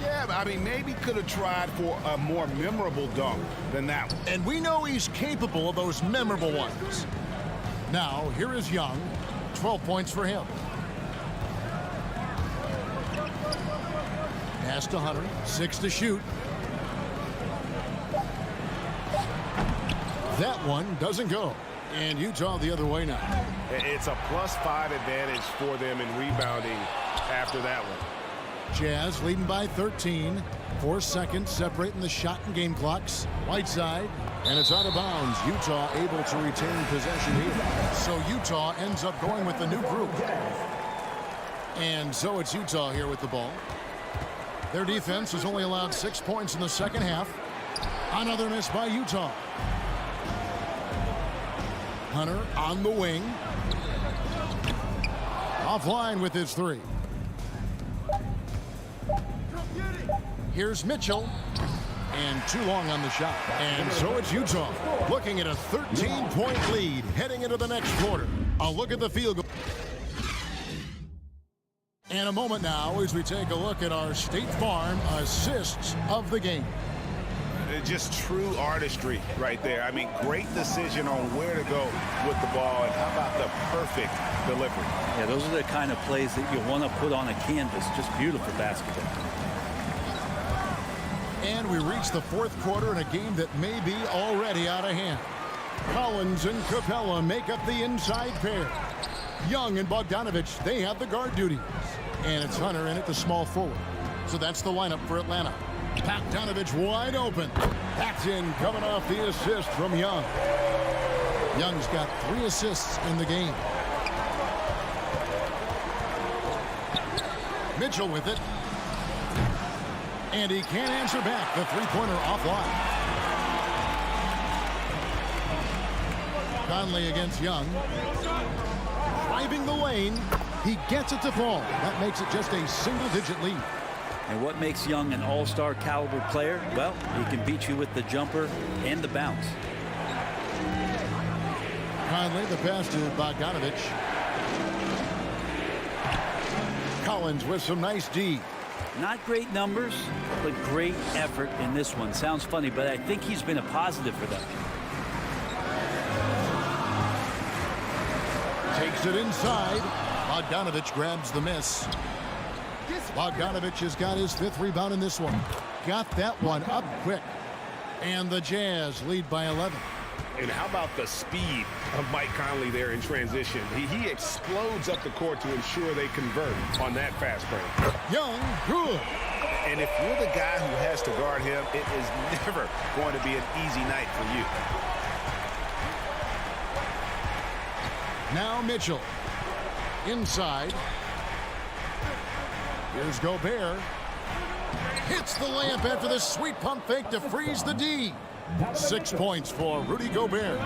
Yeah, I mean, maybe could have tried for a more memorable dunk than that one. And we know he's capable of those memorable ones. Now, here is Young. 12 points for him. Pass to Hunter. 6 to shoot. That one doesn't go. And Utah the other way now. It's a +5 advantage for them in rebounding after that one. Jazz leading by 13. 4 seconds separating the shot and game clocks. Whiteside, and it's out of bounds. Utah able to retain possession here. So Utah ends up going with the new group. And so it's Utah here with the ball. Their defense has only allowed 6 points in the second half. Another miss by Utah. Hunter on the wing. Offline with his three. Here's Mitchell. And too long on the shot. And so it's Utah looking at a 13-point lead heading into the next quarter. A look at the field goal. And a moment now as we take a look at our State Farm assists of the game. Just true artistry right there. I mean, great decision on where to go with the ball, and how about the perfect delivery? Yeah, those are the kind of plays that you want to put on a canvas. Just beautiful basketball. And we reach the fourth quarter in a game that may be already out of hand. Collins and Capella make up the inside pair. Young and Bogdanovic, they have the guard duties. And it's Hunter in at the small forward. So that's the lineup for Atlanta. Bogdanovic wide open. That's in, coming off the assist from Young. Young's got 3 assists in the game. Mitchell with it. And he can't answer back. The three-pointer offline. Conley against Young. Driving the lane. He gets it to fall. That makes it just a single-digit lead. And what makes Young an all-star caliber player? Well, he can beat you with the jumper and the bounce. Conley, the pass to Bogdanovic. Collins with some nice D. Not great numbers, but great effort in this one. Sounds funny, but I think he's been a positive for them. Takes it inside. Bogdanovic grabs the miss. Bogdanovic has got his 5th rebound in this one. Got that one up quick. And the Jazz lead by 11. And how about the speed of Mike Conley there in transition? He explodes up the court to ensure they convert on that fast break. Young, good. And if you're the guy who has to guard him, it is never going to be an easy night for you. Now Mitchell. Inside. Here's Gobert. Hits the layup after the sweet pump fake to freeze the D. 6 points for Rudy Gobert.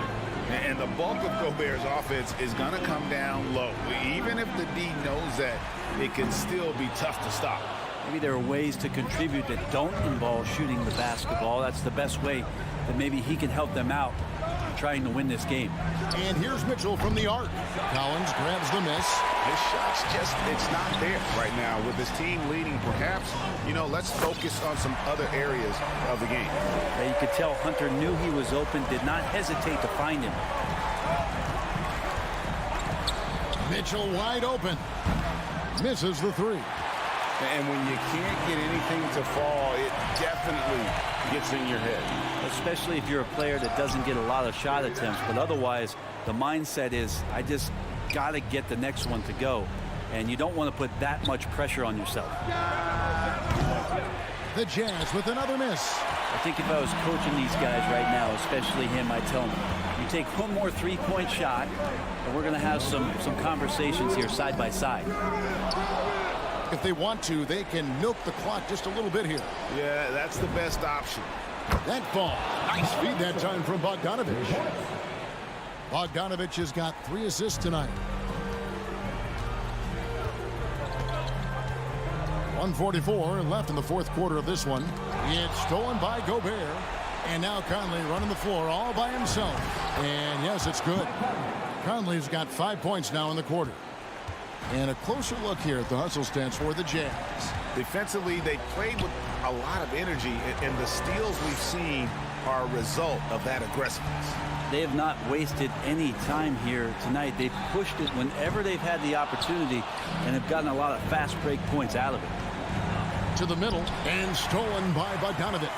And the bulk of Gobert's offense is going to come down low. Even if the D knows that, it can still be tough to stop. Maybe there are ways to contribute that don't involve shooting the basketball. That's the best way that maybe he can help them out trying to win this game. And here's Mitchell from the arc. Collins grabs the miss. His shot's just, it's not there right now. With his team leading, perhaps, let's focus on some other areas of the game. Yeah, you could tell Hunter knew he was open, did not hesitate to find him. Mitchell wide open. Misses the three. And when you can't get anything to fall, it definitely gets in your head. Especially if you're a player that doesn't get a lot of shot attempts. But otherwise, the mindset is, I just got to get the next one to go. And you don't want to put that much pressure on yourself. The Jazz with another miss. I think if I was coaching these guys right now, especially him, I'd tell him, you take one more three-point shot, and we're going to have some conversations here side by side. If they want to, they can milk the clock just a little bit here. Yeah, that's the best option. That ball. Nice feed that time from Bogdanovic. Bogdanovic has got 3 assists tonight. 1:44 left in the fourth quarter of this one. It's stolen by Gobert. And now Conley running the floor all by himself. And yes, it's good. Conley's got 5 points now in the quarter. And a closer look here at the hustle stats for the Jazz. Defensively, they played with a lot of energy, and the steals we've seen are a result of that aggressiveness. They have not wasted any time here tonight. They've pushed it whenever they've had the opportunity and have gotten a lot of fast break points out of it. To the middle and stolen by Bogdanovic.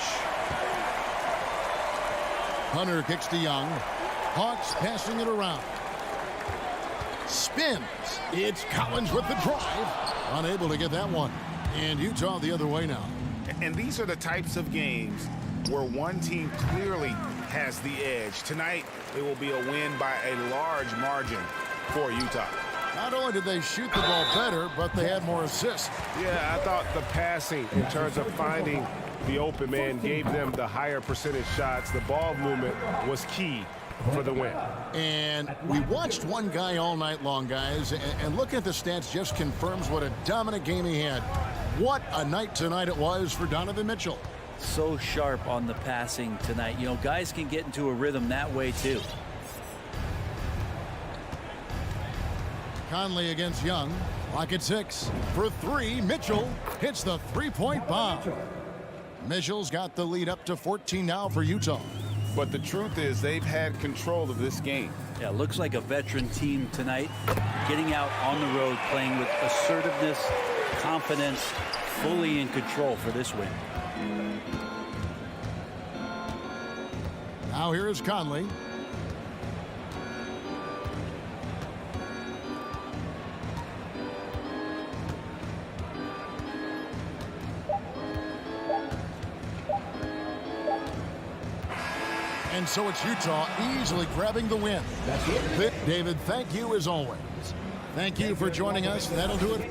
Hunter kicks to Young. Hawks passing it around. Spins. It's Collins with the drive. Unable to get that one. And Utah the other way now. And these are the types of games where one team clearly has the edge. Tonight, it will be a win by a large margin for Utah. Not only did they shoot the ball better, but they had more assists. Yeah, I thought the passing in terms of finding the open man gave them the higher percentage shots. The ball movement was key for the win. And we watched one guy all night long, guys, and looking at the stats just confirms what a dominant game he had. What a night tonight it was for Donovan Mitchell. So sharp on the passing tonight. You know, guys can get into a rhythm that way too. Conley against Young. Clock at 6. For 3, Mitchell hits the three-point bomb. Mitchell's got the lead up to 14 now for Utah. But the truth is they've had control of this game. Yeah, looks like a veteran team tonight. Getting out on the road, playing with assertiveness, confidence, fully in control for this win. Now here is Conley. And so it's Utah easily grabbing the win. David, thank you as always. Thank you for joining us. That'll do it.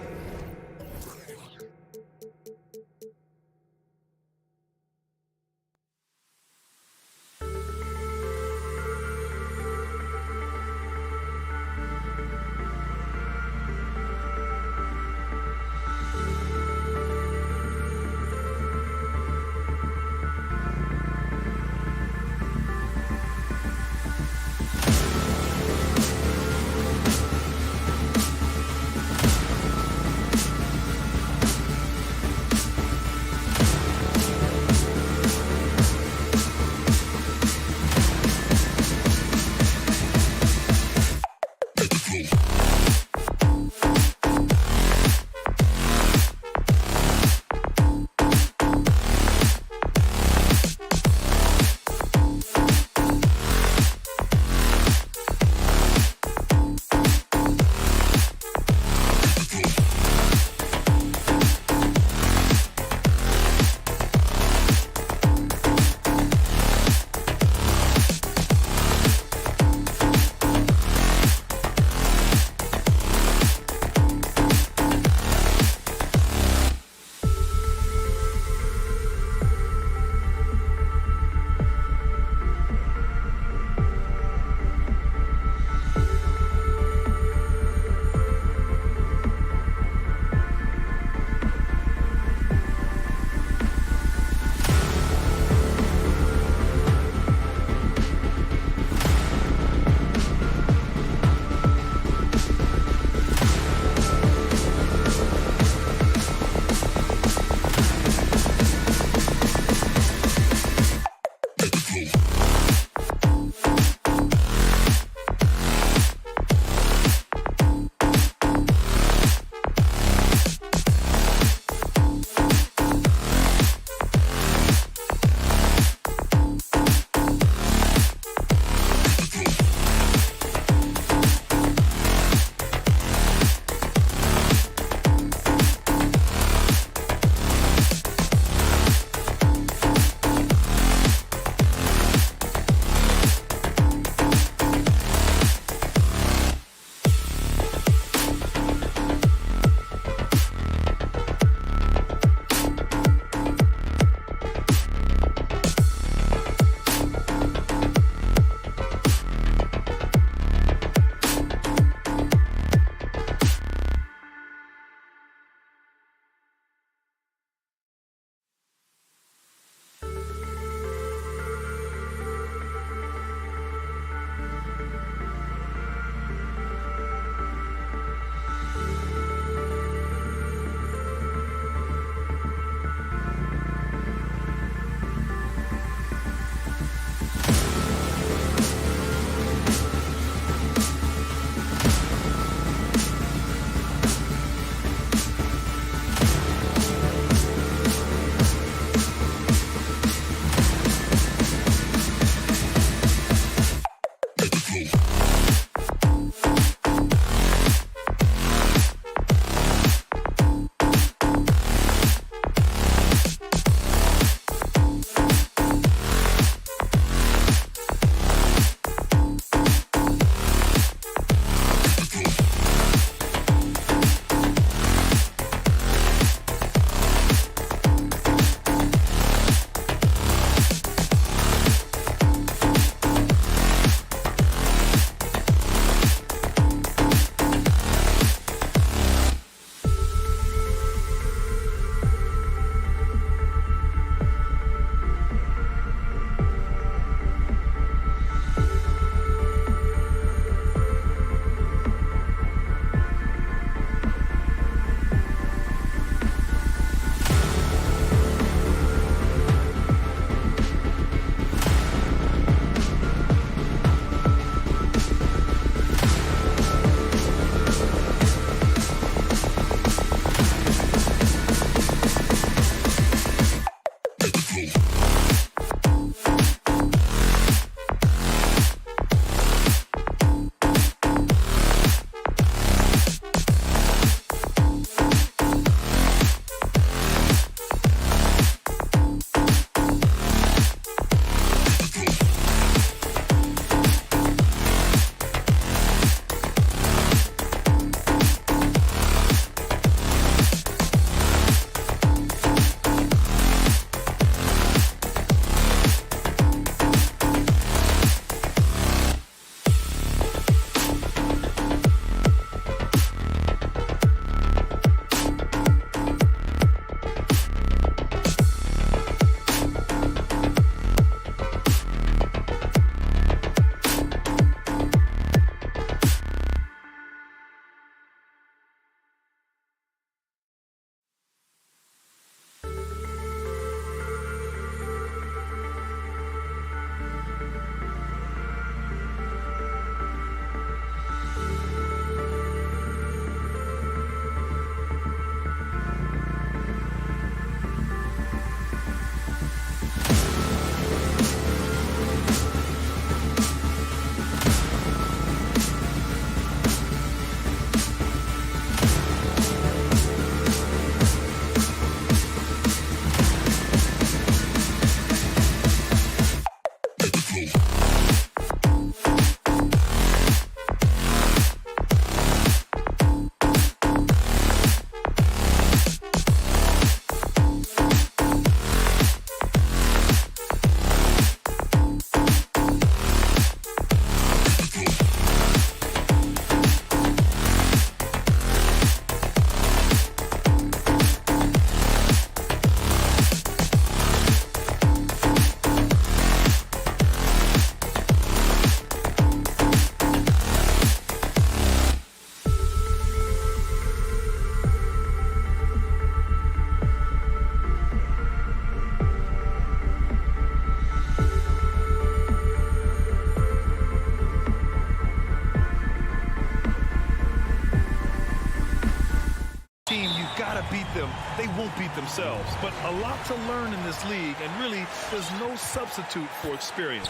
beat them, they won't beat themselves. But a lot to learn in this league, and really, there's no substitute for experience.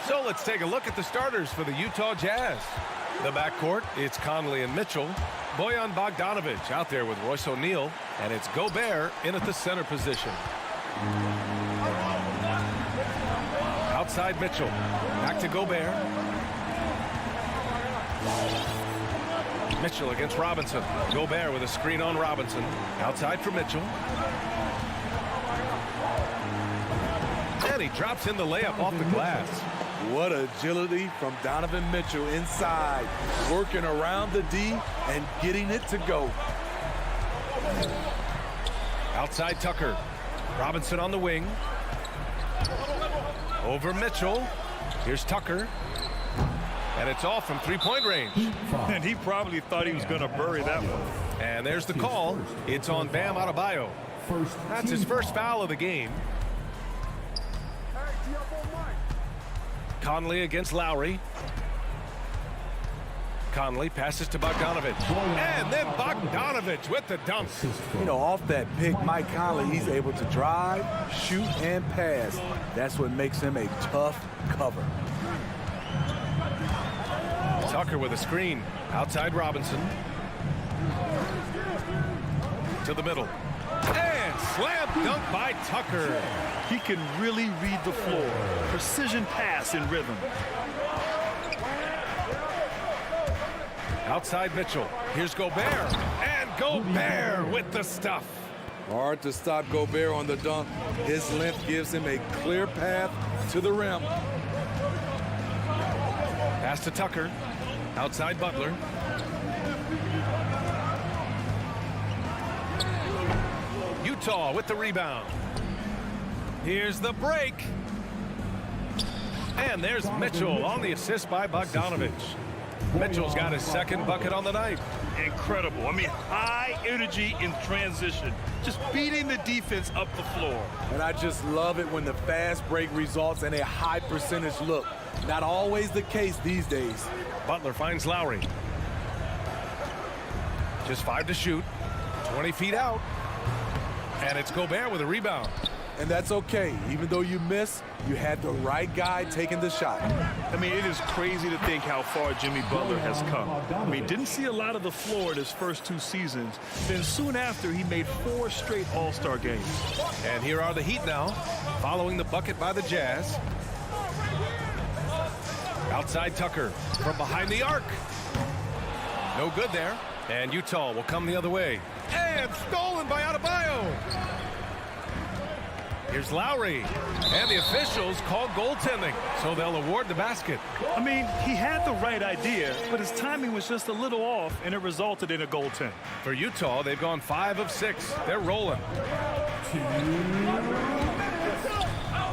So let's take a look at the starters for the Utah Jazz. The backcourt, it's Conley and Mitchell. Bojan Bogdanovic out there with Royce O'Neal. And it's Gobert in at the center position. Outside Mitchell. Back to Gobert. Mitchell against Robinson. Gobert with a screen on Robinson. Outside for Mitchell. And he drops in the layup off the glass. What agility from Donovan Mitchell inside, working around the D and getting it to go. Outside Tucker. Robinson on the wing. Over Mitchell. Here's Tucker. And it's off from three-point range. And he probably thought he was going to bury that one. And there's the call. It's on Bam Adebayo. That's his first foul of the game. Conley against Lowry. Conley passes to Bogdanovic. And then Bogdanovic with the dunk. You know, off that pick, Mike Conley, he's able to drive, shoot, and pass. That's what makes him a tough cover. Tucker with a screen. Outside Robinson. To the middle. And slam dunk by Tucker. He can really read the floor. Precision pass in rhythm. Outside Mitchell. Here's Gobert. And Gobert with the stuff. Hard to stop Gobert on the dunk. His length gives him a clear path to the rim. Pass to Tucker. Outside Butler. Utah with the rebound. Here's the break. And there's Mitchell on the assist by Bogdanovic. Mitchell's got his second bucket on the night. Incredible. I mean, high energy in transition. Just beating the defense up the floor. And I just love it when the fast break results in a high percentage look. Not always the case these days. Butler finds Lowry. Just 5 to shoot. 20 feet out. And it's Gobert with a rebound. And that's okay. Even though you miss, you had the right guy taking the shot. I mean, it is crazy to think how far Jimmy Butler has come. I mean, didn't see a lot of the floor in his first 2 seasons. Then soon after, he made 4 straight All-Star games. And here are the Heat now, following the bucket by the Jazz. Outside Tucker from behind the arc. No good there. And Utah will come the other way. And stolen by Adebayo. Here's Lowry. And the officials call goaltending, so they'll award the basket. I mean, he had the right idea, but his timing was just a little off, and it resulted in a goaltend. For Utah, they've gone 5 of 6. They're rolling.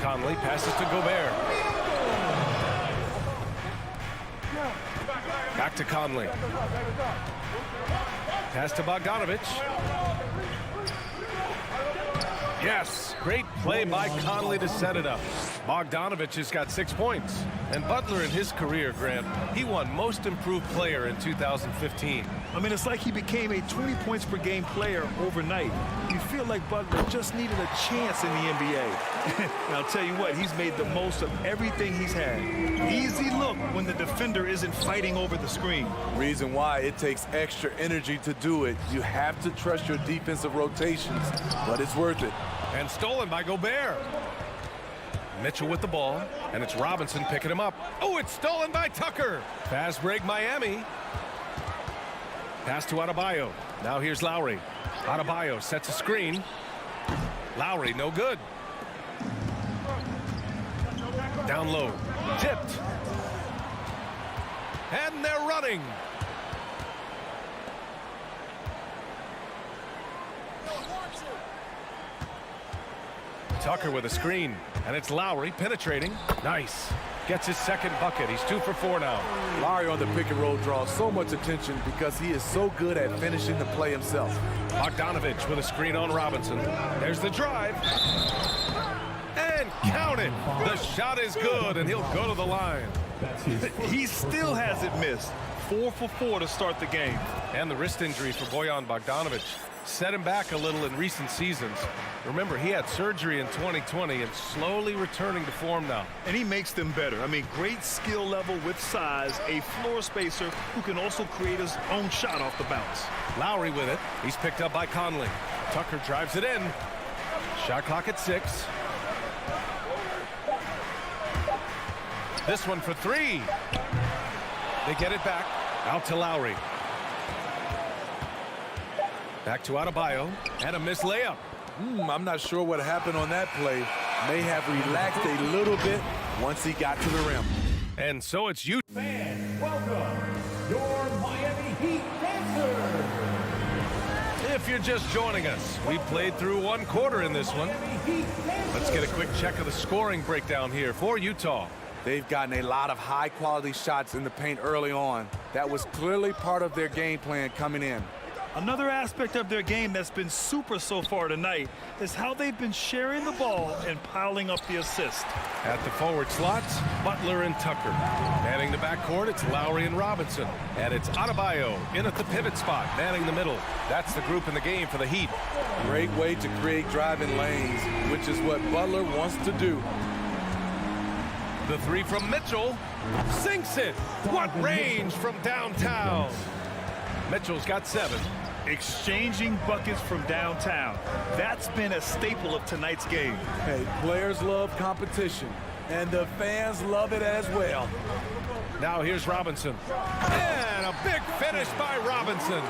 Conley passes to Gobert. Back to Conley. Pass to Bogdanovic. Yes, great play by Conley to set it up. Bogdanovic has got 6 points. And Butler in his career, Grant, he won Most Improved Player in 2015. I mean, it's like he became a 20 points per game player overnight. You feel like Butler just needed a chance in the NBA. And I'll tell you what, he's made the most of everything he's had. Easy look when the defender isn't fighting over the screen. Reason why it takes extra energy to do it. You have to trust your defensive rotations, but it's worth it. And stolen by Gobert. Mitchell with the ball, and it's Robinson picking him up. Oh, it's stolen by Tucker. Fast break, Miami. Pass to Adebayo. Now here's Lowry. Adebayo sets a screen. Lowry, no good. Down low. Tipped. And they're running. Tucker with a screen, and it's Lowry penetrating. Nice. Gets his second bucket. He's 2 for 4 now. Lowry on the pick and roll draws so much attention because he is so good at finishing the play himself. Bogdanovic with a screen on Robinson. There's the drive. And count it. The shot is good, and he'll go to the line. He still hasn't missed. 4 for 4 to start the game. And the wrist injury for Bojan Bogdanovic set him back a little in recent seasons. Remember, he had surgery in 2020 and slowly returning to form now. And he makes them better. I mean, great skill level with size, a floor spacer who can also create his own shot off the bounce. Lowry with it. He's picked up by Conley. Tucker drives it in. Shot clock at 6. This one for 3. They get it back. Out to Lowry. Back to Adebayo. And a missed layup. I'm not sure what happened on that play. May have relaxed a little bit once he got to the rim. And so it's you. Fans, welcome your Miami Heat dancers. If you're just joining us, we played through 1 quarter in this one. Let's get a quick check of the scoring breakdown here for Utah. They've gotten a lot of high-quality shots in the paint early on. That was clearly part of their game plan coming in. Another aspect of their game that's been super so far tonight is how they've been sharing the ball and piling up the assists. At the forward slots, Butler and Tucker. Manning the backcourt, it's Lowry and Robinson. And it's Adebayo in at the pivot spot, manning the middle. That's the group in the game for the Heat. Great way to create driving lanes, which is what Butler wants to do. The 3 from Mitchell sinks it. What range from downtown. Mitchell's got 7. Exchanging buckets from downtown. That's been a staple of tonight's game. Hey, players love competition, and the fans love it as well. Now here's Robinson. And a big finish by Robinson.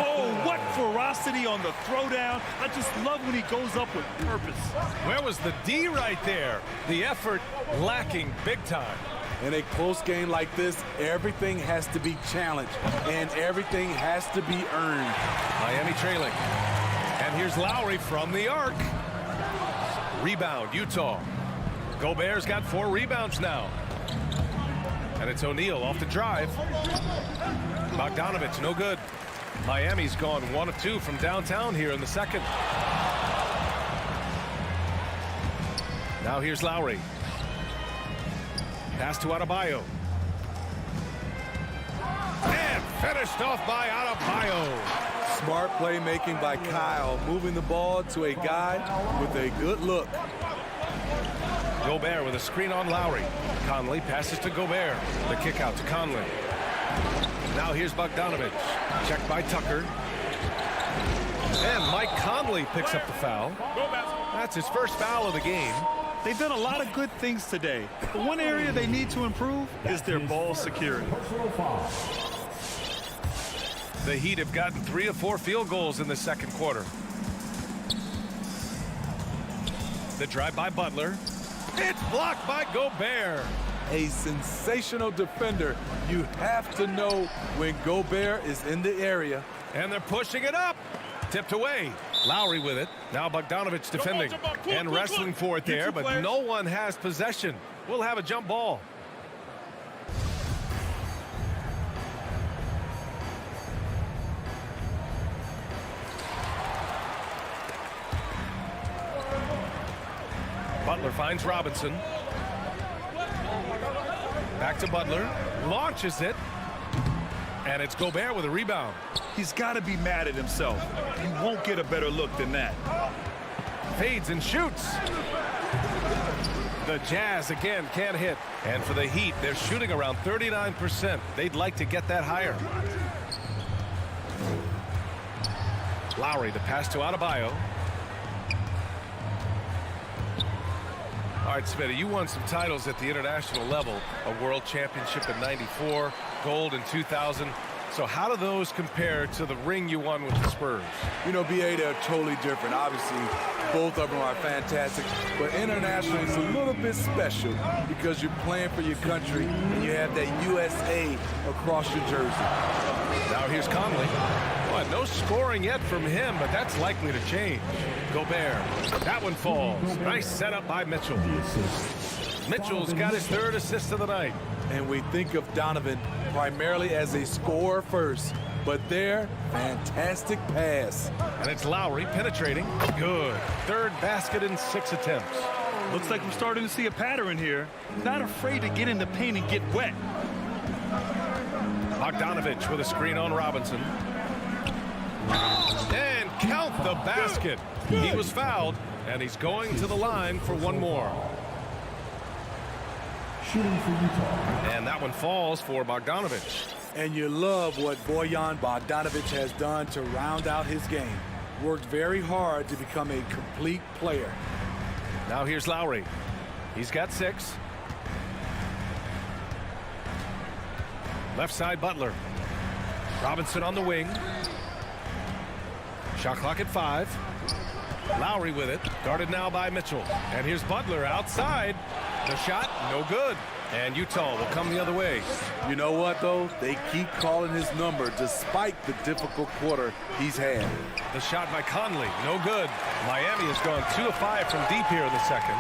Oh, what ferocity on the throwdown. I just love when he goes up with purpose. Where was the D right there? The effort lacking big time. In a close game like this, everything has to be challenged, and everything has to be earned. Miami trailing. And here's Lowry from the arc. Rebound, Utah. Gobert's got 4 rebounds now. And it's O'Neal off the drive. Bogdanovic, no good. Miami's gone 1 of 2 from downtown here in the second. Now here's Lowry. Pass to Adebayo. And finished off by Adebayo. Smart playmaking by Kyle, moving the ball to a guy with a good look. Gobert with a screen on Lowry. Conley passes to Gobert. The kick out to Conley. Now here's Bogdanovic. Checked by Tucker. And Mike Conley picks up the foul. That's his first foul of the game. They've done a lot of good things today, but one area they need to improve is their ball security. The Heat have gotten 3 of 4 field goals in the second quarter. The drive by Butler. It's blocked by Gobert. A sensational defender. You have to know when Gobert is in the area. And they're pushing it up. Tipped away. Lowry with it. Now Bogdanovic defending and wrestling for it there, but no one has possession. We'll have a jump ball. Butler finds Robinson. Back to Butler. Launches it. And it's Gobert with a rebound. He's got to be mad at himself. You won't get a better look than that. Fades and shoots. The Jazz again can't hit. And for the Heat, they're shooting around 39%. They'd like to get that higher. Lowry, the pass to Adebayo. All right, Smitty, you won some titles at the international level. A world championship in '94, gold in 2000. So how do those compare to the ring you won with the Spurs? You know, BA, they're totally different. Obviously, both of them are fantastic. But internationally, it's a little bit special because you're playing for your country and you have that USA across your jersey. Now here's Conley. Well, no scoring yet from him, but that's likely to change. Gobert. That one falls. Nice setup by Mitchell. Mitchell's got his 3rd assist of the night. And we think of Donovan primarily as a scorer first, but there, fantastic pass. And it's Lowry penetrating. Good. 3rd basket in 6 attempts. Looks like we're starting to see a pattern here. Not afraid to get in the paint and get wet. Bogdanovic with a screen on Robinson. And count the basket. He was fouled, and he's going to the line for one more. Shooting for Utah. And that one falls for Bogdanovic. And you love what Bojan Bogdanovic has done to round out his game. Worked very hard to become a complete player. Now here's Lowry. He's got 6. Left side, Butler. Robinson on the wing. Shot clock at 5. Lowry with it. Guarded now by Mitchell. And here's Butler outside. The shot, no good. And Utah will come the other way. You know what, though? They keep calling his number despite the difficult quarter he's had. The shot by Conley, no good. Miami has gone 2 of 5 from deep here in the second.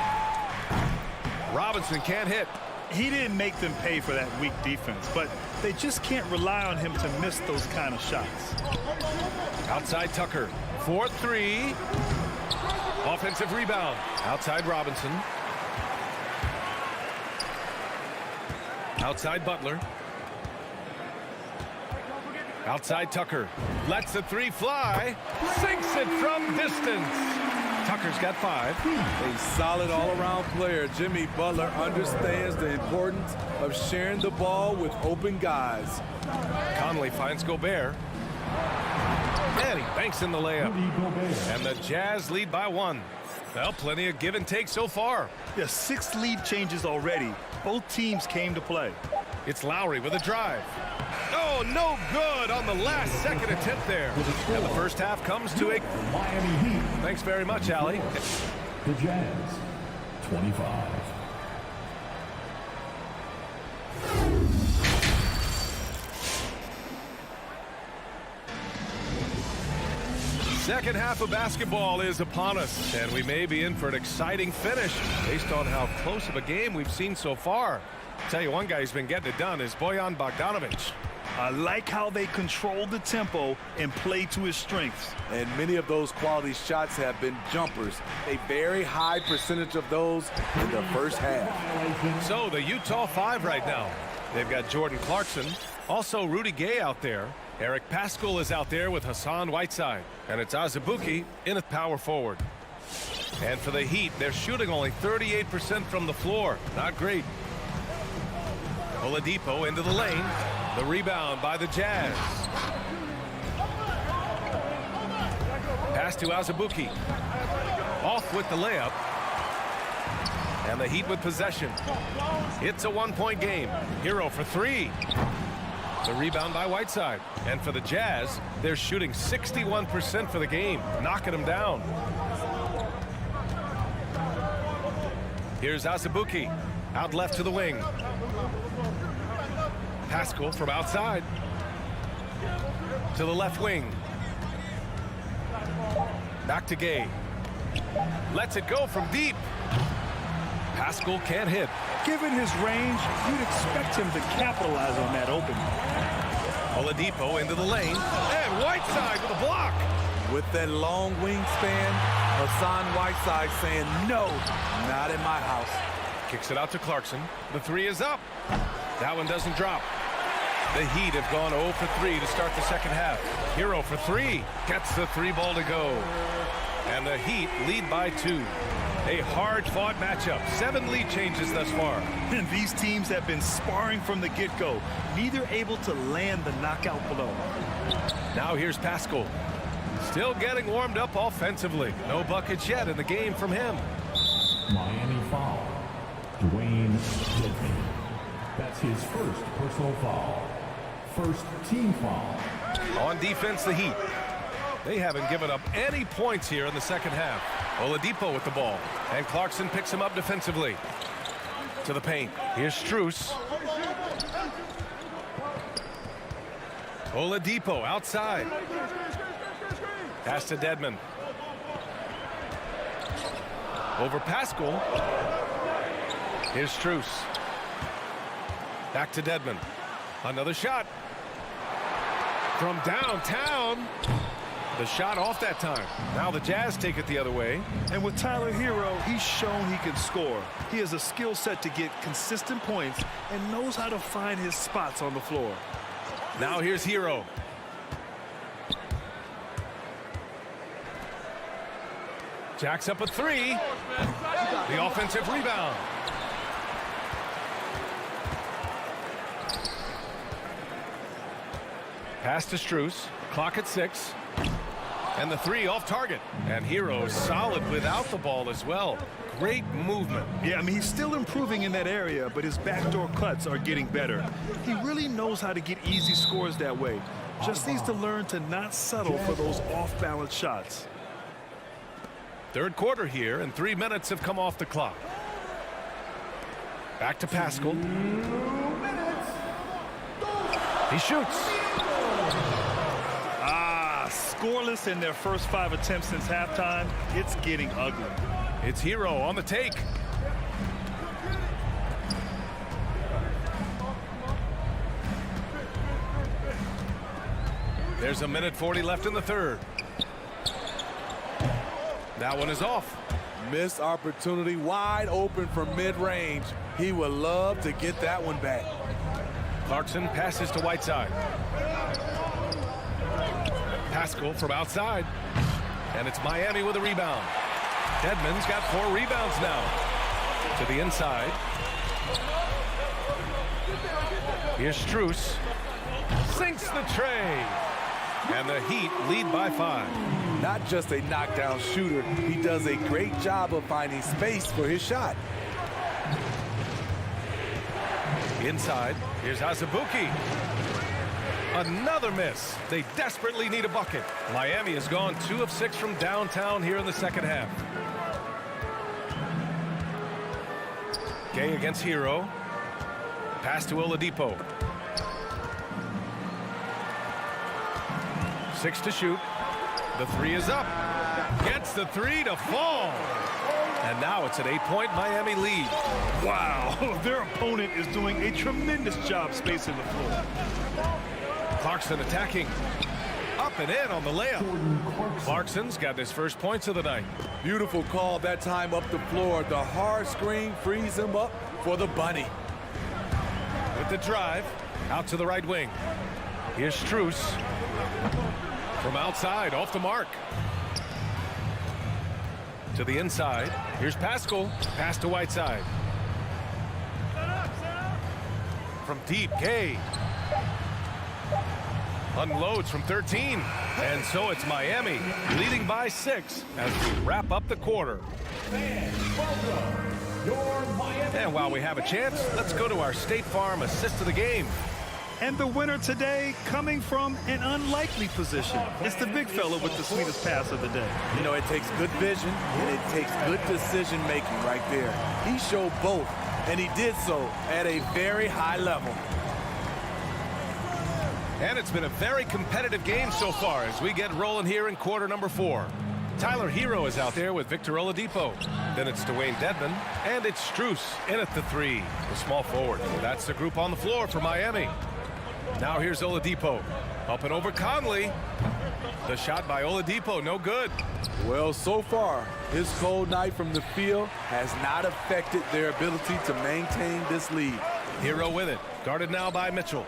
Robinson can't hit. He didn't make them pay for that weak defense, but they just can't rely on him to miss those kind of shots. Outside Tucker, 4-3. Offensive rebound. Outside Robinson. Outside Butler. Outside Tucker. Lets the 3 fly. Sinks it from distance. Tucker's got 5. A solid all-around player. Jimmy Butler understands the importance of sharing the ball with open guys. Conley finds Gobert. And he banks in the layup. And the Jazz lead by 1. Well, plenty of give and take so far. Yeah, 6 lead changes already. Both teams came to play. It's Lowry with a drive. Oh, no good on the last second attempt there. And the first half comes to a... Miami Heat. Thanks very much, Allie. The Jazz, 25. Second half of basketball is upon us, and we may be in for an exciting finish based on how close of a game we've seen so far. I'll tell you, one guy who's been getting it done is Bojan Bogdanovic. I like how they control the tempo and play to his strengths. And many of those quality shots have been jumpers. A very high percentage of those in the first half. So the Utah 5 right now. They've got Jordan Clarkson, also Rudy Gay out there. Eric Pascal is out there with Hassan Whiteside. And it's Azubuike in at power forward. And for the Heat, they're shooting only 38% from the floor. Not great. Oladipo into the lane. The rebound by the Jazz. Pass to Azubuike. Off with the layup. And the Heat with possession. It's a 1-point game. Hero for 3. The rebound by Whiteside. And for the Jazz, they're shooting 61% for the game, knocking them down. Here's Azubuike, out left to the wing. Pascal from outside to the left wing. Back to Gay. Lets it go from deep. Pascal can't hit. Given his range, you'd expect him to capitalize on that opening. Oladipo into the lane. And Whiteside with a block. With that long wingspan, Hassan Whiteside saying, no, not in my house. Kicks it out to Clarkson. The 3 is up. That one doesn't drop. The Heat have gone 0 for 3 to start the second half. Hero for 3. Gets the 3 ball to go. And the Heat lead by 2. A hard-fought matchup. 7 lead changes thus far. And these teams have been sparring from the get-go. Neither able to land the knockout blow. Now here's Pascal. Still getting warmed up offensively. No buckets yet in the game from him. Miami foul. Dwayne Dedmon. That's his first personal foul. First team foul. On defense, the Heat. They haven't given up any points here in the second half. Oladipo with the ball. And Clarkson picks him up defensively. To the paint. Here's Strus. Oladipo outside. Pass to Dedmon. Over Pascal. Here's Strus. Back to Dedmon. Another shot. From downtown. The shot off that time. Now the Jazz take it the other way. And with Tyler Hero, he's shown he can score. He has a skill set to get consistent points and knows how to find his spots on the floor. Now here's Hero. Jacks up a three. The offensive rebound. Pass to Strus. Clock at 6. And the three off target. And Hero solid without the ball as well. Great movement. Yeah, I mean, he's still improving in that area, but his backdoor cuts are getting better. He really knows how to get easy scores that way. Just needs to learn to not settle for those off-balance shots. Third quarter here, and 3 minutes have come off the clock. Back to Pascal. He shoots. Scoreless in their first 5 attempts since halftime. It's getting ugly. It's Hero on the take. There's a minute 40 left in the third. That one is off. Missed opportunity, wide open from mid-range. He would love to get that one back. Clarkson passes to Whiteside. Pascal from outside. And it's Miami with a rebound. Dedmon's got 4 rebounds now. To the inside. Here's Strus. Sinks the tray. And the Heat lead by 5. Not just a knockdown shooter, he does a great job of finding space for his shot. Inside, here's Azubuike. Another miss. They desperately need a bucket. Miami has gone 2 of 6 from downtown here in the second half. Gay against Hero. Pass to Oladipo. 6 to shoot. The 3 is up. Gets the 3 to fall. And now it's an 8-point Miami lead. Wow, their opponent is doing a tremendous job spacing the floor. Clarkson attacking. Up and in on the layup. Clarkson's got his first points of the night. Beautiful call that time up the floor. The hard screen frees him up for the bunny. With the drive, out to the right wing. Here's Strus. From outside, off the mark. To the inside. Here's Pascal. Pass to Whiteside. From deep, Gay. Unloads from 13. And so it's Miami leading by 6 as we wrap up the quarter. And while we have a chance, let's go to our State Farm assist of the game. And the winner today coming from an unlikely position. It's the big fella with the sweetest pass of the day. You know, it takes good vision and it takes good decision making right there. He showed both, and he did so at a very high level. And it's been a very competitive game so far as we get rolling here in quarter number 4. Tyler Hero is out there with Victor Oladipo. Then it's Dwayne Dedmon, and it's Strus in at the 3, the small forward. That's the group on the floor for Miami. Now here's Oladipo. Up and over Conley. The shot by Oladipo, no good. Well, so far, his cold night from the field has not affected their ability to maintain this lead. Hero with it. Guarded now by Mitchell.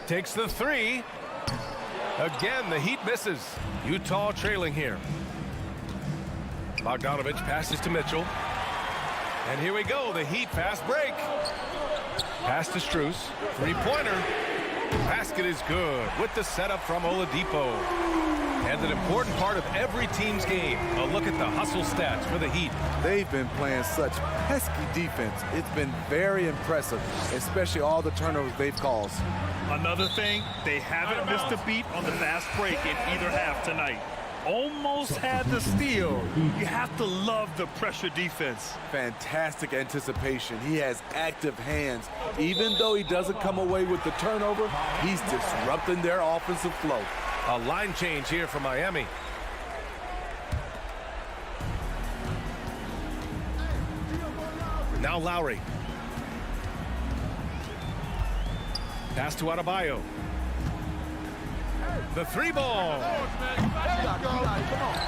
Takes the 3. Again, the Heat misses. Utah trailing here. Bogdanovic passes to Mitchell. And here we go, the Heat fast break. Pass to Strus. 3-pointer. Basket is good with the setup from Oladipo. And an important part of every team's game. A look at the hustle stats for the Heat. They've been playing such pesky defense. It's been very impressive, especially all the turnovers they've caused. Another thing, they haven't missed a beat on the fast break in either half tonight. Almost had the steal. You have to love the pressure defense. Fantastic anticipation. He has active hands. Even though he doesn't come away with the turnover, he's disrupting their offensive flow. A line change here for Miami. Now Lowry. Pass to Adebayo. The 3 ball.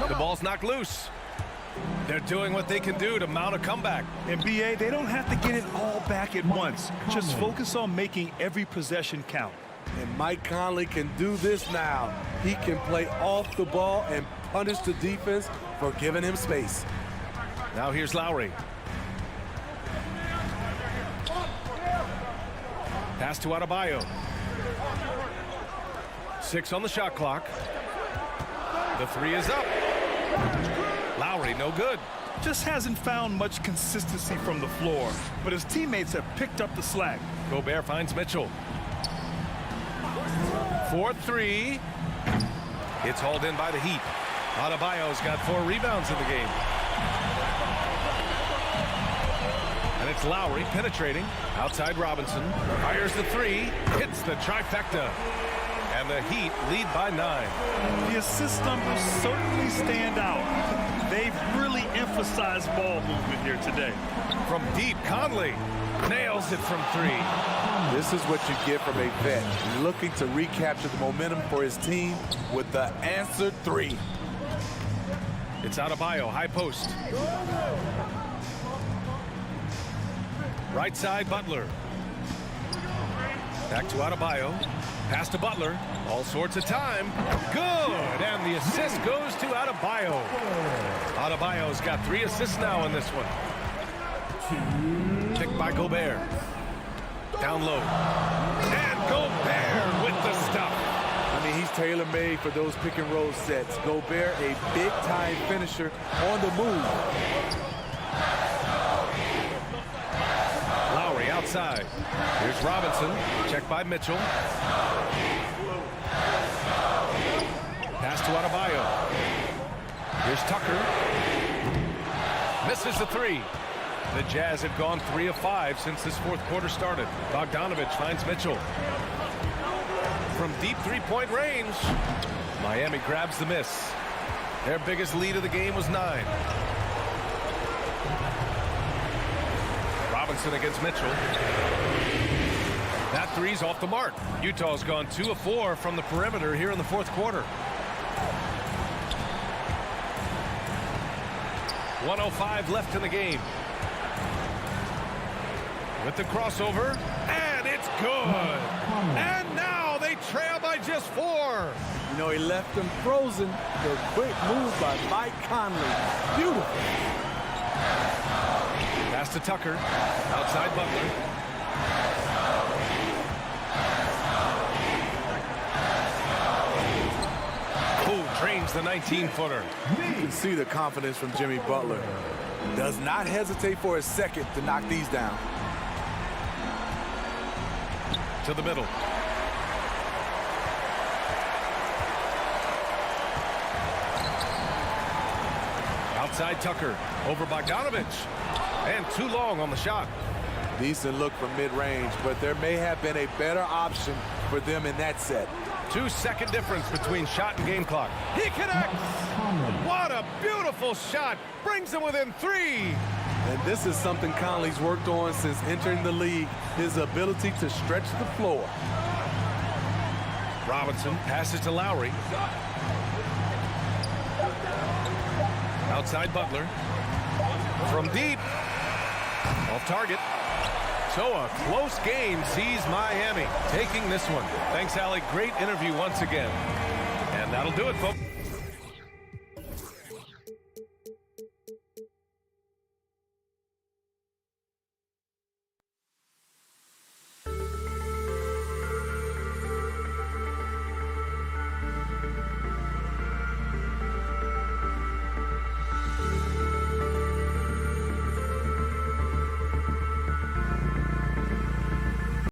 The ball's knocked loose. They're doing what they can do to mount a comeback. And BA, they don't have to get it all back at once. Just focus on making every possession count. And Mike Conley can do this now. He can play off the ball and punish the defense for giving him space. Now here's Lowry. Pass to Adebayo. 6 on the shot clock. The 3 is up. Lowry, no good. Just hasn't found much consistency from the floor, but his teammates have picked up the slack. Gobert finds Mitchell. 4-3. It's hauled in by the Heat. Adebayo's got 4 rebounds in the game. And it's Lowry penetrating. Outside Robinson. Fires the 3. Hits the trifecta. And the Heat lead by 9. The assist numbers certainly stand out. They've really emphasized ball movement here today. From deep, Conley nails it from 3. This is what you get from a vet. Looking to recapture the momentum for his team with the answered 3. It's Adebayo, high post. Right side, Butler. Back to Adebayo. Pass to Butler. All sorts of time. Good. And the assist goes to Adebayo. Adebayo's got 3 assists now in this one. Picked by Gobert. Down low. And Gobert with the stuff. I mean, he's tailor-made for those pick-and-roll sets. Gobert, a big-time finisher on the move. Lowry outside. Here's Robinson. Checked by Mitchell. Pass to Adebayo. Here's Tucker. Misses the 3. The Jazz have gone 3 of 5 since this 4th quarter started. Bogdanovic finds Mitchell. From deep 3-point range, Miami grabs the miss. Their biggest lead of the game was 9. Robinson against Mitchell. That 3's off the mark. Utah's gone 2 of 4 from the perimeter here in the 4th quarter. 1:05 left in the game. With the crossover, and it's good. And now they trail by just 4. You know, he left them frozen. The quick move by Mike Conley. Beautiful. Pass to Tucker. Outside Butler. Who drains the 19-footer. You can see the confidence from Jimmy Butler. Does not hesitate for a second to knock these down. To the middle. Outside Tucker. Over Bogdanovic. And too long on the shot. Decent look from mid-range, but there may have been a better option for them in that set. 2-second difference between shot and game clock. He connects. What a beautiful shot. Brings him within 3. And this is something Conley's worked on since entering the league, his ability to stretch the floor. Robinson passes to Lowry. Outside Butler. From deep. Off target. So a close game sees Miami taking this one. Thanks, Allie. Great interview once again. And that'll do it, folks.